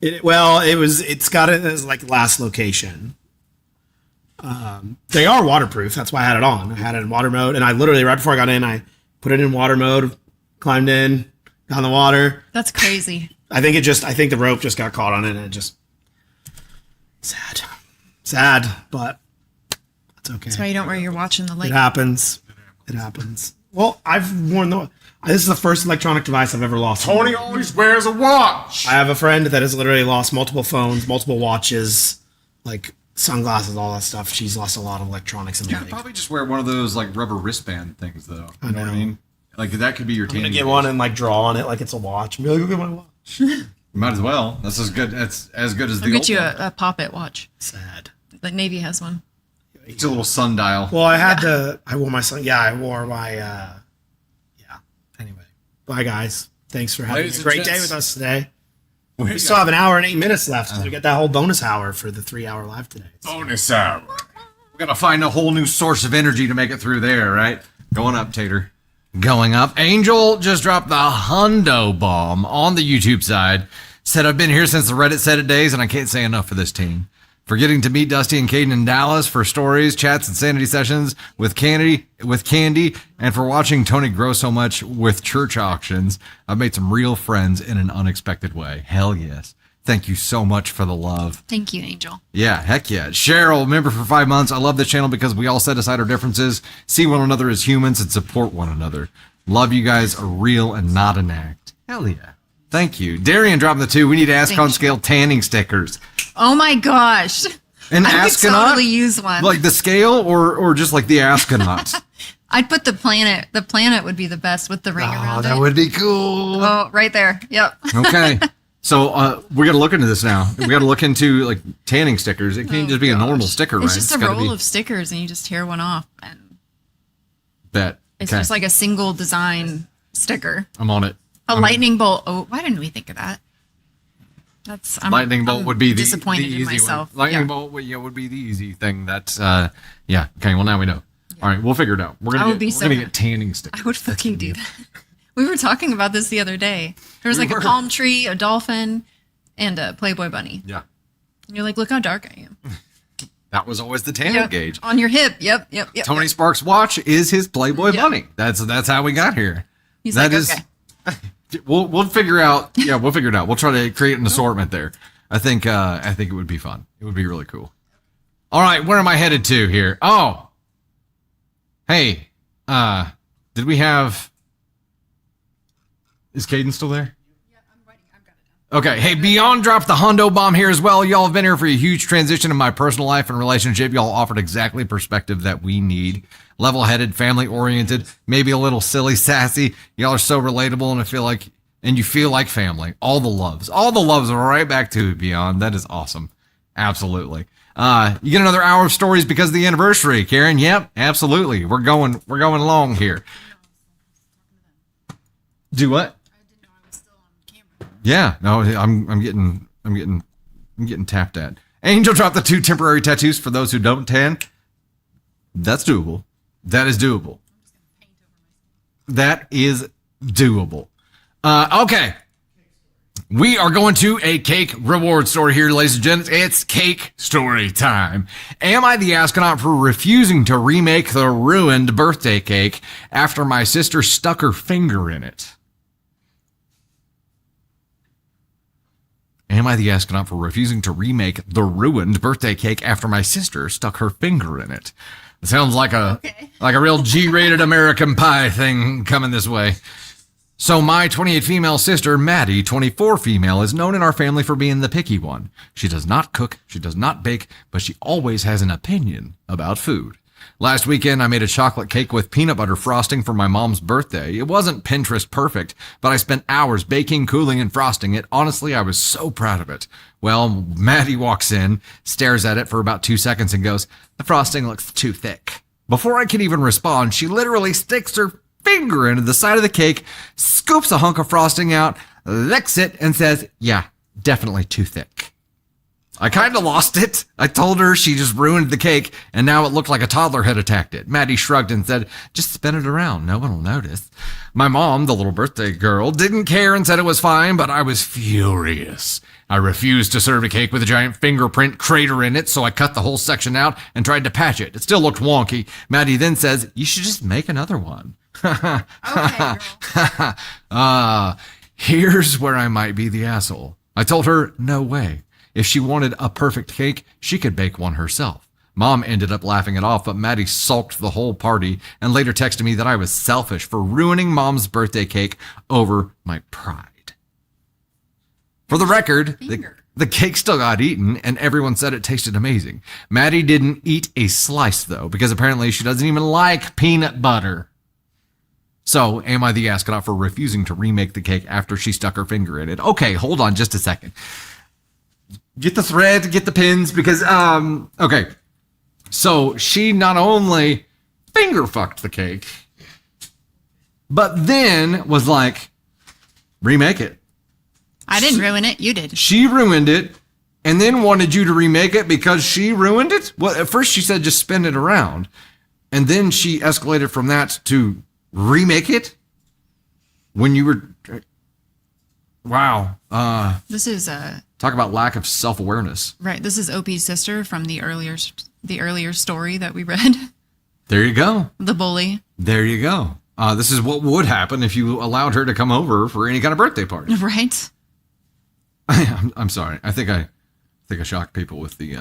it's got it as like last location. They are waterproof. That's why I had it on. I had it in water mode, and I literally right before I got in, I put it in water mode, climbed in, got in the water. That's crazy. I think the rope just got caught on it, and it just sad, but it's okay. That's why you don't wear your watch in the lake. It happens. Well, I've worn this is the first electronic device I've ever lost. Tony always wears a watch. I have a friend that has literally lost multiple phones, multiple watches, like sunglasses, all that stuff. She's lost a lot of electronics in the Yeah, lake. probably just wear one of those like rubber wristband things though. You know what I know. mean? Like that could be your I'm gonna tanning. get one and like draw on it like it's a watch. And be like, look at my watch. You might as well. That's as good. That's as good as the I'll old get you one. a Pop-It watch. Sad. Like Navy has one. It's a little sundial. Well, I wore my son. Yeah, I wore my. Yeah. Anyway, bye guys. Thanks for having Ladies a and great day gents. with us today. We still have an hour and 8 minutes left. We get that whole bonus hour for the 3-hour live today. Bonus hour. We gotta find a whole new source of energy to make it through there, right? Going up, Tater. Going up. Angel just dropped the hundo bomb on the YouTube side. Said, I've been here since the Reddit Set It days, and I can't say enough for this team. For getting to meet Dusty and Caden in Dallas for stories, chats, and sanity sessions with Candy, and for watching Tony grow so much with church auctions. I've made some real friends in an unexpected way. Hell yes. Thank you so much for the love. Thank you, Angel. Yeah, heck yeah. Cheryl, member for 5 months. I love this channel because we all set aside our differences, see one another as humans, and support one another. Love you guys are real and not an act. Hell yeah. Thank you. Darian dropping the 2. We need Ascon scale tanning stickers. Oh my gosh. An I would astronaut? totally use one. Like the scale or just like the astronaut? I'd put the planet. The planet would be the best with the ring around that it. would be cool. Oh, right there. Yep. Okay. So we got to look into this now. We got to look into like tanning stickers. It can't just be a normal sticker, right? It's just a gotta roll be- of stickers, and you just tear one off, and Bet. it's Okay. just like a single design sticker. I'm on it. A lightning bolt. Oh, why didn't we think of that? Lightning bolt would be the disappointed the in easy myself. One. Lightning Yeah. bolt would be the easy thing. That's yeah. Okay, well now we know. All right, we'll figure it out. We're I gonna would be we're so gonna happy. get tanning stickers. I would fucking do that. We were talking about this the other day. There was We like were. a palm tree, a dolphin, and a Playboy bunny. Yeah, And you're like, look how dark I am. that was always the tanning Yep. gauge. On your hip. Yep. Tony Sparks' watch is his Playboy Yep. bunny. That's how we got here. He's That like, is- okay. We'll figure out. Yeah, we'll figure it out. We'll try to create an assortment there. I think it would be fun. It would be really cool. All right, where am I headed to here? Oh, hey, did we have? Is Caden still there? Okay. Hey, Beyond dropped the hundo bomb here as well. Y'all have been here for a huge transition in my personal life and relationship. Y'all offered exactly perspective that we need. Level-headed, family-oriented, maybe a little silly, sassy. Y'all are so relatable, and you feel like family. All the loves are right back to you, Beyond. That is awesome. Absolutely. You get another hour of stories because of the anniversary, Karen. Yep, absolutely. We're going along here. Do what? Yeah, no, I'm getting tapped at. Angel dropped the 2 temporary tattoos for those who don't tan. That's doable. That is doable. That is doable. Okay. We are going to a cake reward story here, ladies and gents. It's cake story time. Am I the astronaut for refusing to remake the ruined birthday cake after my sister stuck her finger in it? Am I the astronaut for refusing to remake the ruined birthday cake after my sister stuck her finger in it? It sounds like a real G-rated American Pie thing coming this way. So my 28 female sister, Maddie, 24 female, is known in our family for being the picky one. She does not cook, she does not bake, but she always has an opinion about food. Last weekend, I made a chocolate cake with peanut butter frosting for my mom's birthday. It wasn't Pinterest perfect, but I spent hours baking, cooling, and frosting it. Honestly, I was so proud of it. Well, Maddie walks in, stares at it for about 2 seconds, and goes, "The frosting looks too thick." Before I can even respond, she literally sticks her finger into the side of the cake, scoops a hunk of frosting out, licks it, and says, "Yeah, definitely too thick." I kind of lost it. I told her she just ruined the cake, and now it looked like a toddler had attacked it. Maddie shrugged and said, "Just spin it around. No one will notice." My mom, the little birthday girl, didn't care and said it was fine, but I was furious. I refused to serve a cake with a giant fingerprint crater in it, so I cut the whole section out and tried to patch it. It still looked wonky. Maddie then says, "You should just make another one." Okay, girl. Here's where I might be the asshole. I told her, no way. If she wanted a perfect cake, she could bake one herself. Mom ended up laughing it off, but Maddie sulked the whole party and later texted me that I was selfish for ruining Mom's birthday cake over my pride. For the record, the cake still got eaten, and everyone said it tasted amazing. Maddie didn't eat a slice, though, because apparently she doesn't even like peanut butter. So, am I the astronaut for refusing to remake the cake after she stuck her finger in it? Okay, hold on just a second. Get the thread, get the pins, because, okay. So, she not only finger fucked the cake, but then was like, remake it. I didn't ruin it. You did. She ruined it and then wanted you to remake it because she ruined it? Well, at first she said just spin it around. And then she escalated from that to remake it when you were... Wow. This is Talk about lack of self-awareness. right. This is Opie's sister from the earlier story that we read. There you go. The bully. There you go. This is what would happen if you allowed her to come over for any kind of birthday party. Right. I'm sorry. I think I shocked people with the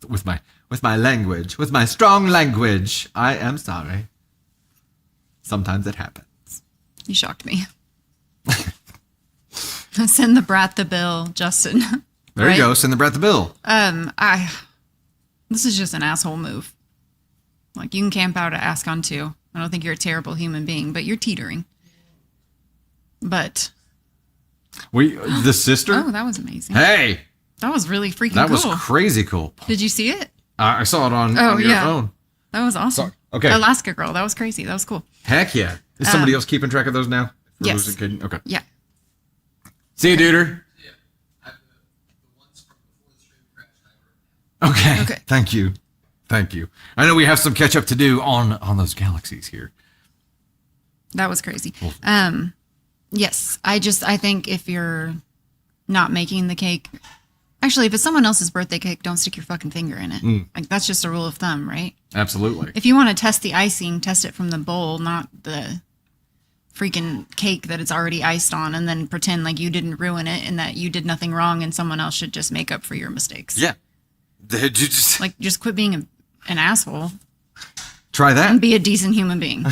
with my language, with my strong language. I am sorry. Sometimes it happens. You shocked me. Send the brat the bill, Justin. There you go. Send the brat the bill. This is just an asshole move. Like, you can camp out at Ascon too. I don't think you're a terrible human being, but you're teetering. But The sister? oh, that was amazing. Hey, That was really freaking that cool. was crazy cool. Did you see it? I saw it on your yeah. phone. That was awesome. Okay. Alaska girl. That was crazy. That was cool. Heck yeah. Is somebody else keeping track of those now? For yes. Losing Kid? Okay. Yeah. See you, duder. Okay. Okay. Thank you. Thank you. I know we have some catch up to do on those galaxies here. That was crazy. Yes. I think if you're not making the cake, actually, if it's someone else's birthday cake, don't stick your fucking finger in it. Like, that's just a rule of thumb, right? Absolutely. If you want to test the icing, test it from the bowl, not the freaking cake that it's already iced on, and then pretend like you didn't ruin it and that you did nothing wrong and someone else should just make up for your mistakes. Yeah. Did you just Like, just quit being an asshole try that? and be a decent human being.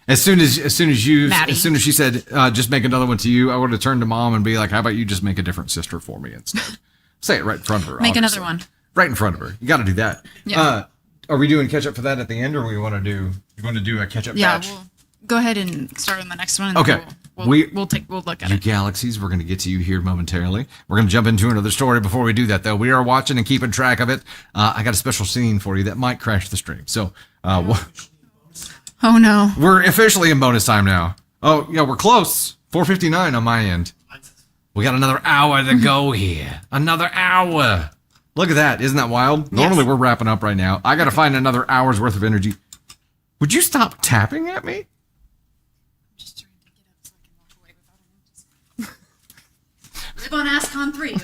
As soon as Maddie. she said, just make another one to you, I would have turned to Mom and be like, how about you just make a different sister for me instead? Say it right in front of her. Make obviously. another one. Right in front of her. You got to do that. Yeah. Are we doing catch up for that at the end, or you want to do a catch up Yeah, batch? we'll go ahead and start on the next one. And Okay. then We'll look at You it. galaxies, we're going to get to you here momentarily. We're going to jump into another story. Before we do that, though, we are watching and keeping track of it. I got a special scene for you that might crash the stream. So Oh no. we're officially in bonus time now. Oh, yeah, we're close. 4:59 on my end. We got another hour to go here. Another hour. Look at that. Isn't that wild? Normally we're wrapping up right now. I got to find another hour's worth of energy. Would you stop tapping at me? live on ASCON 3.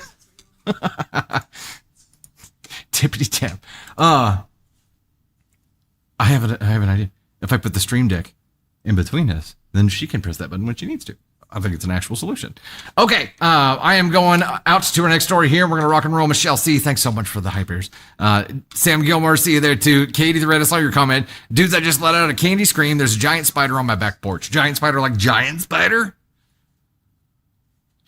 Tippity tap. I have an idea. If I put the stream deck in between us, then she can press that button when she needs to. I think it's an actual solution. Okay, I am going out to our next story here. We're going to rock and roll. Michelle C., thanks so much for the hypers. Sam Gilmore, see you there too. Katie the Red, I saw your comment. Dudes, I just let out a candy scream. There's a giant spider on my back porch. Giant spider like giant spider?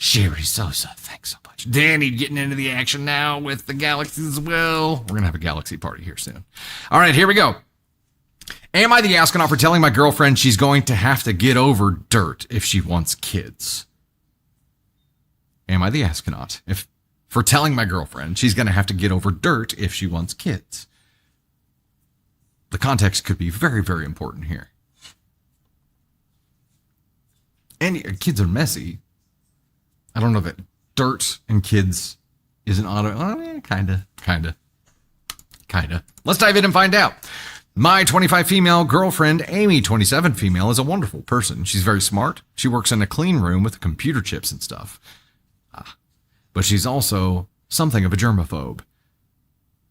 Sherry Sosa, thanks so much. Danny getting into the action now with the galaxies as well. We're going to have a galaxy party here soon. All right, here we go. Am I the astronaut for telling my girlfriend she's going to have to get over dirt if she wants kids? Am I the astronaut for telling my girlfriend she's going to have to get over dirt if she wants kids? The context could be very, very important here. And kids are messy. I don't know that dirt and kids is an auto. Kinda. Let's dive in and find out. My 25 female girlfriend, Amy, 27 female, is a wonderful person. She's very smart. She works in a clean room with computer chips and stuff. But she's also something of a germaphobe.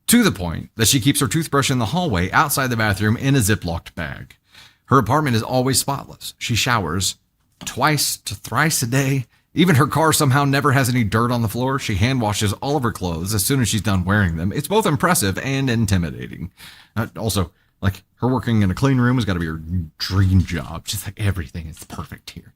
To the point that she keeps her toothbrush in the hallway outside the bathroom in a Ziplocked bag. Her apartment is always spotless. She showers twice to thrice a day. Even her car somehow never has any dirt on the floor. She hand washes all of her clothes as soon as she's done wearing them. It's both impressive and intimidating. Also, like, her working in a clean room has got to be her dream job. Just like everything is perfect here.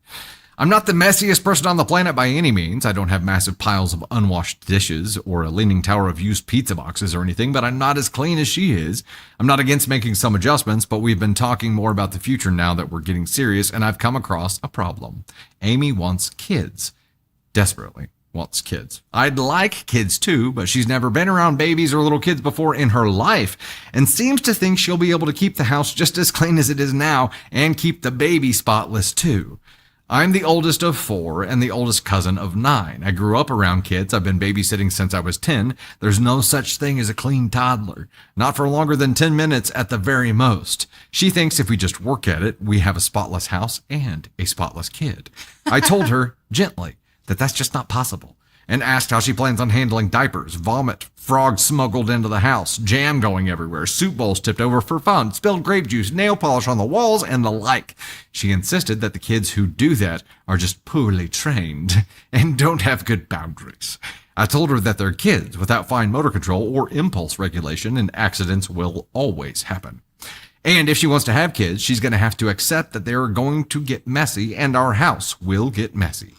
I'm not the messiest person on the planet by any means. I don't have massive piles of unwashed dishes or a leaning tower of used pizza boxes or anything, but I'm not as clean as she is. I'm not against making some adjustments, but we've been talking more about the future now that we're getting serious, and I've come across a problem. Amy wants kids. Desperately wants kids. I'd like kids too, but she's never been around babies or little kids before in her life and seems to think she'll be able to keep the house just as clean as it is now and keep the baby spotless too. I'm the oldest of 4 and the oldest cousin of 9. I grew up around kids. I've been babysitting since I was 10. There's no such thing as a clean toddler. Not for longer than 10 minutes at the very most. She thinks if we just work at it, we have a spotless house and a spotless kid. I told her gently that that's just not possible, and asked how she plans on handling diapers, vomit, frogs smuggled into the house, jam going everywhere, soup bowls tipped over for fun, spilled grape juice, nail polish on the walls, and the like. She insisted that the kids who do that are just poorly trained and don't have good boundaries. I told her that they're kids without fine motor control or impulse regulation, and accidents will always happen. And if she wants to have kids, she's going to have to accept that they're going to get messy, and our house will get messy.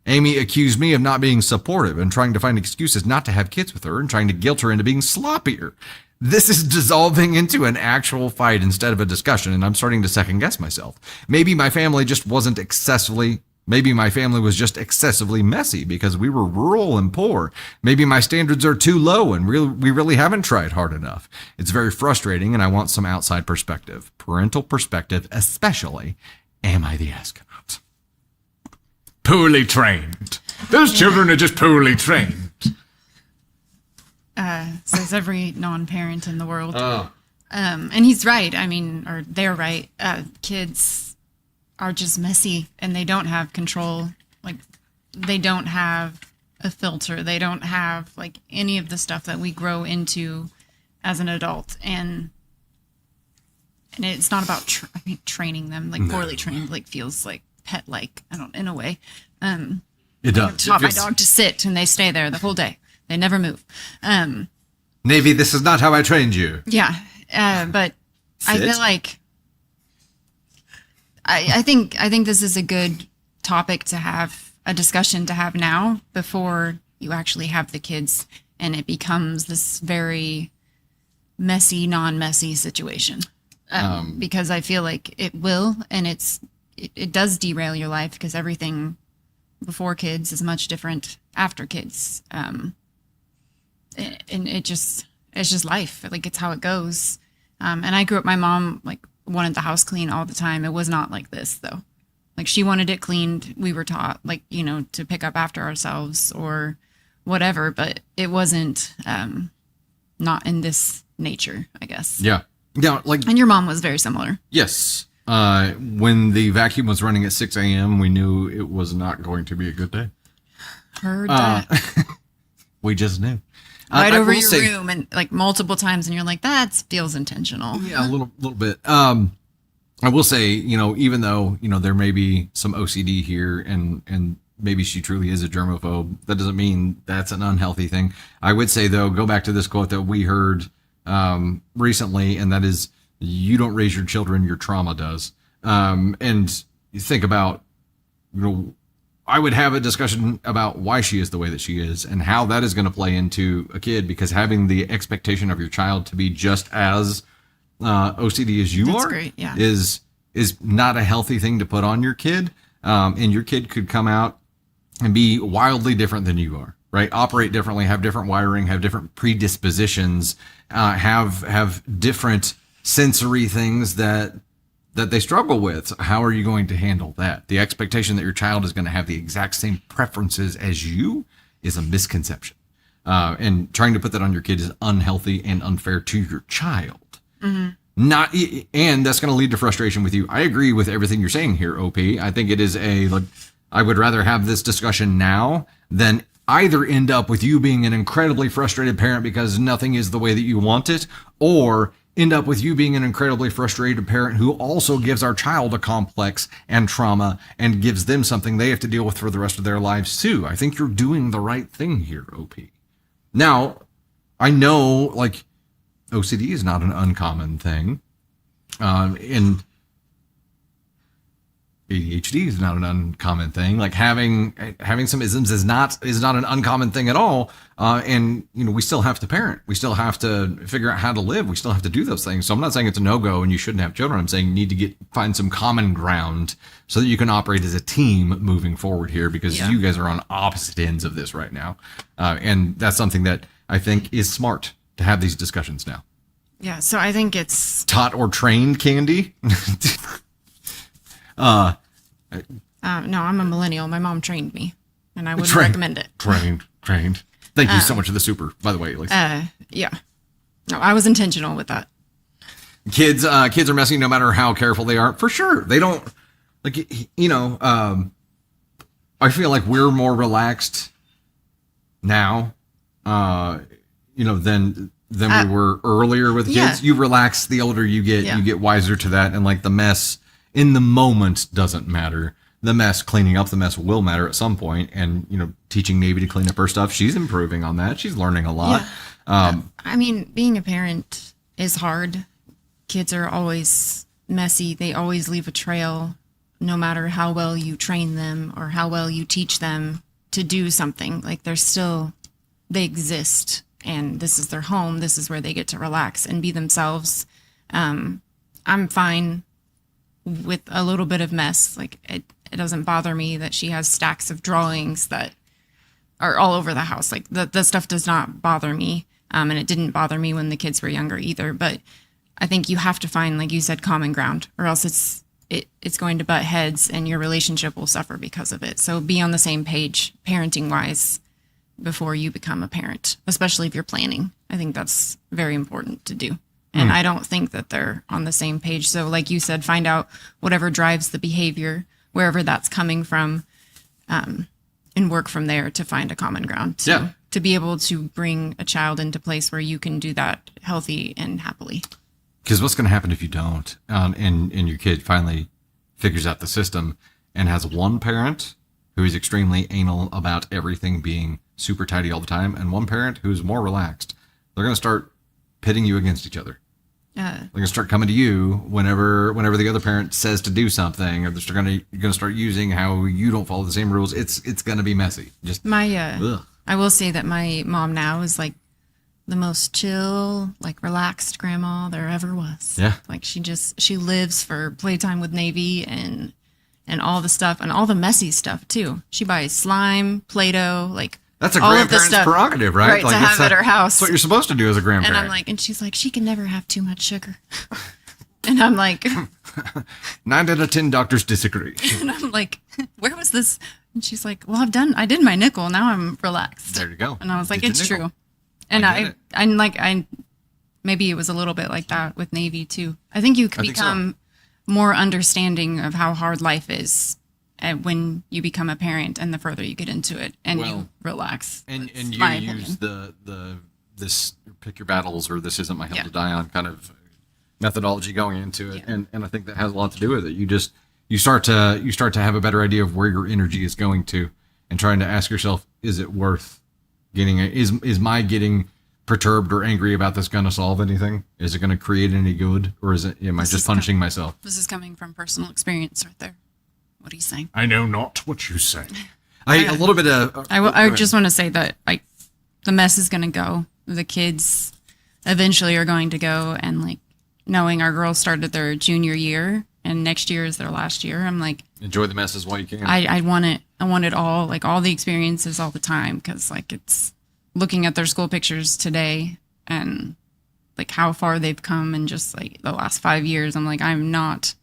Amy accused me of not being supportive and trying to find excuses not to have kids with her and trying to guilt her into being sloppier. This is dissolving into an actual fight instead of a discussion, and I'm starting to second guess myself. Maybe my family was just excessively messy because we were rural and poor. Maybe my standards are too low and we really haven't tried hard enough. It's very frustrating, and I want some outside perspective. Parental perspective, especially. Am I the astronaut? Poorly trained. Those children are just poorly trained. Says every non-parent in the world. And he's right. I mean, or they're right. Kids are just messy and they don't have control. Like, they don't have a filter. They don't have like any of the stuff that we grow into as an adult. And it's not about training them. Like, poorly trained, like, feels like pet-like, in a way. It does. I taught my dog to sit and they stay there the whole day. They never move. Navy, this is not how I trained you. Yeah. But Sit. I feel like I think this is a good topic to have a discussion to have now before you actually have the kids and it becomes this very messy, non-messy situation. Because I feel like it will, and it does derail your life because everything before kids is much different after kids. And it's just life. Like, it's how it goes. And I grew up, my mom like wanted the house clean all the time. It was not like this though. Like, she wanted it cleaned. We were taught, like, to pick up after ourselves or whatever, but it wasn't, not in this nature, I guess. Yeah. Yeah. Like, and your mom was very similar. yes. When the vacuum was running at 6 a.m., we knew it was not going to be a good day. Heard that. We just knew. Right I over will your say- room and like multiple times, and you're like, that feels intentional. Yeah, a little bit. I will say, even though, there may be some OCD here and maybe she truly is a germaphobe, that doesn't mean that's an unhealthy thing. I would say, though, go back to this quote that we heard recently, and that is, you don't raise your children, your trauma does. And you think about, I would have a discussion about why she is the way that she is and how that is going to play into a kid, because having the expectation of your child to be just as OCD as you That's are great, yeah. is not a healthy thing to put on your kid. And your kid could come out and be wildly different than you are, right? Operate differently, have different wiring, have different predispositions, have different sensory things that they struggle with. How are you going to handle that? The expectation that your child is going to have the exact same preferences as you is a misconception. And trying to put that on your kid is unhealthy and unfair to your child. Mm-hmm. And that's going to lead to frustration with you. I agree with everything you're saying here, OP. I think it is I would rather have this discussion now than either end up with you being an incredibly frustrated parent because nothing is the way that you want it, or end up with you being an incredibly frustrated parent who also gives our child a complex and trauma and gives them something they have to deal with for the rest of their lives too. I think you're doing the right thing here, OP. Now, I know OCD is not an uncommon thing. And ADHD is not an uncommon thing. Like having some isms is not an uncommon thing at all. And we still have to parent. We still have to figure out how to live. We still have to do those things. So I'm not saying it's a no-go and you shouldn't have children. I'm saying you need to find some common ground so that you can operate as a team moving forward here, because you guys are on opposite ends of this right now. And that's something that I think is smart to have these discussions now. Yeah, so I think it's Taught or trained, Candy? no, I'm a millennial. My mom trained me, and I wouldn't recommend it. Trained. Thank you so much for the super, by the way. Yeah. No, I was intentional with that. Kids are messy no matter how careful they are. For sure. They don't, I feel like we're more relaxed now, than we were earlier with kids. Yeah. You relax the older you get, you get wiser to that. And the mess in the moment doesn't matter. The mess, cleaning up the mess will matter at some point. And, teaching Navy to clean up her stuff, she's improving on that. She's learning a lot. Yeah. I mean, being a parent is hard. Kids are always messy. They always leave a trail, no matter how well you train them or how well you teach them to do something. They exist, and this is their home. This is where they get to relax and be themselves. I'm fine with a little bit of mess. It doesn't bother me that she has stacks of drawings that are all over the house. The stuff does not bother me. And it didn't bother me when the kids were younger either. But I think you have to find, like you said, common ground, or else it's going to butt heads and your relationship will suffer because of it. So be on the same page parenting wise before you become a parent, especially if you're planning. I think that's very important to do. And I don't think that they're on the same page. So like you said, find out whatever drives the behavior, wherever that's coming from, and work from there to find a common ground. To be able to bring a child into place where you can do that healthy and happily. Because what's going to happen if you don't, and your kid finally figures out the system and has one parent who is extremely anal about everything being super tidy all the time, and one parent who's more relaxed? They're going to start pitting you against each other. They're going to start coming to you whenever the other parent says to do something, or you're going to start using how you don't follow the same rules. It's going to be messy. Just I will say that my mom now is the most chill, relaxed grandma there ever was. Yeah. She lives for playtime with Navy and all the stuff and all the messy stuff too. She buys slime, Play-Doh, that's a all of the grandparent's stuff, prerogative, right? Right, to have at her house. That's what you're supposed to do as a grandparent. And I'm and she's she can never have too much sugar. And I'm 9 out of 10 doctors disagree. And I'm where was this? And she's well, I did my nickel. Now I'm relaxed. There you go. And I was Did your it's nickel. true. And I maybe it was a little bit like that with Navy too. I think you can become more understanding of how hard life is when you become a parent and the further you get into it and you relax. And That's you my use opinion. this pick your battles or this isn't my hill Yeah. to die on kind of methodology going into it. Yeah. And I think that has a lot to do with it. You start to have a better idea of where your energy is going to and trying to ask yourself, is it worth is my getting perturbed or angry about this going to solve anything? Is it going to create any good, or am I just punishing myself? This is coming from personal experience right there. What he's saying. I know not what you say. A little bit of I just want to say that like the mess is going to go. The kids eventually are going to go, and like knowing our girls started their junior year and next year is their last year. I'm like, enjoy the messes while you can. I want it. I want it all, like all the experiences all the time. Because like it's looking at their school pictures today and like how far they've come in just like the last 5 years. I'm like, I am not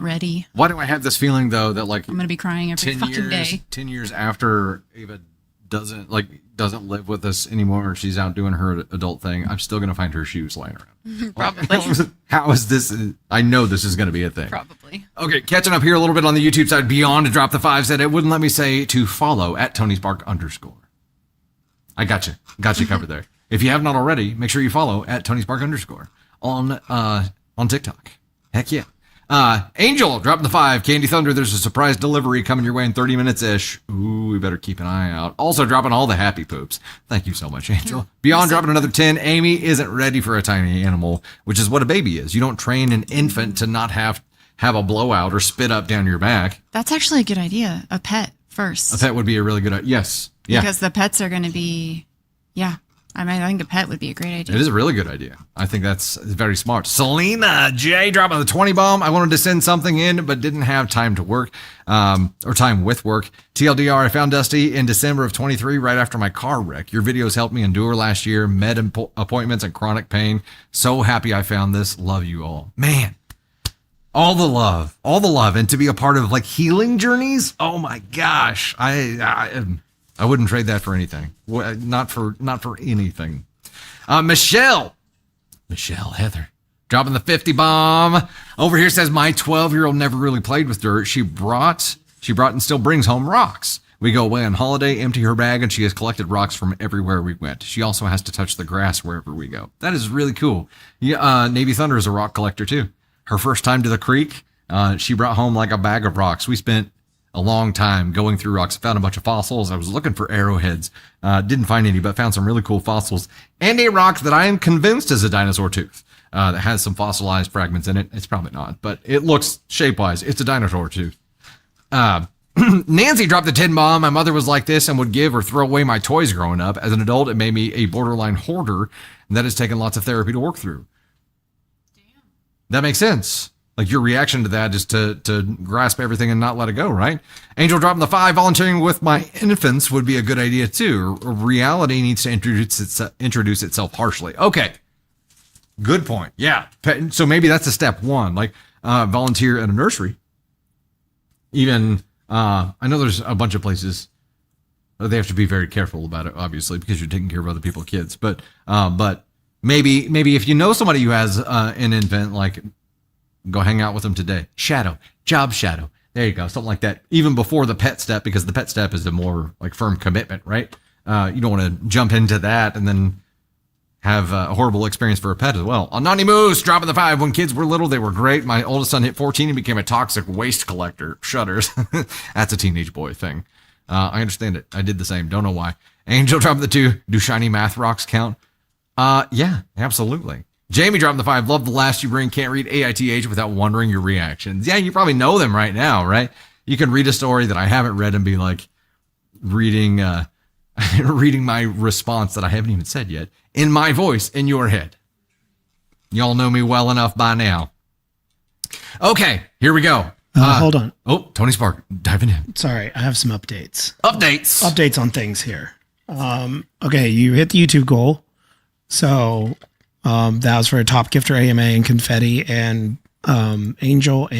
ready. Why do I have this feeling though that like I'm gonna be crying every 10 fucking years, day. 10 years after Ava doesn't live with us anymore, or she's out doing her adult thing, I'm still gonna find her shoes laying around. Probably. How is this? I know this is gonna be a thing. Probably. Okay, catching up here a little bit on the YouTube side. Beyond to drop the 5 said it wouldn't let me say to follow at @TonySpark_. I got you covered there. If you have not already, make sure you follow at @TonySpark_ on TikTok. Heck yeah. Angel dropping the 5. Candy Thunder, there's a surprise delivery coming your way in 30 minutes ish. Ooh, we better keep an eye out. Also dropping all the happy poops. Thank you so much, Angel. Beyond dropping another 10. Amy isn't ready for a tiny animal, which is what a baby is. You don't train an infant to not have a blowout or spit up down your back. That's actually a good idea. A pet first. A pet would be a really good idea. Yes. Yeah. Because the pets are going to be, yeah. I mean, I think a pet would be a great idea. It is a really good idea. I think that's very smart. Selena J dropping the 20 bomb. I wanted to send something in, but didn't have time to work, or time with work. TLDR, I found Dusty in December of 23, right after my car wreck. Your videos helped me endure last year, med appointments and chronic pain. So happy I found this. Love you all. Man, all the love, and to be a part of like healing journeys. Oh my gosh. I wouldn't trade that for anything. Not for anything. Michelle Heather dropping the 50 bomb over here says my 12-year-old never really played with dirt. She brought and still brings home rocks. We go away on holiday, empty her bag, and she has collected rocks from everywhere we went. She also has to touch the grass wherever we go. That is really cool. Yeah, Navy Thunder is a rock collector too. Her first time to the creek, she brought home like a bag of rocks. We spent a long time going through rocks. Found a bunch of fossils. I was looking for arrowheads. Didn't find any, but found some really cool fossils and a rock that I am convinced is a dinosaur tooth that has some fossilized fragments in it. It's probably not, but it looks shape-wise. It's a dinosaur tooth. Nancy dropped the 10 bomb. My mother was like this and would give or throw away my toys growing up. As an adult, it made me a borderline hoarder, and that has taken lots of therapy to work through. Damn. That makes sense. Like your reaction to that is to grasp everything and not let it go, right? Angel dropping the 5. Volunteering with my infants would be a good idea too. Reality needs to introduce itself harshly. Okay. Good point. Yeah. So maybe that's a step 1. Like volunteer at a nursery. Even I know there's a bunch of places they have to be very careful about it, obviously, because you're taking care of other people's kids. But maybe if you know somebody who has an infant, like, go hang out with them today. Job shadow. There you go. Something like that. Even before the pet step, because the pet step is a more like firm commitment, right? You don't want to jump into that and then have a horrible experience for a pet as well. Anani Moose dropping the 5. When kids were little, they were great. My oldest son hit 14 and became a toxic waste collector. Shudders. That's a teenage boy thing. I understand it. I did the same. Don't know why. Angel dropping the 2. Do shiny math rocks count? Yeah, absolutely. Jamie dropping the 5. Love the last you bring. Can't read AITA without wondering your reactions. Yeah, you probably know them right now, right? You can read a story that I haven't read and be like reading my response that I haven't even said yet in my voice in your head. Y'all know me well enough by now. Okay, here we go. Hold on. Oh, Tony Spark diving in. Sorry, I have some updates. Updates on things here. Okay, you hit the YouTube goal. So that was for a top gifter AMA and Confetti, and Angel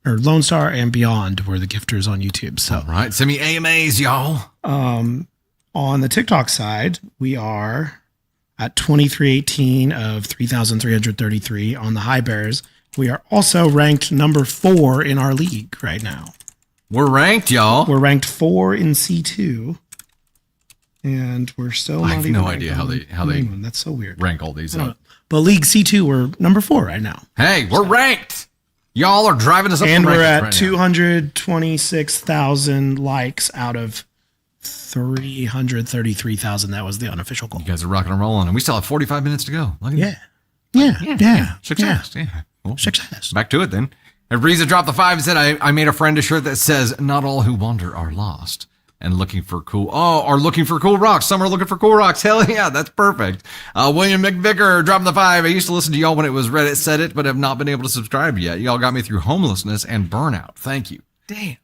or Lone Star and Beyond were the gifters on YouTube. So all right, send me AMAs, y'all. On the TikTok side, we are at 2318 of 3,333. On the High Bears, We are also ranked number 4 in our league right now. We're ranked, y'all. We're ranked 4 in C2. And we're still I not have even no ranked idea on how they the main one. That's so weird. rank all these I don't up. know. But League C2, we're number 4 right now. Hey, we're ranked. Y'all are driving us up And the we're rankings at right now. 226,000 likes out of 333,000. That was the unofficial goal. You guys are rocking and rolling, and we still have 45 minutes to go. Look at that. Yeah. Success. Yeah. Well, Success. back to it then. And Breeza dropped the 5 and said, I made a friend a shirt that says, "Not all who wander are lost." And looking for cool rocks. Some are looking for cool rocks. Hell yeah, that's perfect. William McVicker dropping the 5. I used to listen to y'all when it was Reddit said it, but have not been able to subscribe yet. Y'all got me through homelessness and burnout. Thank you. Damn.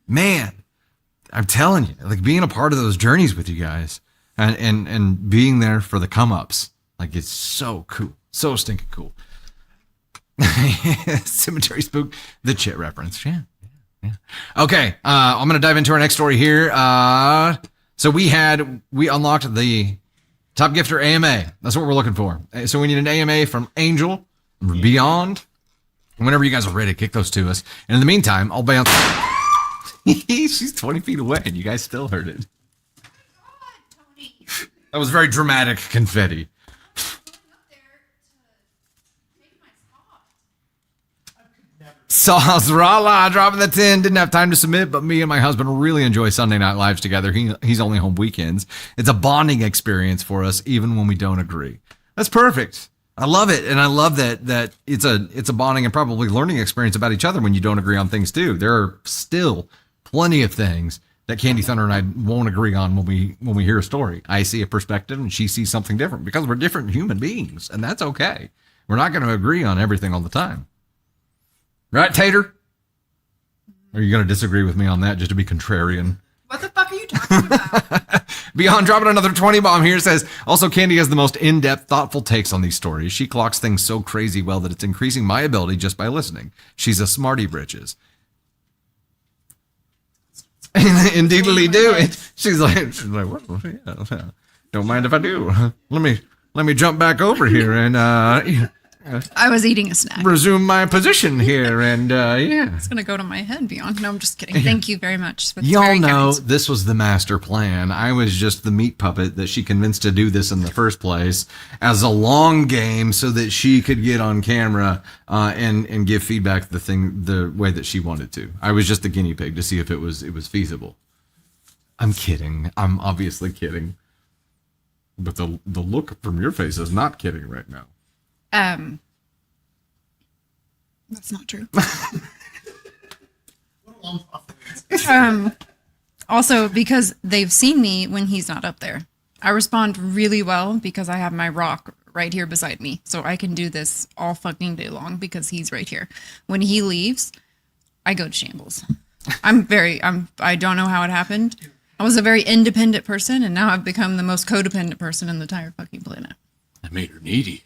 Man, I'm telling you, like being a part of those journeys with you guys and being there for the come ups, like it's so cool. So stinking cool. Cemetery Spook, the Chit reference. Yeah. Okay, I'm going to dive into our next story here. So we unlocked the Top Gifter AMA. That's what we're looking for. So we need an AMA from Angel, Beyond. Whenever you guys are ready, kick those to us. And in the meantime, I'll bounce. She's 20 feet away, and you guys still heard it. That was very dramatic confetti. Sazrala dropping the 10. Didn't have time to submit, but me and my husband really enjoy Sunday Night Lives together. He's only home weekends. It's a bonding experience for us, even when we don't agree. That's perfect. I love it, and I love that it's a bonding and probably learning experience about each other when you don't agree on things too. There are still plenty of things that Candy Thunder and I won't agree on when we hear a story. I see a perspective, and she sees something different because we're different human beings, and that's okay. We're not going to agree on everything all the time. Right, Tater? Or are you going to disagree with me on that just to be contrarian? What the fuck are you talking about? Beyond dropping another 20 bomb here says, also Candy has the most in-depth, thoughtful takes on these stories. She clocks things so crazy well that it's increasing my ability just by listening. She's a smarty britches. Indeedly do it. She's like, well, yeah, don't mind if I do. Let me jump back over here and I was eating a snack. resume my position here, and yeah. It's gonna go to my head, Beyond. No, I'm just kidding. Thank you very much. That's Y'all very know kind. this was the master plan. I was just the meat puppet that she convinced to do this in the first place as a long game so that she could get on camera and give feedback the way that she wanted to. I was just the guinea pig to see if it was feasible. I'm kidding. I'm obviously kidding. But the look from your face is not kidding right now. That's not true. Also, because they've seen me when he's not up there. I respond really well because I have my rock right here beside me. So I can do this all fucking day long because he's right here. When he leaves, I go to shambles. I don't know how it happened. I was a very independent person, and now I've become the most codependent person in the entire fucking planet. I made her needy.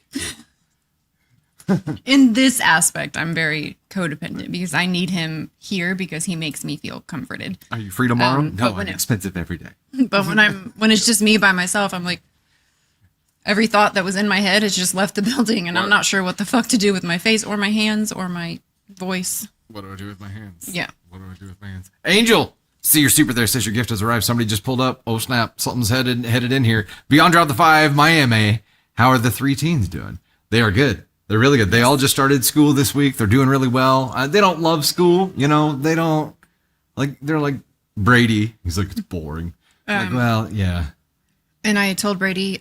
In this aspect, I'm very codependent because I need him here because he makes me feel comforted. Are you free tomorrow? but No, when I'm expensive every day. But when it's just me by myself, I'm like, every thought that was in my head has just left the building, and I'm not sure what the fuck to do with my face or my hands or my voice. What do I do with my hands? Yeah. What do I do with my hands? Angel! See your super there, says your gift has arrived. Somebody just pulled up. Oh, snap. Something's headed in here. Beyond Drop the 5, Miami. How are the 3 teens doing? They are good. They're really good. They all just started school this week. They're doing really well. They don't love school. You know, they don't. They're like Brady. He's like, it's boring. Well, yeah. And I told Brady,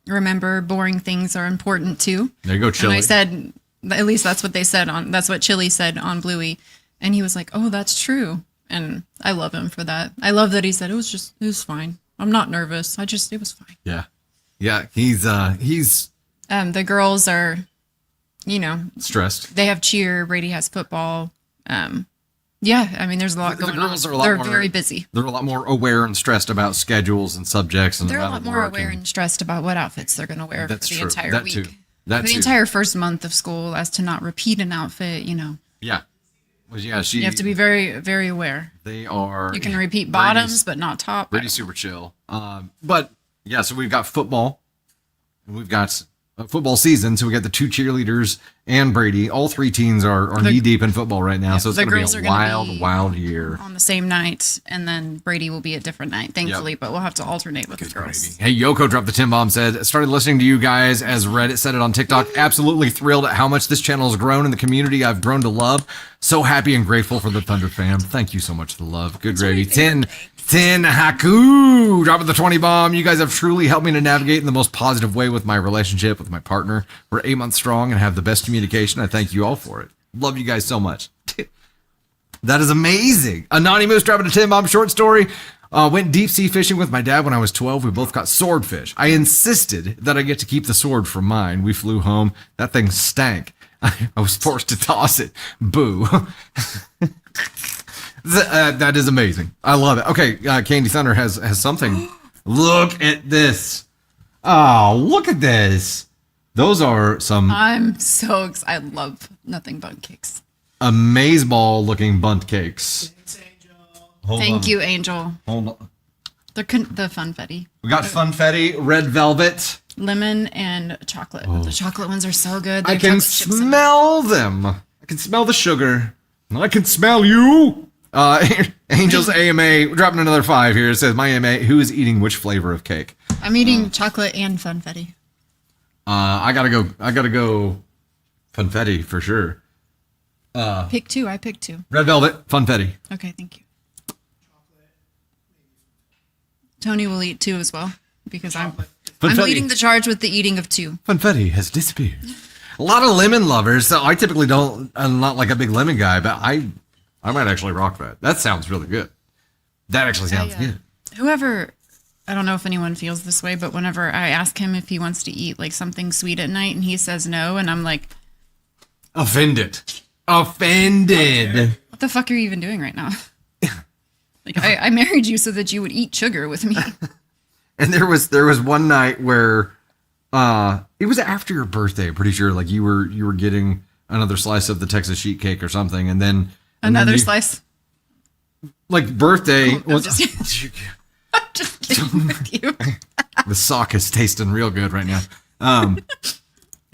remember, boring things are important too. There you go, Chili. And I said, at least that's what they said that's what Chili said on Bluey. And he was like, oh, that's true. And I love him for that. I love that he said, it was fine. I'm not nervous. It was fine. Yeah. Yeah. He's The girls are, stressed. they have cheer. Brady has football. Yeah, I mean, there's a lot going on. girls are a lot They're more- very busy. They're a lot more aware and stressed about schedules and subjects. And They're a amount lot of more work aware and stressed about what outfits they're going to wear for That's the true. entire That week. too. That For the too. entire first month of school, as to not repeat an outfit, Yeah. Well, yeah, You have to be very, very aware. They are. You can repeat Brady's- bottoms, but not top. Brady's super chill. But yeah, so we've got football. And we've got football season. So we got the 2 cheerleaders and Brady. All three teens are knee deep in football right now, so it's the going to girls be are a gonna be wild year. on the same night, and then Brady will be a different night, thankfully, Yep. but we'll have to alternate with the girls. Hey, Yoko dropped the 10 bomb, said, started listening to you guys as Reddit said it on TikTok. Absolutely thrilled at how much this channel has grown in the community I've grown to love. So happy and grateful for the Thunder fam. Thank you so much for the love. Good gravy. 10 Haku dropping the 20 bomb. You guys have truly helped me to navigate in the most positive way with my relationship with my partner. We're 8 months strong and have the best communication. I thank you all for it. Love you guys so much. That is amazing. Anonymous dropping a 10 bomb short story. Went deep sea fishing with my dad when I was 12. We both caught swordfish. I insisted that I get to keep the sword for mine. We flew home. That thing stank. I was forced to toss it. Boo. That is amazing. I love it. Okay, Candy Thunder has something. Look at this. Oh, look at this. Those are some I'm so excited. I love nothing but cakes. amazeball looking bunt cakes. Hold Thank on. you, Angel. Hold on. The funfetti. We got Funfetti, red velvet. Lemon and chocolate. The chocolate ones are so good. I They've can chocolate chips in them. smell them. I can smell the sugar. I can smell you. Angel's AMA dropping another 5 here. It says my AMA. Who is eating which flavor of cake? I'm eating chocolate and funfetti. I gotta go. Funfetti for sure. Pick two. I picked two. Red velvet, Funfetti. Okay, thank you. Tony will eat two as well because I'm Funfetti. leading the charge with the eating of two. Funfetti has disappeared. A lot of lemon lovers. So I typically don't. I'm not like a big lemon guy, but I might actually rock that. That sounds really good. That actually sounds good. Whoever, I don't know if anyone feels this way, but whenever I ask him if he wants to eat like something sweet at night and he says no, and I'm like, Offended. what the fuck are you even doing right now? Like I married you so that you would eat sugar with me. And there was one night where it was after your birthday, I'm pretty sure. Like you were getting another slice of the Texas sheet cake or something, and then Another slice. like birthday I'm was just I'm just kidding with you. the sock is tasting real good right now.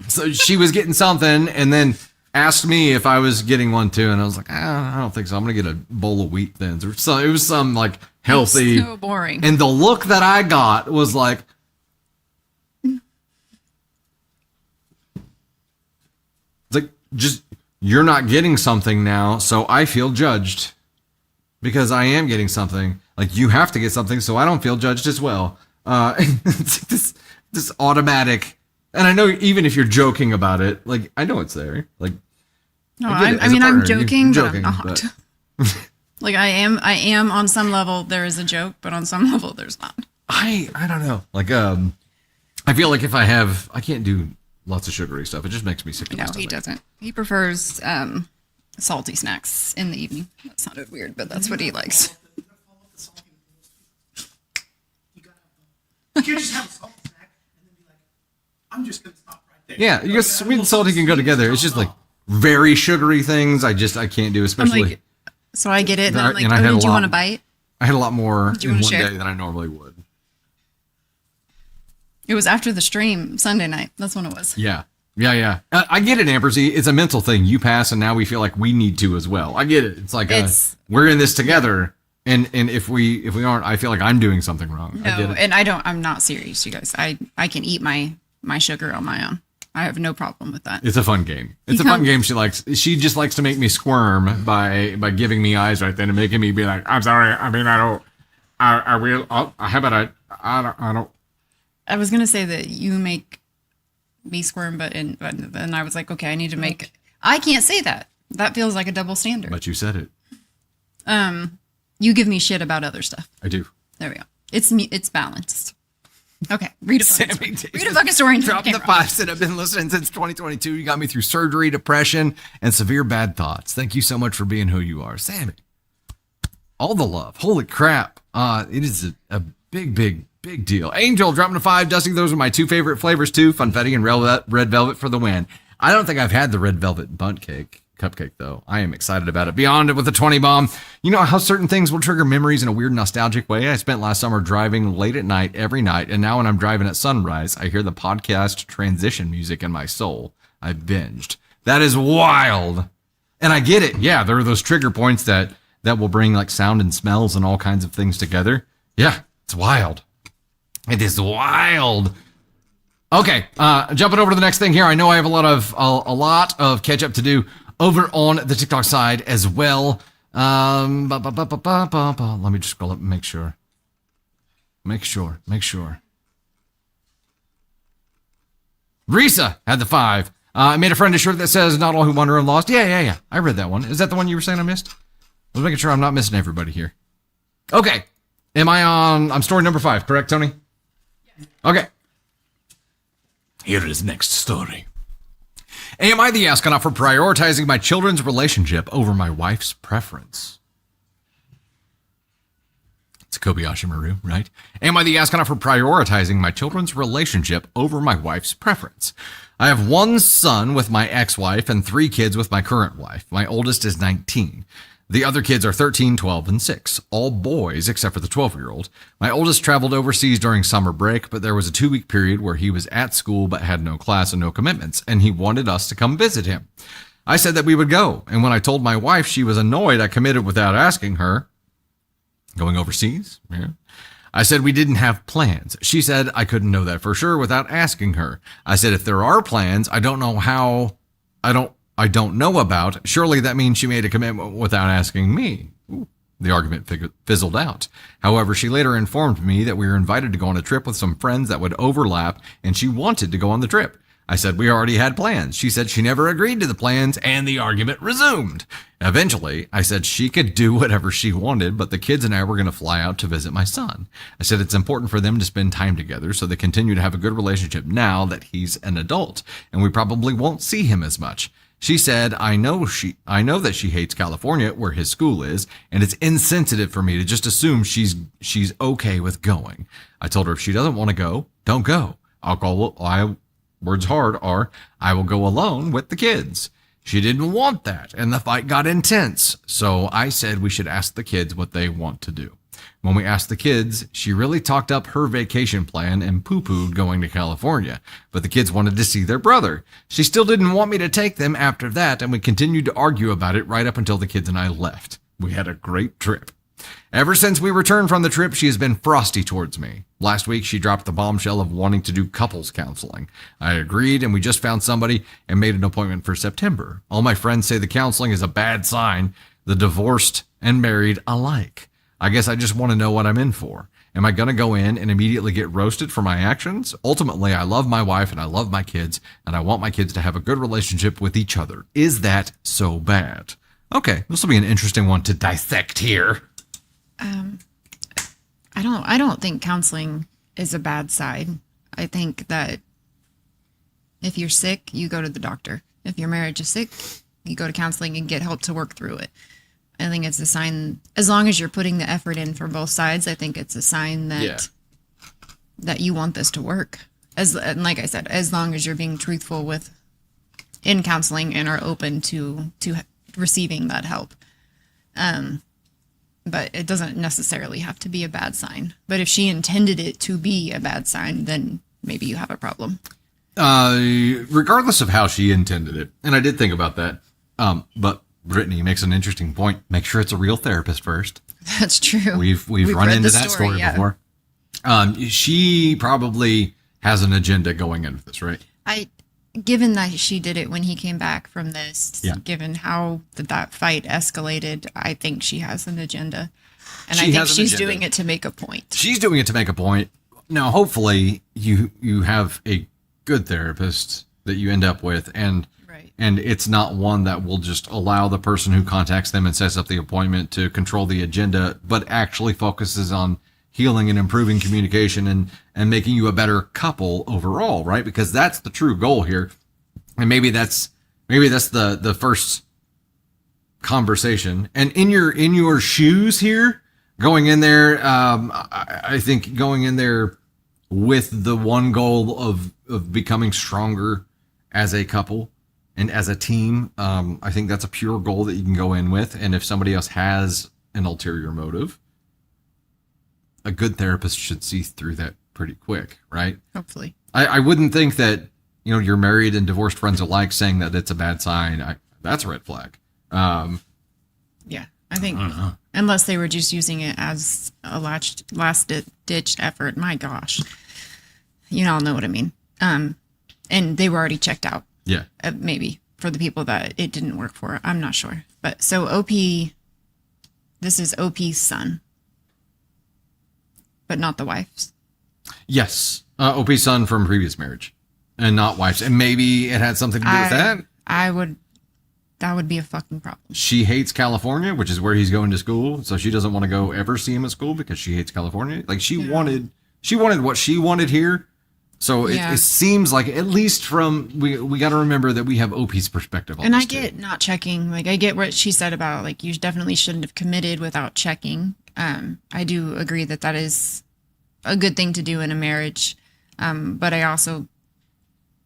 So she was getting something and then asked me if I was getting one too, and I was like, I don't think so. I'm gonna get a bowl of wheat thins or so. It was some like healthy. So boring. And the look that I got was like, it's like, just, you're not getting something now, so I feel judged because I am getting something. Like, you have to get something, so I don't feel judged as well. It's like this automatic, and I know even if you're joking about it, like, I know it's there. Like, No, I get it. I As a mean, I'm partner, you're joking, joking, but I'm not. Like I am on some level there is a joke, but on some level there's not. I don't know. Like, I feel like if I can't do lots of sugary stuff. It just makes me sick to my No, he stomach. doesn't. He prefers salty snacks in the evening. That sounded weird, but that's what he likes. You can't just have a salt snack and then be like, I'm just gonna stop right there. Yeah, you guess sweet and salty can go together. It's just like very sugary things. I can't do, I'm especially. like, so I get it, and I'm like, And I oh, had a did you lot- want a bite? I had a lot more you in wanna one share? day than I normally would. It was after the stream Sunday night. That's when it was. Yeah. I get it, Ambersy. It's a mental thing. You pass, and now we feel like we need to as well. I get it. It's like It's- we're in this together, and if we aren't, I feel like I'm doing something wrong. I get No, it. and I'm not serious, you guys. I can eat my sugar on my own. I have no problem with that. It's a fun game. It's a fun game. She likes. She just likes to make me squirm by giving me eyes right then and making me be like, I'm sorry. I mean, I don't. I will. How about I don't. I was gonna say that you make me squirm, but then I was like, okay, I need to make. I can't say that. That feels like a double standard. But you said it. You give me shit about other stuff. I do. There we go. It's balanced. Okay, read a fucking Sammy story. Read a fucking story. And Drop the five. Said I've been listening since 2022. You got me through surgery, depression, and severe bad thoughts. Thank you so much for being who you are, Sammy. All the love. Holy crap. It is a big deal. Angel dropping a 5. Dusty, those are my 2 favorite flavors too. Funfetti and red velvet for the win. I don't think I've had the red velvet bunt cupcake though. I am excited about it. Beyond it with a 20 bomb. You know how certain things will trigger memories in a weird nostalgic way? I spent last summer driving late at night every night, and now when I'm driving at sunrise, I hear the podcast transition music in my soul. I binged. That is wild. And I get it. Yeah, there are those trigger points that will bring like sound and smells and all kinds of things together. Yeah, it's wild. It is wild. Okay, jumping over to the next thing here. I know I have a lot of catch up to do over on the TikTok side as well. Let me just scroll up and make sure. Make sure. Risa had the 5. I made a friend a shirt that says, "Not all who wander are lost." Yeah. I read that one. Is that the one you were saying I missed? I was making sure I'm not missing everybody here. Okay. I'm story number 5, correct, Tony? Yes. Okay. Here is next story. Am I the astronaut for prioritizing my children's relationship over my wife's preference? It's Kobayashi Maru, right? Am I the astronaut for prioritizing my children's relationship over my wife's preference? I have 1 son with my ex-wife and 3 kids with my current wife. My oldest is 19. The other kids are 13, 12, and 6, all boys except for the 12-year-old. My oldest traveled overseas during summer break, but there was a 2-week period where he was at school but had no class and no commitments, and he wanted us to come visit him. I said that we would go, and when I told my wife she was annoyed I committed without asking her. Going overseas? Yeah. I said we didn't have plans. She said I couldn't know that for sure without asking her. I said if there are plans, I don't know about. Surely that means she made a commitment without asking me. Ooh, the argument fizzled out. However, she later informed me that we were invited to go on a trip with some friends that would overlap, and she wanted to go on the trip. I said we already had plans. She said she never agreed to the plans, and the argument resumed. Eventually, I said she could do whatever she wanted, but the kids and I were going to fly out to visit my son. I said it's important for them to spend time together so they continue to have a good relationship now that he's an adult, and we probably won't see him as much. She said, I know that she hates California, where his school is, and it's insensitive for me to just assume she's okay with going. I told her if she doesn't want to go, don't go. Words hard are, I will go alone with the kids. She didn't want that, and the fight got intense. So I said we should ask the kids what they want to do. When we asked the kids, she really talked up her vacation plan and poo-pooed going to California, but the kids wanted to see their brother. She still didn't want me to take them after that, and we continued to argue about it right up until the kids and I left. We had a great trip. Ever since we returned from the trip, she has been frosty towards me. Last week, she dropped the bombshell of wanting to do couples counseling. I agreed, and we just found somebody and made an appointment for September. All my friends say the counseling is a bad sign, the divorced and married alike. I guess I just want to know what I'm in for. Am I going to go in and immediately get roasted for my actions? Ultimately, I love my wife and I love my kids, and I want my kids to have a good relationship with each other. Is that so bad? Okay, this will be an interesting one to dissect here. I don't think counseling is a bad side. I think that if you're sick, you go to the doctor. If your marriage is sick, you go to counseling and get help to work through it. I think it's a sign, as long as you're putting the effort in for both sides, I think it's a sign that that you want this to work. And like I said, as long as you're being truthful in counseling and are open to receiving that help. But it doesn't necessarily have to be a bad sign. But if she intended it to be a bad sign, then maybe you have a problem. Regardless of how she intended it, and I did think about that, but Brittany makes an interesting point. Make sure it's a real therapist first. That's true. We've run into that story before. She probably has an agenda going into this, right? Given that she did it when he came back from this, given how that fight escalated, I think she has an agenda. And I think she's doing it to make a point. She's doing it to make a point. Now, hopefully you have a good therapist that you end up with, and it's not one that will just allow the person who contacts them and sets up the appointment to control the agenda, but actually focuses on healing and improving communication and making you a better couple overall, right? Because that's the true goal here. And maybe that's the first conversation. And in your shoes here, going in there, I think going in there with the one goal of becoming stronger as a couple and as a team, I think that's a pure goal that you can go in with. And if somebody else has an ulterior motive, a good therapist should see through that pretty quick, right? Hopefully. I wouldn't think that you're married and divorced friends alike saying that it's a bad sign, that's a red flag. Yeah, I think unless they were just using it as a last ditch effort. My gosh, you all know what I mean. And they were already checked out. Yeah. Maybe for the people that it didn't work for. I'm not sure. But so this is OP's son, but not the wife's. Yes. OP's son from previous marriage and not wife's. And maybe it had something to do with that. That would be a fucking problem. She hates California, which is where he's going to school. So she doesn't want to go ever see him at school because she hates California. Like she wanted what she wanted here. So it seems like, at least from, we got to remember that we have OP's perspective on and this I get not checking. Like I get what she said about like, you definitely shouldn't have committed without checking. I do agree that is a good thing to do in a marriage. But I also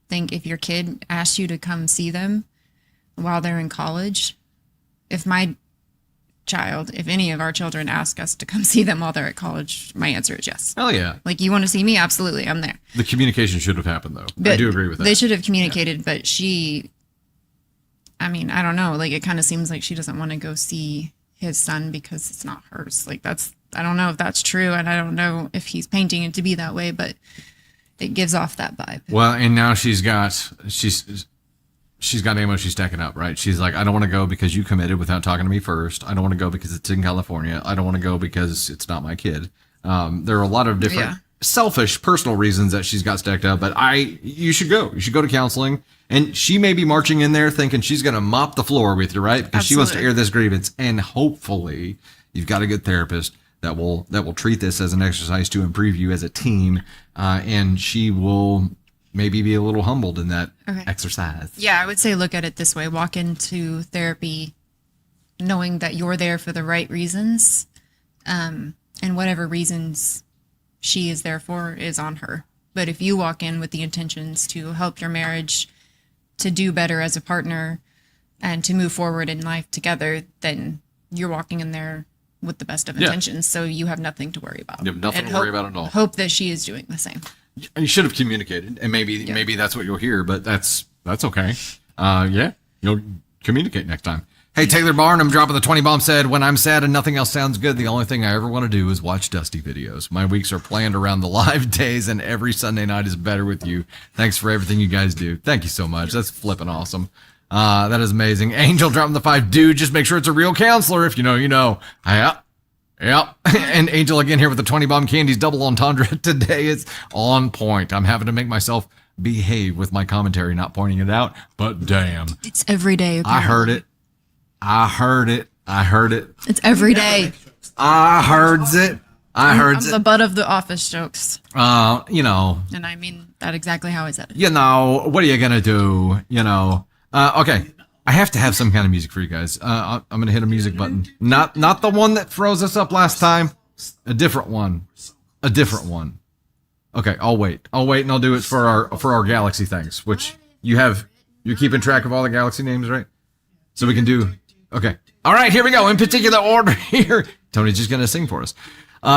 think if your kid asks you to come see them while they're in college, if any of our children ask us to come see them while they're at college, my answer is yes. Hell yeah. Like, you want to see me? Absolutely. I'm there. The communication should have happened, though. But I do agree with that. They should have communicated, but I don't know. Like, it kind of seems like she doesn't want to go see his son because it's not hers. Like, I don't know if that's true, and I don't know if he's painting it to be that way, but it gives off that vibe. Well, and now she's got ammo she's stacking up, right? She's like, I don't want to go because you committed without talking to me first. I don't want to go because it's in California. I don't want to go because it's not my kid. There are a lot of different selfish personal reasons that she's got stacked up, but you should go. You should go to counseling. And she may be marching in there thinking she's going to mop the floor with you, right? Because she wants to air this grievance. And hopefully you've got a good therapist that will treat this as an exercise to improve you as a team. And she will maybe be a little humbled in that exercise. Yeah, I would say look at it this way. Walk into therapy knowing that you're there for the right reasons. And whatever reasons she is there for is on her. But if you walk in with the intentions to help your marriage, to do better as a partner, and to move forward in life together, then you're walking in there with the best of intentions. So you have nothing to worry about. You have nothing to worry about at all. Hope that she is doing the same. You should have communicated, and maybe that's what you'll hear, but that's okay. You'll communicate next time. Hey, Taylor Barnum dropping the 20 bomb said, when I'm sad and nothing else sounds good, the only thing I ever want to do is watch Dusty videos. My weeks are planned around the live days, and every Sunday night is better with you. Thanks for everything you guys do. Thank you so much. That's flipping awesome. That is amazing. Angel dropping the 5. Dude, just make sure it's a real counselor. If you know, you know. Yep. And Angel again here with the 20 bomb candies double entendre today. It's on point. I'm having to make myself behave with my commentary, not pointing it out, but damn. It's every day. I heard it. It's every day. I heard it. I'm the butt of the office jokes. And I mean that exactly how I said it. What are you going to do? Okay. I have to have some kind of music for you guys. I'm going to hit a music button. Not the one that froze us up last time. A different one. Okay, I'll wait and I'll do it for our Galaxy things, which you're keeping track of all the Galaxy names, right? So we can do, okay. All right, here we go. In particular order here. Tony's just going to sing for us.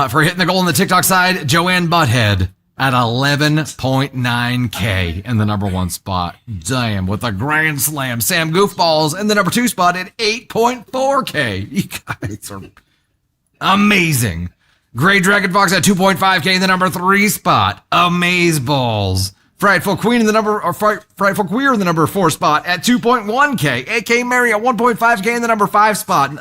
For hitting the goal on the TikTok side, Joanne Butthead at 11.9K in the number 1 spot. Damn, with a grand slam. Sam Goofballs in the number 2 spot at 8.4K. You guys are amazing. Gray Dragon Fox at 2.5K in the number 3 spot. Amazeballs. Frightful Queen in the Frightful Queer in the number 4 spot at 2.1K. AK Mary at 1.5K in the number 5 spot.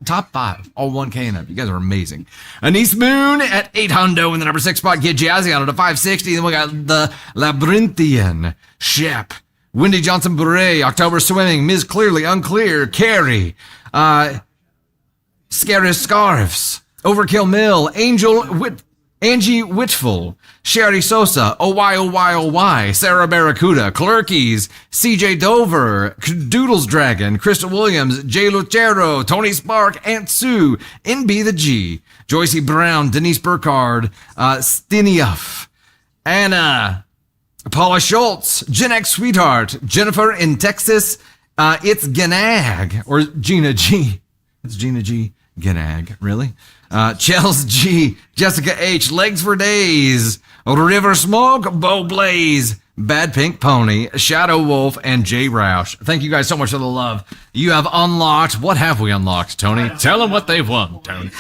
Top 5, all 1K and up. You guys are amazing. Anise Moon at 8 hundo in the number 6 spot. Get Jazzy on it at 560. Then we got the Labyrinthian, Shep, Wendy Johnson Bure, October Swimming, Ms. Clearly Unclear, Carrie, Scary Scarfs, Overkill Mill, Angie Whitful, Sherry Sosa, OY, Sarah Barracuda, Clerkies, CJ Dover, Doodles Dragon, Crystal Williams, Jay Lucero, Tony Spark, Aunt Sue, NB the G, Joycey Brown, Denise Burkhardt, Stiniuff, Anna, Paula Schultz, Gen X Sweetheart, Jennifer in Texas, it's Ganag, or Gina G. It's Gina G. Ganag, really? Chels G, Jessica H, Legs for Days, River Smoke, Bo Blaze, Bad Pink Pony, Shadow Wolf, and Jay Roush. Thank you guys so much for the love. You have unlocked. What have we unlocked, Tony? Tell them what they've won, Tony.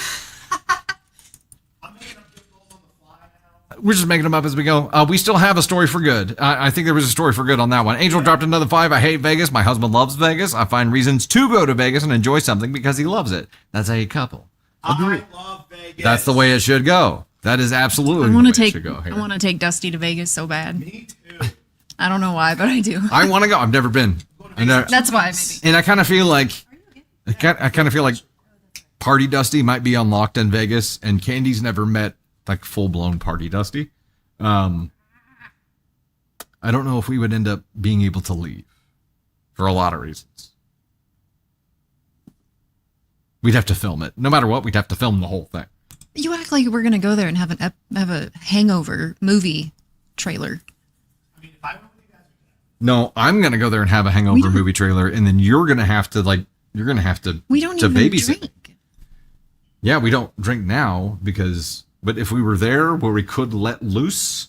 We're just making them up as we go. We still have a story for good. I think there was a story for good on that one. Angel dropped another 5. I hate Vegas. My husband loves Vegas. I find reasons to go to Vegas and enjoy something because he loves it. That's a couple. I love Vegas. That's the way it should go. That is absolutely I the want way to it take. should go here. I want to take Dusty to Vegas so bad. Me too. I don't know why, but I do. I want to go. I've never been. That's why maybe. And I kind of feel like Party Dusty might be unlocked in Vegas, and Candy's never met like full blown Party Dusty. I don't know if we would end up being able to leave for a lot of reasons. We'd have to film it. No matter what, we'd have to film the whole thing. You act like we're gonna go there and have a Hangover movie trailer. I mean, if I went with you guys, No, I'm gonna go there and have a Hangover don't- movie trailer, and then you're gonna have to We don't to even babysit. drink. Yeah, we don't drink now but if we were there where we could let loose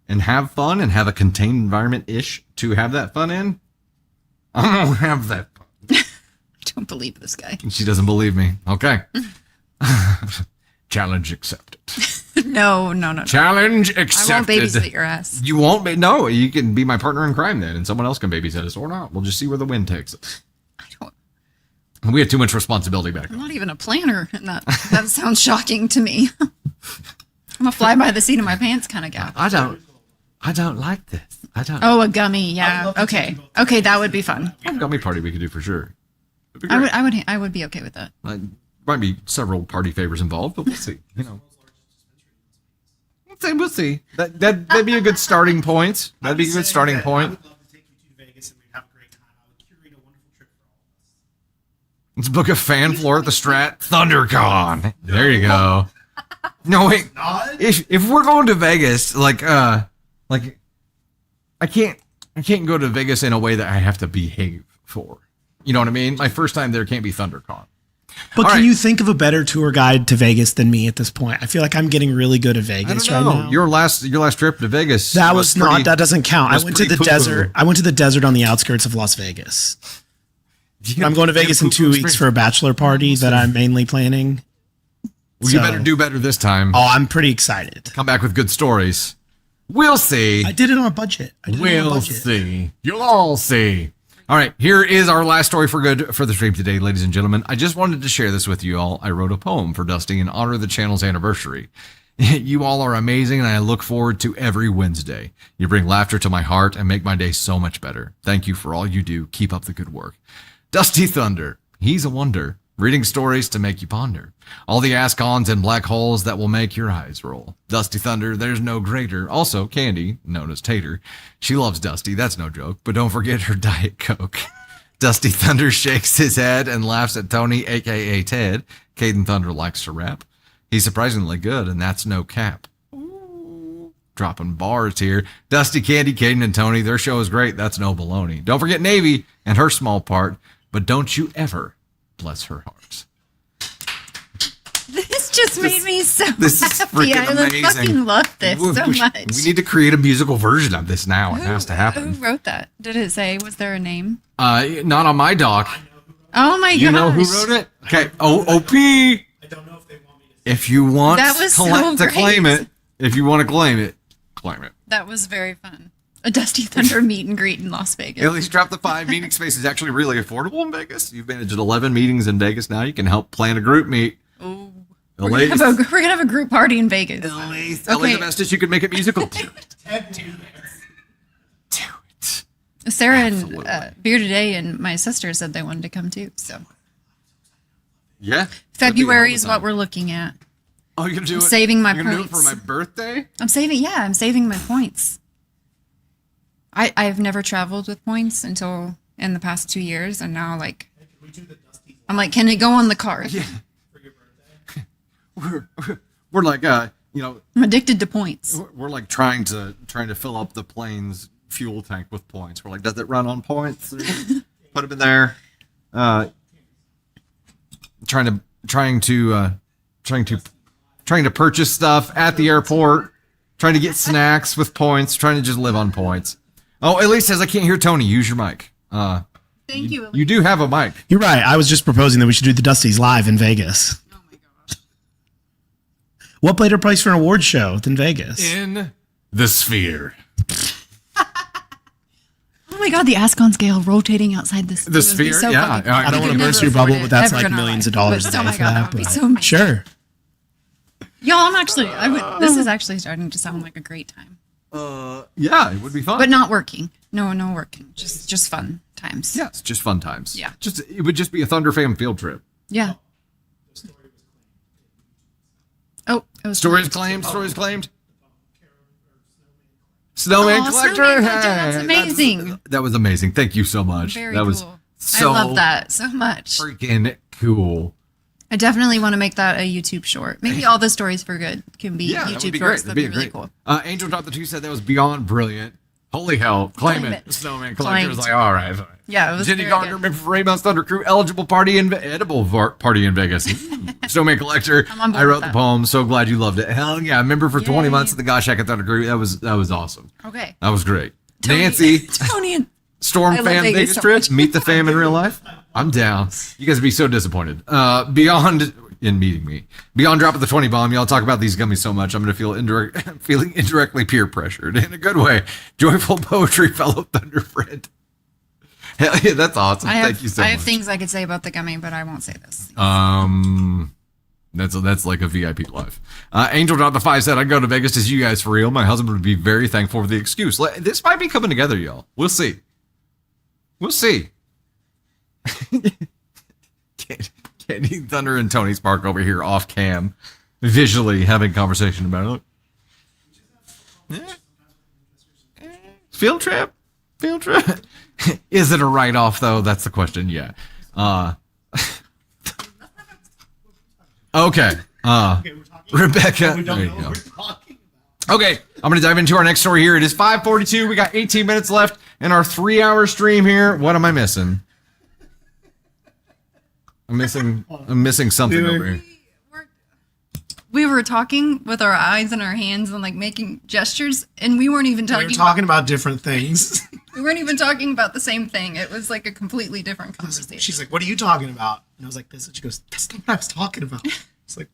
and have fun and have a contained environment ish to have that fun in, I'm gonna have that fun. I don't believe this guy. She doesn't believe me. Okay. Challenge accepted. No. Challenge I accepted. won't babysit your ass. You won't be. No, you can be my partner in crime then, and someone else can babysit us or not. We'll just see where the wind takes us. I don't. We have too much responsibility back I'm home. not even a planner, and that sounds shocking to me. I'm a fly by the seat of my pants kind of gal. I don't like this. I don't. Oh, a gummy, yeah. Okay, that would be fun. Gummy party we could do for sure. It'd be I great. I would be okay with that. Might be several party favors involved, but we'll see. We'll see. That'd be a good starting point. That'd be a good starting I point. would love to take you to Vegas and we'd have a great time. I would curate a wonderful trip for all of us. Let's book a fan floor at the Strat ThunderCon. There you go. No wait. Not? If we're going to Vegas, I can't go to Vegas in a way that I have to behave for. You know what I mean? My first time there can't be ThunderCon. But All can right. you think of a better tour guide to Vegas than me at this point? I feel like I'm getting really good at I Vegas don't right know. now. Your last trip to Vegas. That was not. pretty- That doesn't count. I was went to the pretty desert. poo-poo. I went to the desert on the outskirts of Las Vegas. I'm going to Vegas in 2 weeks for a bachelor party that I'm mainly planning. Well, you so- better do better this time. Oh, I'm pretty excited. Come back with good stories. We'll see. I did it on a budget. We'll see. You'll all see. All right, here is our last story for good for the stream today, ladies and gentlemen. I just wanted to share this with you all. I wrote a poem for Dusty in honor of the channel's anniversary. You all are amazing, and I look forward to every Wednesday. You bring laughter to my heart and make my day so much better. Thank you for all you do. Keep up the good work. Dusty Thunder, he's a wonder. Reading stories to make you ponder. All the ask-ons and black holes that will make your eyes roll. Dusty Thunder, there's no greater. Also, Candy, known as Tater. She loves Dusty, that's no joke. But don't forget her Diet Coke. Dusty Thunder shakes his head and laughs at Tony, a.k.a. Ted. Caden Thunder likes to rap. He's surprisingly good, and that's no cap. Ooh, dropping bars here. Dusty, Candy, Caden, and Tony, their show is great. That's no baloney. Don't forget Navy and her small part. But don't you ever... bless her heart. This just made me so This is happy. freaking I amazing. fucking love this so much. We need to create a musical version of this now. It has to Who happen. wrote that? Did it say? Was there a name? Not on my doc. Oh my gosh! You know who wrote it? Okay. OP. I don't know if they want me to. If you want That was so to claim great. it, if you want to claim it, claim it. That was very fun. A Dusty Thunder meet and great in Las Vegas. At least drop the 5. Meeting space is actually really affordable in Vegas. You've managed 11 meetings in Vegas now. You can help plan a group meet. Oh, The we're latest, gonna have a group party in Vegas. LA's Okay. the bestest you could make it musical. Do it. Ted, do this. Do it. Sarah and Absolutely. Bearded A and my sister said they wanted to come too. So Yeah. February is what we're looking at. Oh, you're gonna do it. saving my You're gonna do it for points. my birthday. I'm saving my points. I've never traveled with points until in the past 2 years, and now like We do the Dusty I'm like, can it go on the card? Yeah. for your birthday. We're like you know, I'm addicted to points. we're like trying to fill up the plane's fuel tank with points. We're like, does it run on points? Put them in there. Trying to purchase stuff at the airport. Trying to get snacks with points. Trying to just live on points. Oh, Elise says I can't hear Tony. Use your mic. Thank you. You do have a mic. You're right. I was just proposing that we should do the Dusties live in Vegas. Oh my gosh. What better place for an award show than Vegas? In the sphere. Oh my God, the Ascon scale rotating outside this. The sphere? So Yeah. fucking- I I don't want to never burst your afford bubble, it but that's ever like in our millions of life. dollars a But, day oh my for God, that. that would be but- so amazing. Sure. Y'all, I'm actually, this is actually starting to sound like a great time. Yeah, it would be fun. But not working. No working. Just fun times. Yeah, it's just fun times. Yeah. It would just be a Thunder Fam field trip. Yeah. Oh, it was Stories claimed. Snowman Oh, collector. Snowman collector, Hey, that's amazing. That was amazing. Thank you so much. Very that was cool. so I love that so much. freaking cool. I definitely want to make that a YouTube short. Maybe all the stories for good can be Yeah, that would YouTube be shorts. great. That'd be really cool. Angel Drop the 2 said that was beyond brilliant. Holy hell. Claim Claim it. it. Snowman collector was Claimed. like, all right. Yeah, it was Jenny very Gardner, good. member for Raymond's Thunder Crew, eligible party in party in Vegas. Snowman collector. I'm on board I with wrote the that. poem. So glad you loved it. Hell yeah. Member for 20 Yay. months at the Gosh Heck Thunder Crew. That was awesome. Okay. That was great. Tony- Nancy, Tony and Storm I love fan Vegas Vegas so trip. much. Meet the fam in real life. I'm down. You guys would be so disappointed. Beyond in meeting me. Beyond dropping the 20 bomb, y'all talk about these gummies so much, I'm going to feeling indirectly peer pressured in a good way. Joyful poetry, fellow Thunder friend. Hell yeah, that's awesome. Thank you so I much. have things I could say about the gummy, but I won't say this. That's like a VIP life. Angel dropped the 5 said, I'd go to Vegas to see you guys for real. My husband would be very thankful for the excuse. This might be coming together, y'all. We'll see. We'll see. Candy Thunder and Tony Spark over here off cam, visually having conversation about it. Yeah. Field trip? Is it a write-off though? That's the question. Yeah. Okay. Rebecca. There you go. Okay, I'm going to dive into our next story here. It is 5:42. We got 18 minutes left in our 3-hour stream here. What am I missing? I'm missing something over here. We were talking with our eyes and our hands and like making gestures, and we weren't even We were talking. talking about different things. We weren't even talking about the same thing. It was like a completely different conversation. She's like, "What are you talking about?" And I was like, "This." And she goes, "That's not what I was talking about." It's like,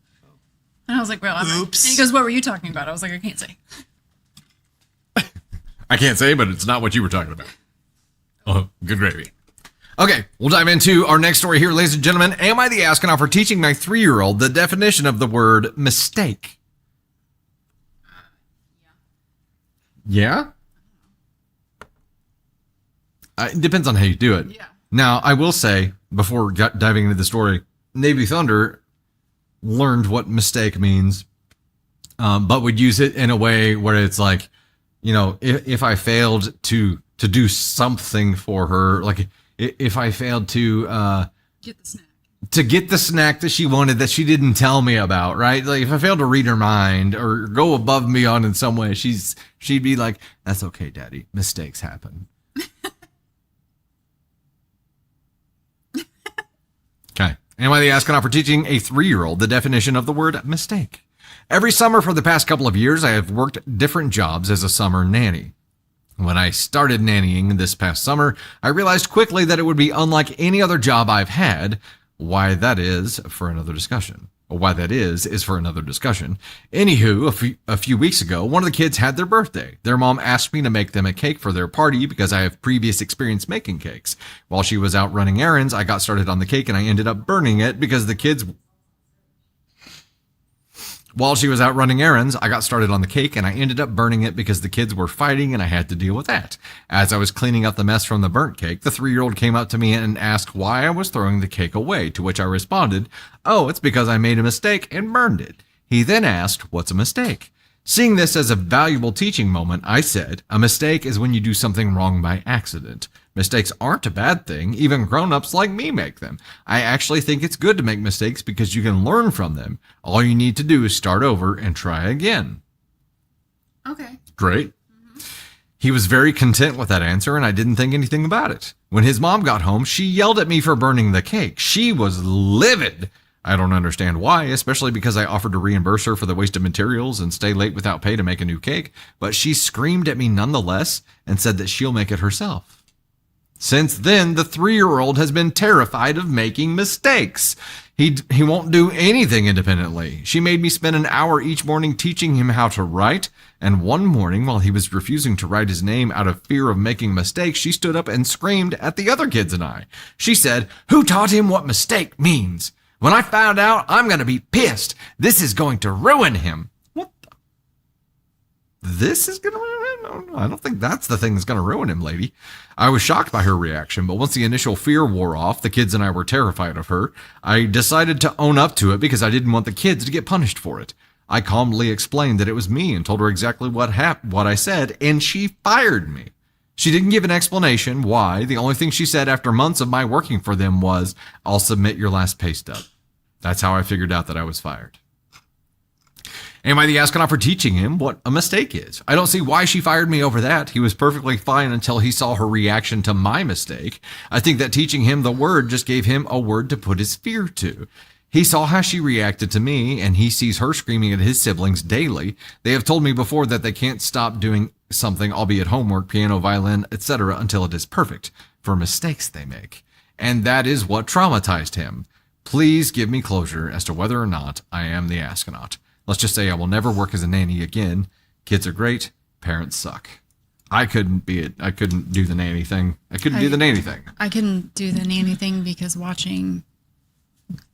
And I was like, well, Oops. And he goes, what were you talking about? I was like, I can't say. I can't say, but it's not what you were talking about. Oh, good gravy. Okay, we'll dive into our next story here, ladies and gentlemen. Am I the astronaut for teaching my 3-year-old the definition of the word mistake? Yeah? It depends on how you do it. Yeah. Now, I will say, before diving into the story, Navy Thunder learned what mistake means, but would use it in a way where it's like, you know, if I failed to do something for her, like if I failed to Get the snack. get the snack that she wanted that she didn't tell me about, right? Like if I failed to read her mind or go above and beyond in some way, she'd be like, "That's okay, Daddy. Mistakes happen." Okay. Am I the astronaut for teaching a 3-year-old the definition of the word mistake? Every summer for the past couple of years, I have worked different jobs as a summer nanny. When I started nannying this past summer, I realized quickly that it would be unlike any other job I've had. Why that is for another discussion. Or why that is for another discussion. Anywho, a few weeks ago, one of the kids had their birthday. Their mom asked me to make them a cake for their party because I have previous experience making cakes. While she was out running errands, I got started on the cake and I ended up burning it because the kids... While she was out running errands, I got started on the cake and I ended up burning it because the kids were fighting and I had to deal with that. As I was cleaning up the mess from the burnt cake, the 3-year-old came up to me and asked why I was throwing the cake away, to which I responded, "Oh, it's because I made a mistake and burned it." He then asked, "What's a mistake?" Seeing this as a valuable teaching moment, I said, "A mistake is when you do something wrong by accident. Mistakes aren't a bad thing. Even grown-ups like me make them. I actually think it's good to make mistakes because you can learn from them. All you need to do is start over and try again." Okay. Great. He was very content with that answer, and I didn't think anything about it. When his mom got home, she yelled at me for burning the cake. She was livid. I don't understand why, especially because I offered to reimburse her for the wasted materials and stay late without pay to make a new cake, but she screamed at me nonetheless and said that she'll make it herself. Since then, the 3-year-old has been terrified of making mistakes. He won't do anything independently. She made me spend an hour each morning teaching him how to write, and one morning, while he was refusing to write his name out of fear of making mistakes, she stood up and screamed at the other kids and I. She said, "Who taught him what mistake means? When I found out, I'm going to be pissed. This is going to ruin him." What the? This is going to ruin him? No, I don't think that's the thing that's going to ruin him, lady. I was shocked by her reaction, but once the initial fear wore off, the kids and I were terrified of her. I decided to own up to it because I didn't want the kids to get punished for it. I calmly explained that it was me and told her exactly what I said, and she fired me. She didn't give an explanation why. The only thing she said after months of my working for them was, "I'll submit your last pay stub." That's how I figured out that I was fired. Am I the astronaut for teaching him what a mistake is? I don't see why she fired me over that. He was perfectly fine until he saw her reaction to my mistake. I think that teaching him the word just gave him a word to put his fear to. He saw how she reacted to me, and he sees her screaming at his siblings daily. They have told me before that they can't stop doing something, albeit homework, piano, violin, etc., until it is perfect, for mistakes they make. And that is what traumatized him. Please give me closure as to whether or not I am the astronaut. Let's just say I will never work as a nanny again. Kids are great. Parents suck. I couldn't be it. I couldn't do the nanny thing. I couldn't do the nanny thing. I couldn't do the nanny thing because watching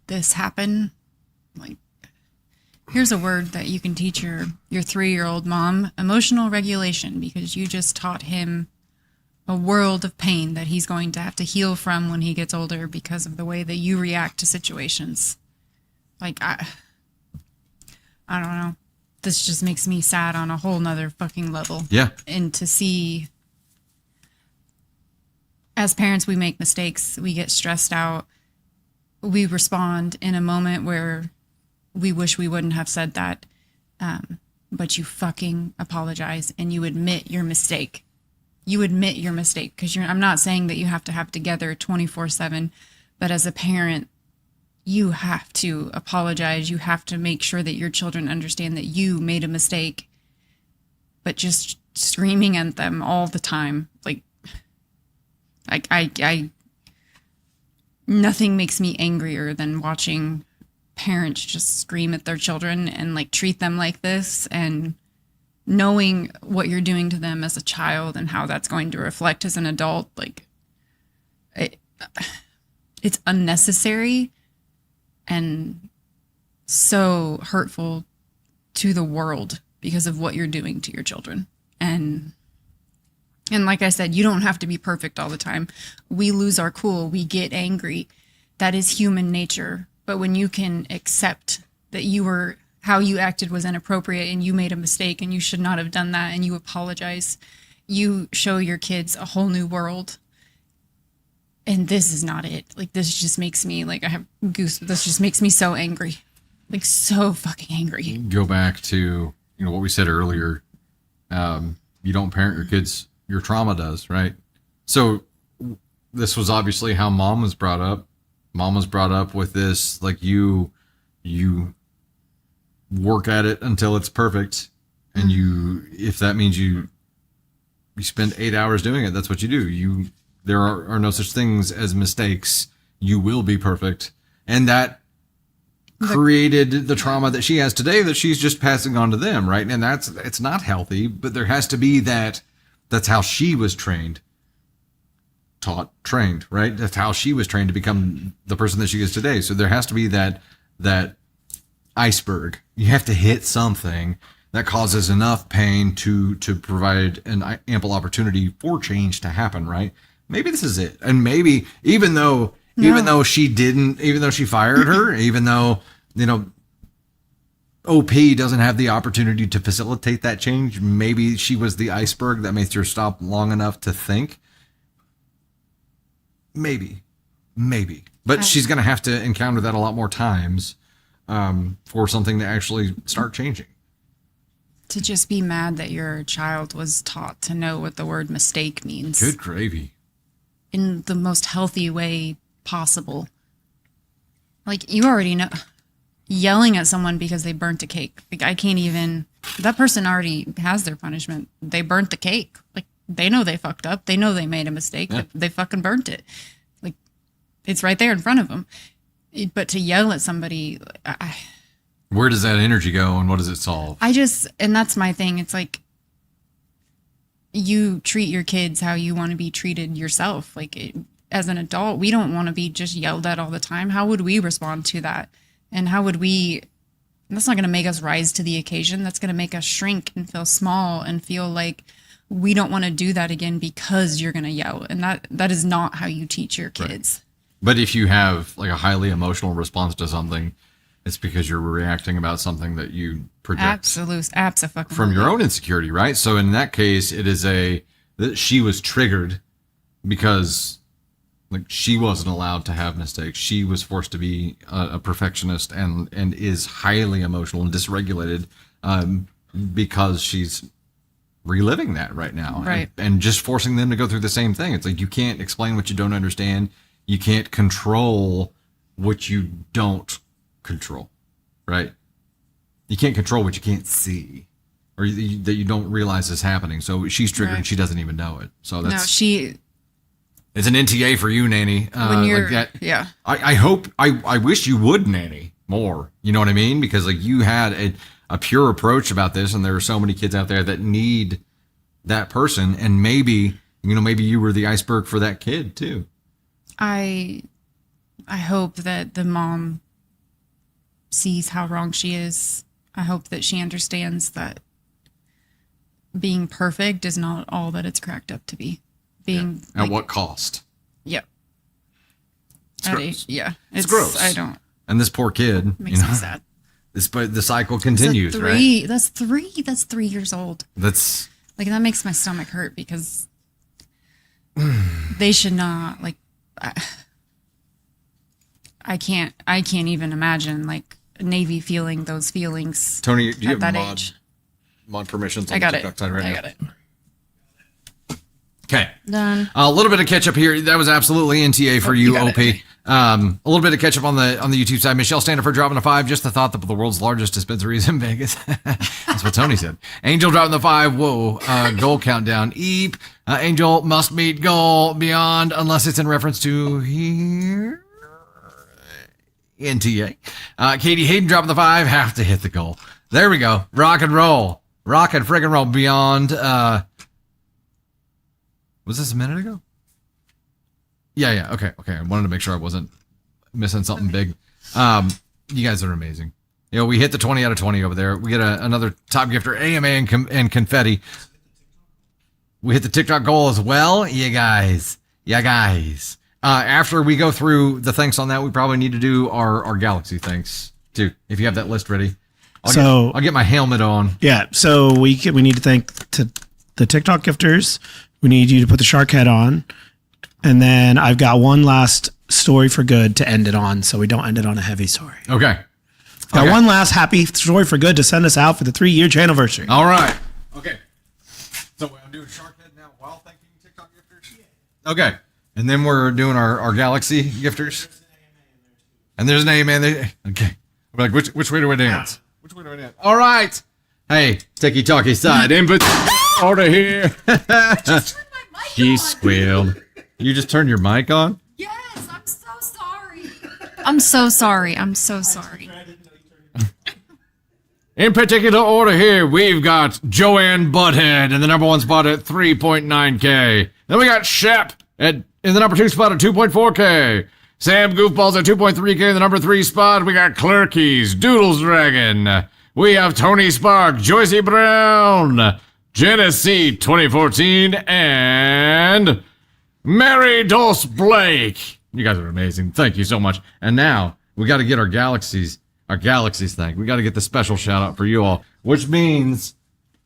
this happen, like, here's a word that you can teach your 3-year-old mom: emotional regulation, because you just taught him a world of pain that he's going to have to heal from when he gets older because of the way that you react to situations. Like, I don't know. This just makes me sad on a whole nother fucking level. Yeah. And to see, as parents, we make mistakes, we get stressed out, we respond in a moment where we wish we wouldn't have said that, but you fucking apologize and you admit your mistake. You admit your mistake, because I'm not saying that you have to have together 24/7, but as a parent, you have to apologize. You have to make sure that your children understand that you made a mistake. But just screaming at them all the time, like I nothing makes me angrier than watching parents just scream at their children and like treat them like this, and knowing what you're doing to them as a child and how that's going to reflect as an adult. Like, it's unnecessary and so hurtful to the world because of what you're doing to your children. And like I said, you don't have to be perfect all the time. We lose our cool. We get angry. That is human nature. But when you can accept that how you acted was inappropriate and you made a mistake and you should not have done that, and you apologize, you show your kids a whole new world. And this is not it. Like, this just makes me, like, I have this just makes me so angry. Like, so fucking angry. Go back to, what we said earlier. You don't parent your kids, your trauma does, right? So this was obviously how mom was brought up. Mom was brought up with this, like, you work at it until it's perfect. And if that means you spend 8 hours doing it, that's what you do. There are no such things as mistakes. You will be perfect. And that created the trauma that she has today that she's just passing on to them, right? And it's not healthy, but there has to be that's how she was trained, right? That's how she was trained to become the person that she is today. So there has to be that iceberg. You have to hit something that causes enough pain to provide an ample opportunity for change to happen, right? Maybe this is it. And maybe even though she fired her, even though, OP doesn't have the opportunity to facilitate that change, maybe she was the iceberg that made her stop long enough to think. Maybe. But she's going to have to encounter that a lot more times for something to actually start changing. To just be mad that your child was taught to know what the word mistake means. Good gravy. In the most healthy way possible. Like, you already know, yelling at someone because they burnt a cake. Like, I can't even, that person already has their punishment. They burnt the cake. Like, they know they fucked up. They know they made a mistake. Yeah. They fucking burnt it. Like, it's right there in front of them. But to yell at somebody, Where does that energy go and what does it solve? and that's my thing. It's like, you treat your kids how you want to be treated yourself. Like, as an adult, we don't want to be just yelled at all the time. How would we respond to that? And how would we, that's not going to make us rise to the occasion. That's going to make us shrink and feel small and feel like we don't want to do that again because you're going to yell. And that is not how you teach your kids. But if you have like a highly emotional response to something, it's because you're reacting about something that you project Absolutely. from your own insecurity, right? So in that case, it is that she was triggered because like she wasn't allowed to have mistakes. She was forced to be a perfectionist and is highly emotional and dysregulated because she's reliving that right now. Right. And just forcing them to go through the same thing. It's like you can't explain what you don't understand. You can't control what you don't control, right? You can't control what you can't see or that you don't realize is happening. So she's triggered and she doesn't even know it. So that's... It's an NTA for you, Nanny. When you're, like that, yeah. I wish you would nanny more. You know what I mean? Because like you had a pure approach about this, and there are so many kids out there that need that person, and maybe you were the iceberg for that kid too. I hope that the mom sees how wrong she is. I hope that she understands that being perfect is not all that it's cracked up to be. At what cost? Yeah. It's gross. It's gross. I don't. And this poor kid, Makes me sad. The cycle continues, right? That's 3 years old. That's like, that makes my stomach hurt because they should not, like, I can't even imagine like Navy feeling those feelings. Tony, do you at have that age. mod permissions on I got the it. TikTok side right now? I got it. Okay. Done. A little bit of catch up here. That was absolutely NTA for you, OP. A little bit of catch up on the YouTube side. Michelle Standifer dropping a 5. Just the thought that the world's largest dispensary is in Vegas. That's what Tony said. Angel dropping the 5. Whoa. Goal countdown. Eep. Angel must meet goal beyond unless it's in reference to here. NTA. Katie Hayden dropping the 5. Have to hit the goal. There we go. Rock and roll. Rock and friggin' roll beyond. Was this a minute ago? Yeah. Okay. I wanted to make sure I wasn't missing something big. You guys are amazing. You know, we hit the 20 out of 20 over there. We get another top gifter, AMA and confetti. We hit the TikTok goal as well. You guys. After we go through the thanks on that, we probably need to do our Galaxy thanks too. If you have that list ready. I'll get my helmet on. Yeah. So we need to thank the TikTok gifters. We need you to put the shark head on. And then I've got one last story for good to end it on, so we don't end it on a heavy story. Okay. Got one last happy story for good to send us out for the 3-year Channelversary. All right. Okay. So I'm doing shark head now while thanking TikTok gifters? Yeah. Okay. And then we're doing our Galaxy gifters? And there's an AMA in there. Okay. We're like, which way do I dance? Which way do I dance? All right. Hey, Sticky Talkie side. Input order here. She squealed. You just turned your mic on? Yes, I'm so sorry. I'm so sorry. In particular order here, we've got Joanne Butthead in the number 1 spot at 3.9K. Then we got Shep in the number 2 spot at 2.4K. Sam Goofballs at 2.3K in the number 3 spot. We got Clerkies, Doodles Dragon. We have Tony Spark, Joycey Brown, Genesee 2014, and Mary Dulce Blake. You guys are amazing. Thank you so much. And now we got to get our Galaxies thing. We got to get the special shout out for you all, which means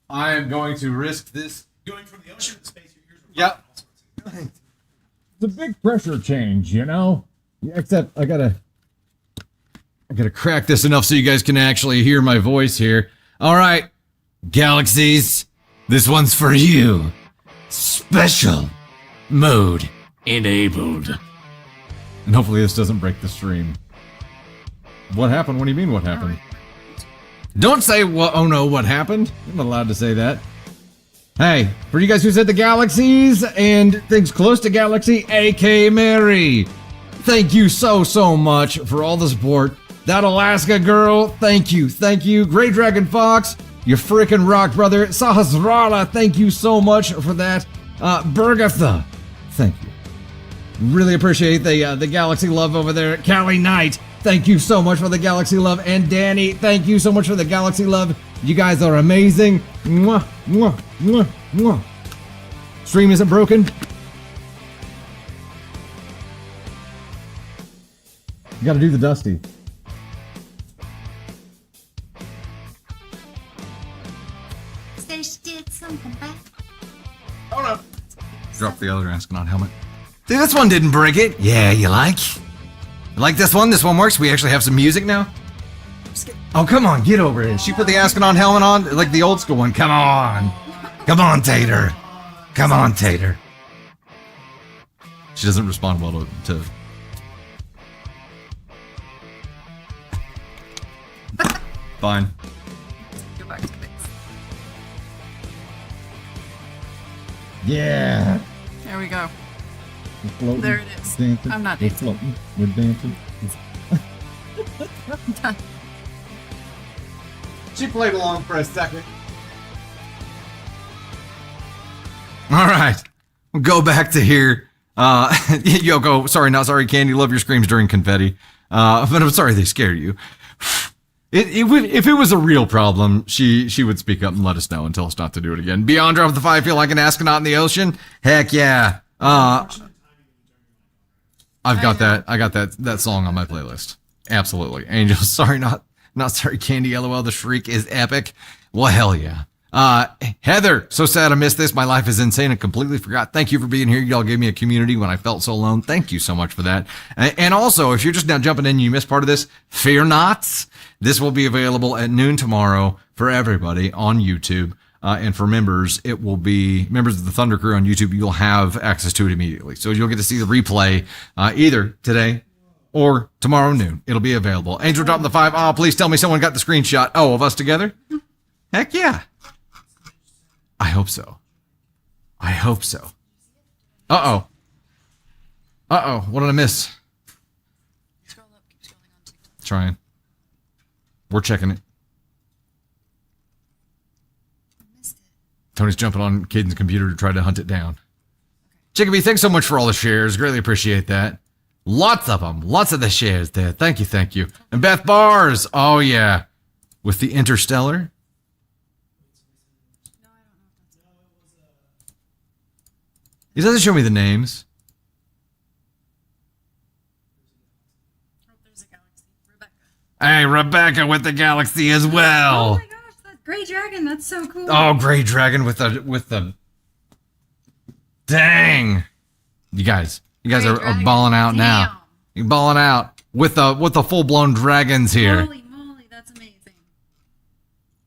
I am going to risk this. Going from the ocean to space, your ears Yep. It's a big pressure change, you know? Yeah, except I gotta crack this enough so you guys can actually hear my voice here. All right, Galaxies, this one's for you. Special mode enabled. And hopefully this doesn't break the stream. What happened? What do you mean, what happened? Don't say, well, oh no, what happened? I'm not allowed to say that. Hey, for you guys who said the galaxies and things close to galaxy, AK Mary. Thank you so much for all the support. That Alaska girl, thank you. Thank you. Grey Dragon Fox, you freaking rock, brother. Sahasrara, thank you so much for that. Bergatha, thank you. Really appreciate the galaxy love over there. Callie Knight, thank you so much for the galaxy love. And Danny, thank you so much for the galaxy love. You guys are amazing. Mwah, mwah, mwah, mwah. Stream isn't broken. You gotta do the Dusty. Say she did something bad. Oh no. Drop the other astronaut helmet. See, this one didn't break it. Yeah, you like? You like this one? This one works. We actually have some music now. Oh, come on, get over it. She put the astronaut helmet on, like the old school one. Come on. Come on, Tater. Come on, Tater. She doesn't respond well to Fine. Go back to base. Yeah. There we go. We're floating, There it is. Dancing. I'm not We're dancing. floating. We're dancing. She played along for a second. All right. We'll go back to here. Yoko, sorry, not sorry, Candy. Love your screams during confetti. But I'm sorry they scare you. If it was a real problem, she would speak up and let us know and tell us not to do it again. Beyond Drop the Five, feel like an astronaut in the ocean? Heck yeah. I've got that. I got that song on my playlist. Absolutely. Angel, sorry, not sorry, Candy. LOL, the shriek is epic. Well, hell yeah. Heather, so sad I missed this. My life is insane and completely forgot. Thank you for being here. Y'all gave me a community when I felt so alone. Thank you so much for that. And also, if you're just now jumping in and you missed part of this, fear not. This will be available at noon tomorrow for everybody on YouTube. And for members, it will be members of the Thunder Crew on YouTube. You'll have access to it immediately. So you'll get to see the replay either today or tomorrow noon. It'll be available. Angel dropping the 5. Oh, please tell me someone got the screenshot. Oh, of us together? Heck yeah. I hope so. I hope so. Uh-oh. Uh-oh. What did I miss? Scroll up, keep scrolling on TikTok. Trying. We're checking it. I missed it. Tony's jumping on Caden's computer to try to hunt it down. Chickabee, thanks so much for all the shares. Greatly appreciate that. Lots of them. Lots of the shares there. Thank you, thank you. And Beth Bars. Oh, yeah. With the Interstellar. No, I don't know if that's It doesn't show me the names. Oh, there's a galaxy. Rebecca. Hey, Rebecca with the galaxy as Oh well. my gosh, that gray dragon, that's so cool. Oh, Grey Dragon with the. Dang. You guys Gray are dragon. balling out now. Damn. You're balling out with the full blown dragons here. Holy moly, that's amazing.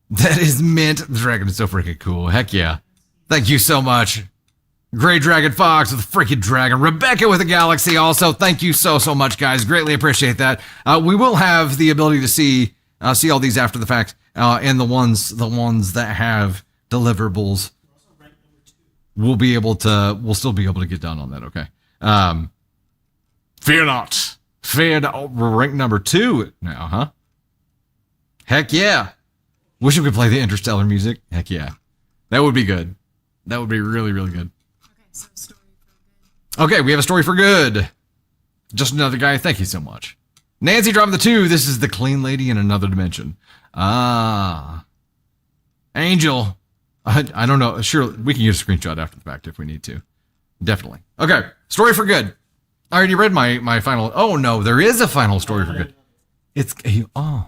That is mint. The dragon is so freaking cool. Heck yeah. Thank you so much. Grey Dragon Fox with a freaking dragon. Rebecca with a galaxy also. Thank you so much, guys. Greatly appreciate that. We will have the ability to see all these after the fact. And the ones that have deliverables. We'll still be able to get done on that, okay? Fear not. We're ranked number 2 now, huh? Heck yeah. Wish we could play the Interstellar music. Heck yeah. That would be good. That would be really, really good. Okay, so story for good. Okay, we have a story for good. Just another guy. Thank you so much. Nancy dropping the 2. This is the clean lady in another dimension. Angel. I don't know. Sure, we can use a screenshot after the fact if we need to. Definitely. Okay, story for good. I already read my final. Oh, no, there is a final story for good. It's. Oh.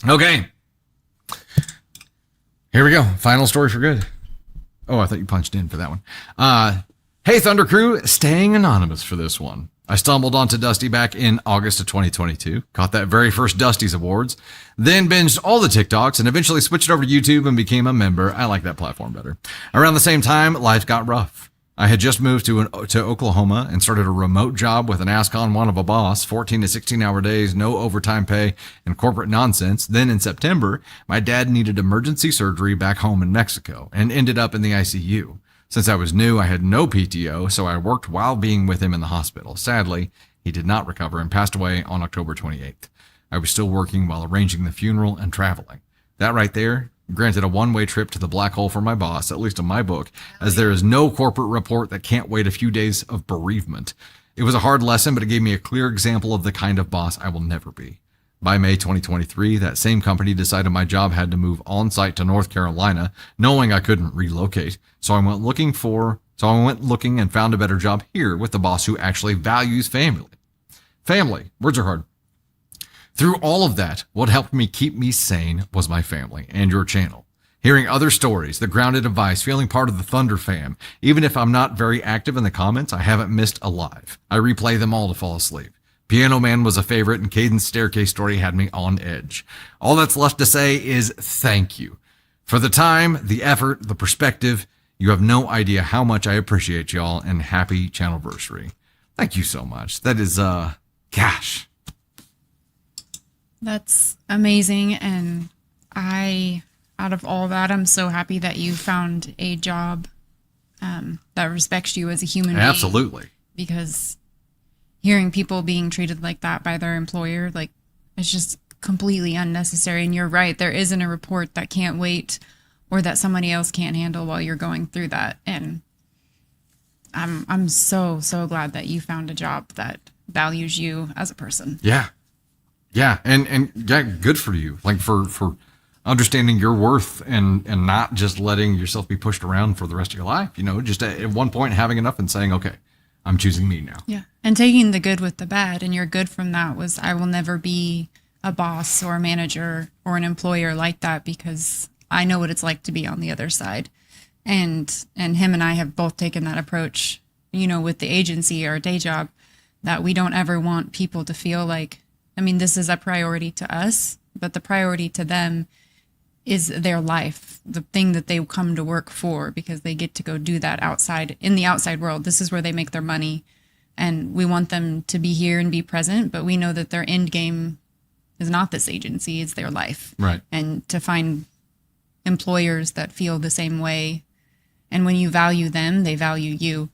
Okay. Here we go. Final story for good. Oh, I thought you punched in for that one. Hey, Thunder Crew, staying anonymous for this one. I stumbled onto Dusty back in August of 2022, caught that very first Dusty's Awards, then binged all the TikToks and eventually switched over to YouTube and became a member. I like that platform better. Around the same time, life got rough. I had just moved to Oklahoma and started a remote job with an ask-on one of a boss, 14 to 16-hour days, no overtime pay, and corporate nonsense. Then in September, my dad needed emergency surgery back home in Mexico and ended up in the ICU. Since I was new, I had no PTO, so I worked while being with him in the hospital. Sadly, he did not recover and passed away on October 28th. I was still working while arranging the funeral and traveling. That right there granted a one-way trip to the black hole for my boss, at least in my book, as there is no corporate report that can't wait a few days of bereavement. It was a hard lesson, but it gave me a clear example of the kind of boss I will never be. By May 2023, that same company decided my job had to move on-site to North Carolina, knowing I couldn't relocate. So I went looking and found a better job here with the boss who actually values family. Family, words are hard. Through all of that, what helped me keep me sane was my family and your channel. Hearing other stories, the grounded advice, feeling part of the Thunder fam. Even if I'm not very active in the comments, I haven't missed a live. I replay them all to fall asleep. Piano Man was a favorite, and Caden's staircase story had me on edge. All that's left to say is thank you. For the time, the effort, the perspective, you have no idea how much I appreciate y'all, and happy Channelversary. Thank you so much. That is, gosh. That's amazing. And out of all that, I'm so happy that you found a job that respects you as a human being. Absolutely. Because hearing people being treated like that by their employer, like, it's just completely unnecessary. And you're right, there isn't a report that can't wait or that somebody else can't handle while you're going through that. And I'm so glad that you found a job that values you as a person. Yeah. Yeah. And yeah, good for you. Like for understanding your worth and not just letting yourself be pushed around for the rest of your life, just at one point having enough and saying, okay, I'm choosing me now. Yeah. And taking the good with the bad. And your good from that was, I will never be a boss or a manager or an employer like that, because I know what it's like to be on the other side. And him and I have both taken that approach, with the agency or day job, that we don't ever want people to feel like, this is a priority to us, but the priority to them is their life, the thing that they come to work for, because they get to go do that outside, in the outside world. This is where they make their money. And we want them to be here and be present, but we know that their end game is not this agency, it's their life. Right. And to find employers that feel the same way, and when you value them, they value you.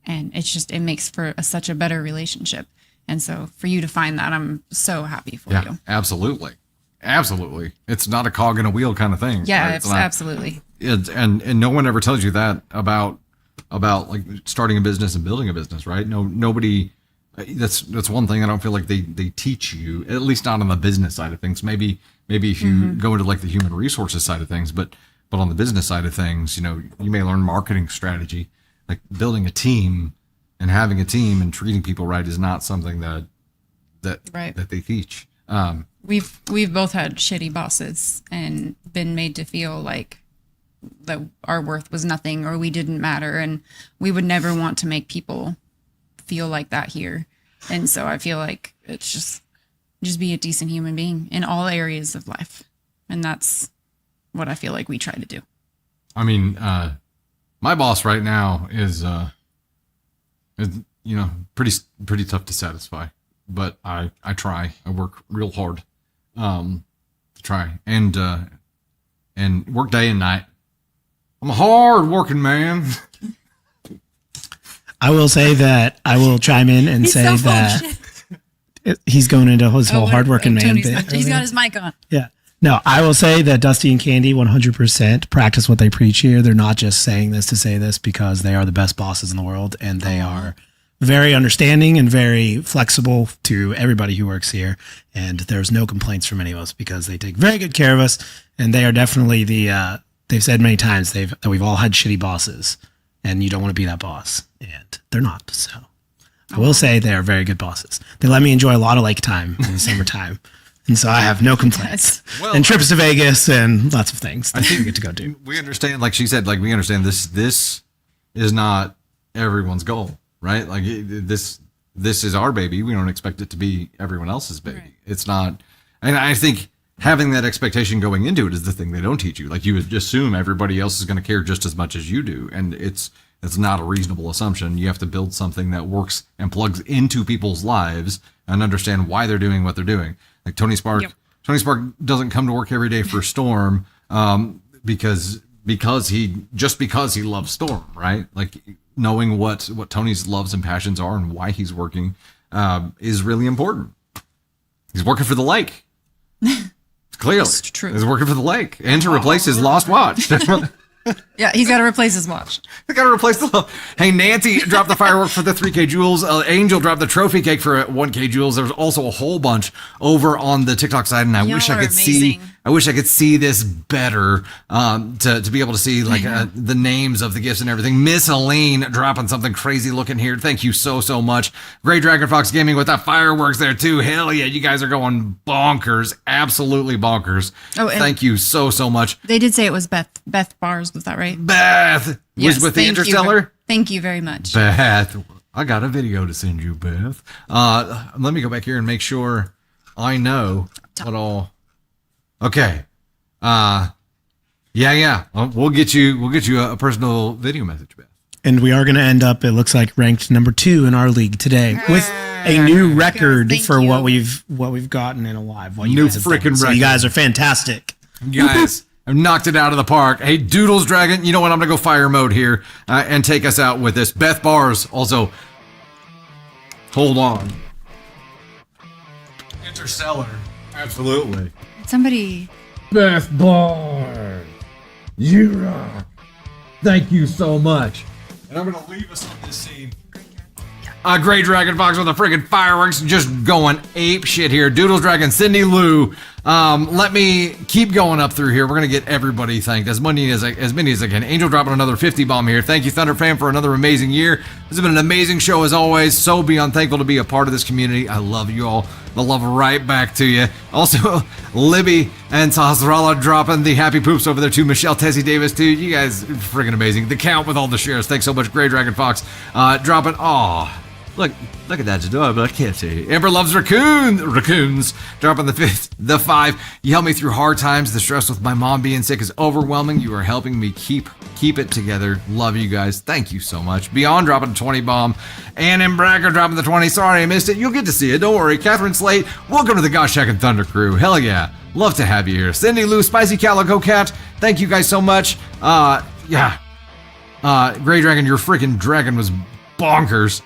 And it makes for such a better relationship. And so for you to find that, I'm so happy for you. Absolutely. Absolutely. It's not a cog in a wheel kind of thing. Yeah, right? it's absolutely. And no one ever tells you that about like starting a business and building a business, right? Nobody, that's one thing I don't feel like they teach you, at least not on the business side of things. Maybe if you go into like the human resources side of things, but on the business side of things, you may learn marketing strategy, like building a team and having a team and treating people right is not something that they teach. We've both had shitty bosses and been made to feel like that our worth was nothing or we didn't matter, and we would never want to make people feel like that here. And so I feel like it's just be a decent human being in all areas of life, and that's what I feel like we try to do. My boss right now is pretty tough to satisfy, but I try. I work real hard to try and work day and night. I'm a hard working man. I will say that I will chime in and say that he's going into his whole hardworking man bit. He's got his mic on. Yeah. No, I will say that Dusty and Candy 100% practice what they preach here. They're not just saying this to say this, because they are the best bosses in the world, and they are very understanding and very flexible to everybody who works here. And there's no complaints from any of us, because they take very good care of us. And they are definitely they've said many times that we've all had shitty bosses, and you don't want to be that boss. And they're not. So I will say they are very good bosses. They let me enjoy a lot of lake time in the summertime. And so I have no complaints. Well, and trips to Vegas and lots of things that we get to go do. We understand, like she said, we understand this is not everyone's goal, right? Like this is our baby. We don't expect it to be everyone else's baby. Right. It's not. And I think having that expectation going into it is the thing they don't teach you. Like, you would assume everybody else is going to care just as much as you do. And it's It's not a reasonable assumption. You have to build something that works and plugs into people's lives and understand why they're doing what they're doing. Like Tony Spark. Yep. Tony Spark doesn't come to work every day for Storm because he loves Storm, right? Like knowing what Tony's loves and passions are and why he's working is really important. He's working for the lake. Clearly, It's true. He's working for the lake and to replace his lost watch. Yeah, he's got to replace his watch. I gotta replace the. Hey, Nancy dropped the firework for the 3K jewels. Angel dropped the trophy cake for 1K jewels. There's also a whole bunch over on the TikTok side, and I Y'all wish I are could see. amazing. I wish I could see this better to be able to see like the names of the gifts and everything. Miss Helene dropping something crazy looking here. Thank you so much. Great Dragon Fox Gaming with the fireworks there too. Hell yeah, you guys are going bonkers, absolutely bonkers. Oh, and thank you so much. They did say it was Beth Bars. Was that right? Beth was with the thank you. Interstellar. Thank you very much. Beth, I got a video to send you, Beth. Let me go back here and make sure I know what all. Okay. Yeah. We'll get you a personal video message, Beth. And we are going to end up, it looks like, ranked number 2 in our league today with a new record Thank for you. what we've gotten in a live. What you New guys have done. frickin' So record. you guys are fantastic. You guys have knocked it out of the park. Hey, Doodles Dragon, you know what? I'm going to go fire mode here and take us out with this. Beth Bars also. Hold on. Interstellar. Absolutely. Somebody. Beth Bar. You rock. Thank you so much. And I'm going to leave us on this scene. Great Dragon Fox with the friggin' fireworks just going ape shit here. Doodles Dragon, Cindy Lou. Let me keep going up through here. We're going to get everybody thanked. As many as I can. Angel dropping another 50 bomb here. Thank you, Thunder Fan, for another amazing year. This has been an amazing show as always. So beyond thankful to be a part of this community. I love you all. The love right back to you. Also, Libby and Sahasrala dropping the happy poops over there too. Michelle, Tessie Davis too. You guys are friggin' amazing. The Count with all the shares. Thanks so much. Great Dragon Fox dropping. Look at that adorable. I can't see. Amber loves raccoons. Dropping the 5. You helped me through hard times. The stress with my mom being sick is overwhelming. You are helping me keep it together. Love you guys. Thank you so much. Beyond dropping a 20 bomb. And Embracker dropping the 20. Sorry I missed it. You'll get to see it. Don't worry. Catherine Slate, welcome to the Gosh Check and Thunder crew. Hell yeah. Love to have you here. Cindy Lou, Spicy Calico Cat. Thank you guys so much. Gray Dragon, your freaking dragon was bonkers.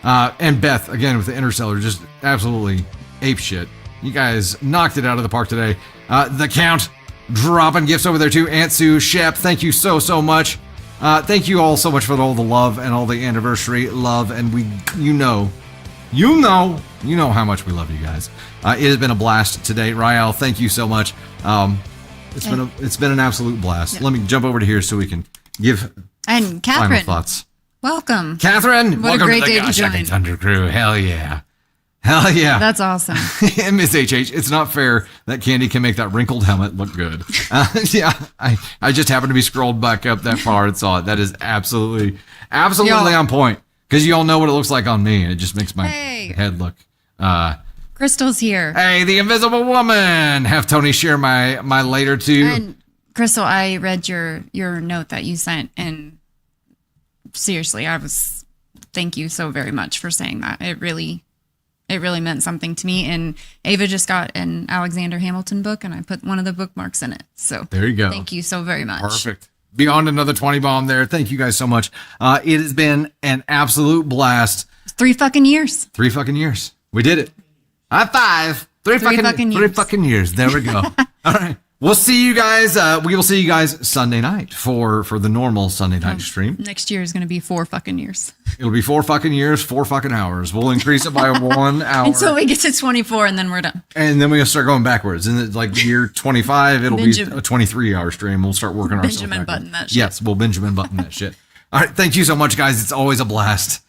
And Beth, again, with the Interstellar, just absolutely ape shit. You guys knocked it out of the park today. The Count, dropping gifts over there too. Aunt Sue, Shep, thank you so much. Thank you all so much for all the love and all the anniversary love. And you know how much we love you guys. It has been a blast today. Rael, thank you so much. It's been an absolute blast. Yeah. Let me jump over to here so we can give And final Catherine. thoughts. Welcome. Catherine, What a welcome great to the day to Gosh Check and join. Thunder crew. Hell yeah. That's awesome. And Miss HH, it's not fair that Candy can make that wrinkled helmet look good. I just happened to be scrolled back up that far and saw it. That is absolutely Y'all- on point. Because you all know what it looks like on me. And it just makes my Hey. head look. Crystal's here. Hey, the Invisible Woman. Have Tony share my later too. And Crystal, I read your note that you sent, and seriously, thank you so very much for saying that. It really meant something to me. And Ava just got an Alexander Hamilton book, and I put one of the bookmarks in it. So There you go. thank you so very much. Perfect. Beyond another 20 bomb there. Thank you guys so much. It has been an absolute blast. 3 fucking years. 3 fucking years. We did it. High five. 3 fucking years. 3 fucking years. There we go. All right. We'll see you guys. We will see you guys Sunday night for the normal Sunday night stream. Next year is going to be 4 fucking years. It'll be 4 fucking years, 4 fucking hours. We'll increase it by 1 hour. Until we get to 24, and then we're done. And then we'll start going backwards. And like year 25, it'll be a 23-hour stream. We'll start working ourselves Benjamin backwards. Button that shit. Yes, we'll Benjamin Button that shit. All right. Thank you so much, guys. It's always a blast.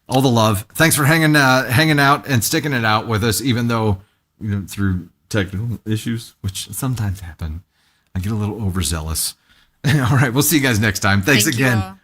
All the love. Thanks for hanging out and sticking it out with us, even though through technical issues, which sometimes happen. I get a little overzealous. All right. We'll see you guys next time. Thanks Thank you again. all.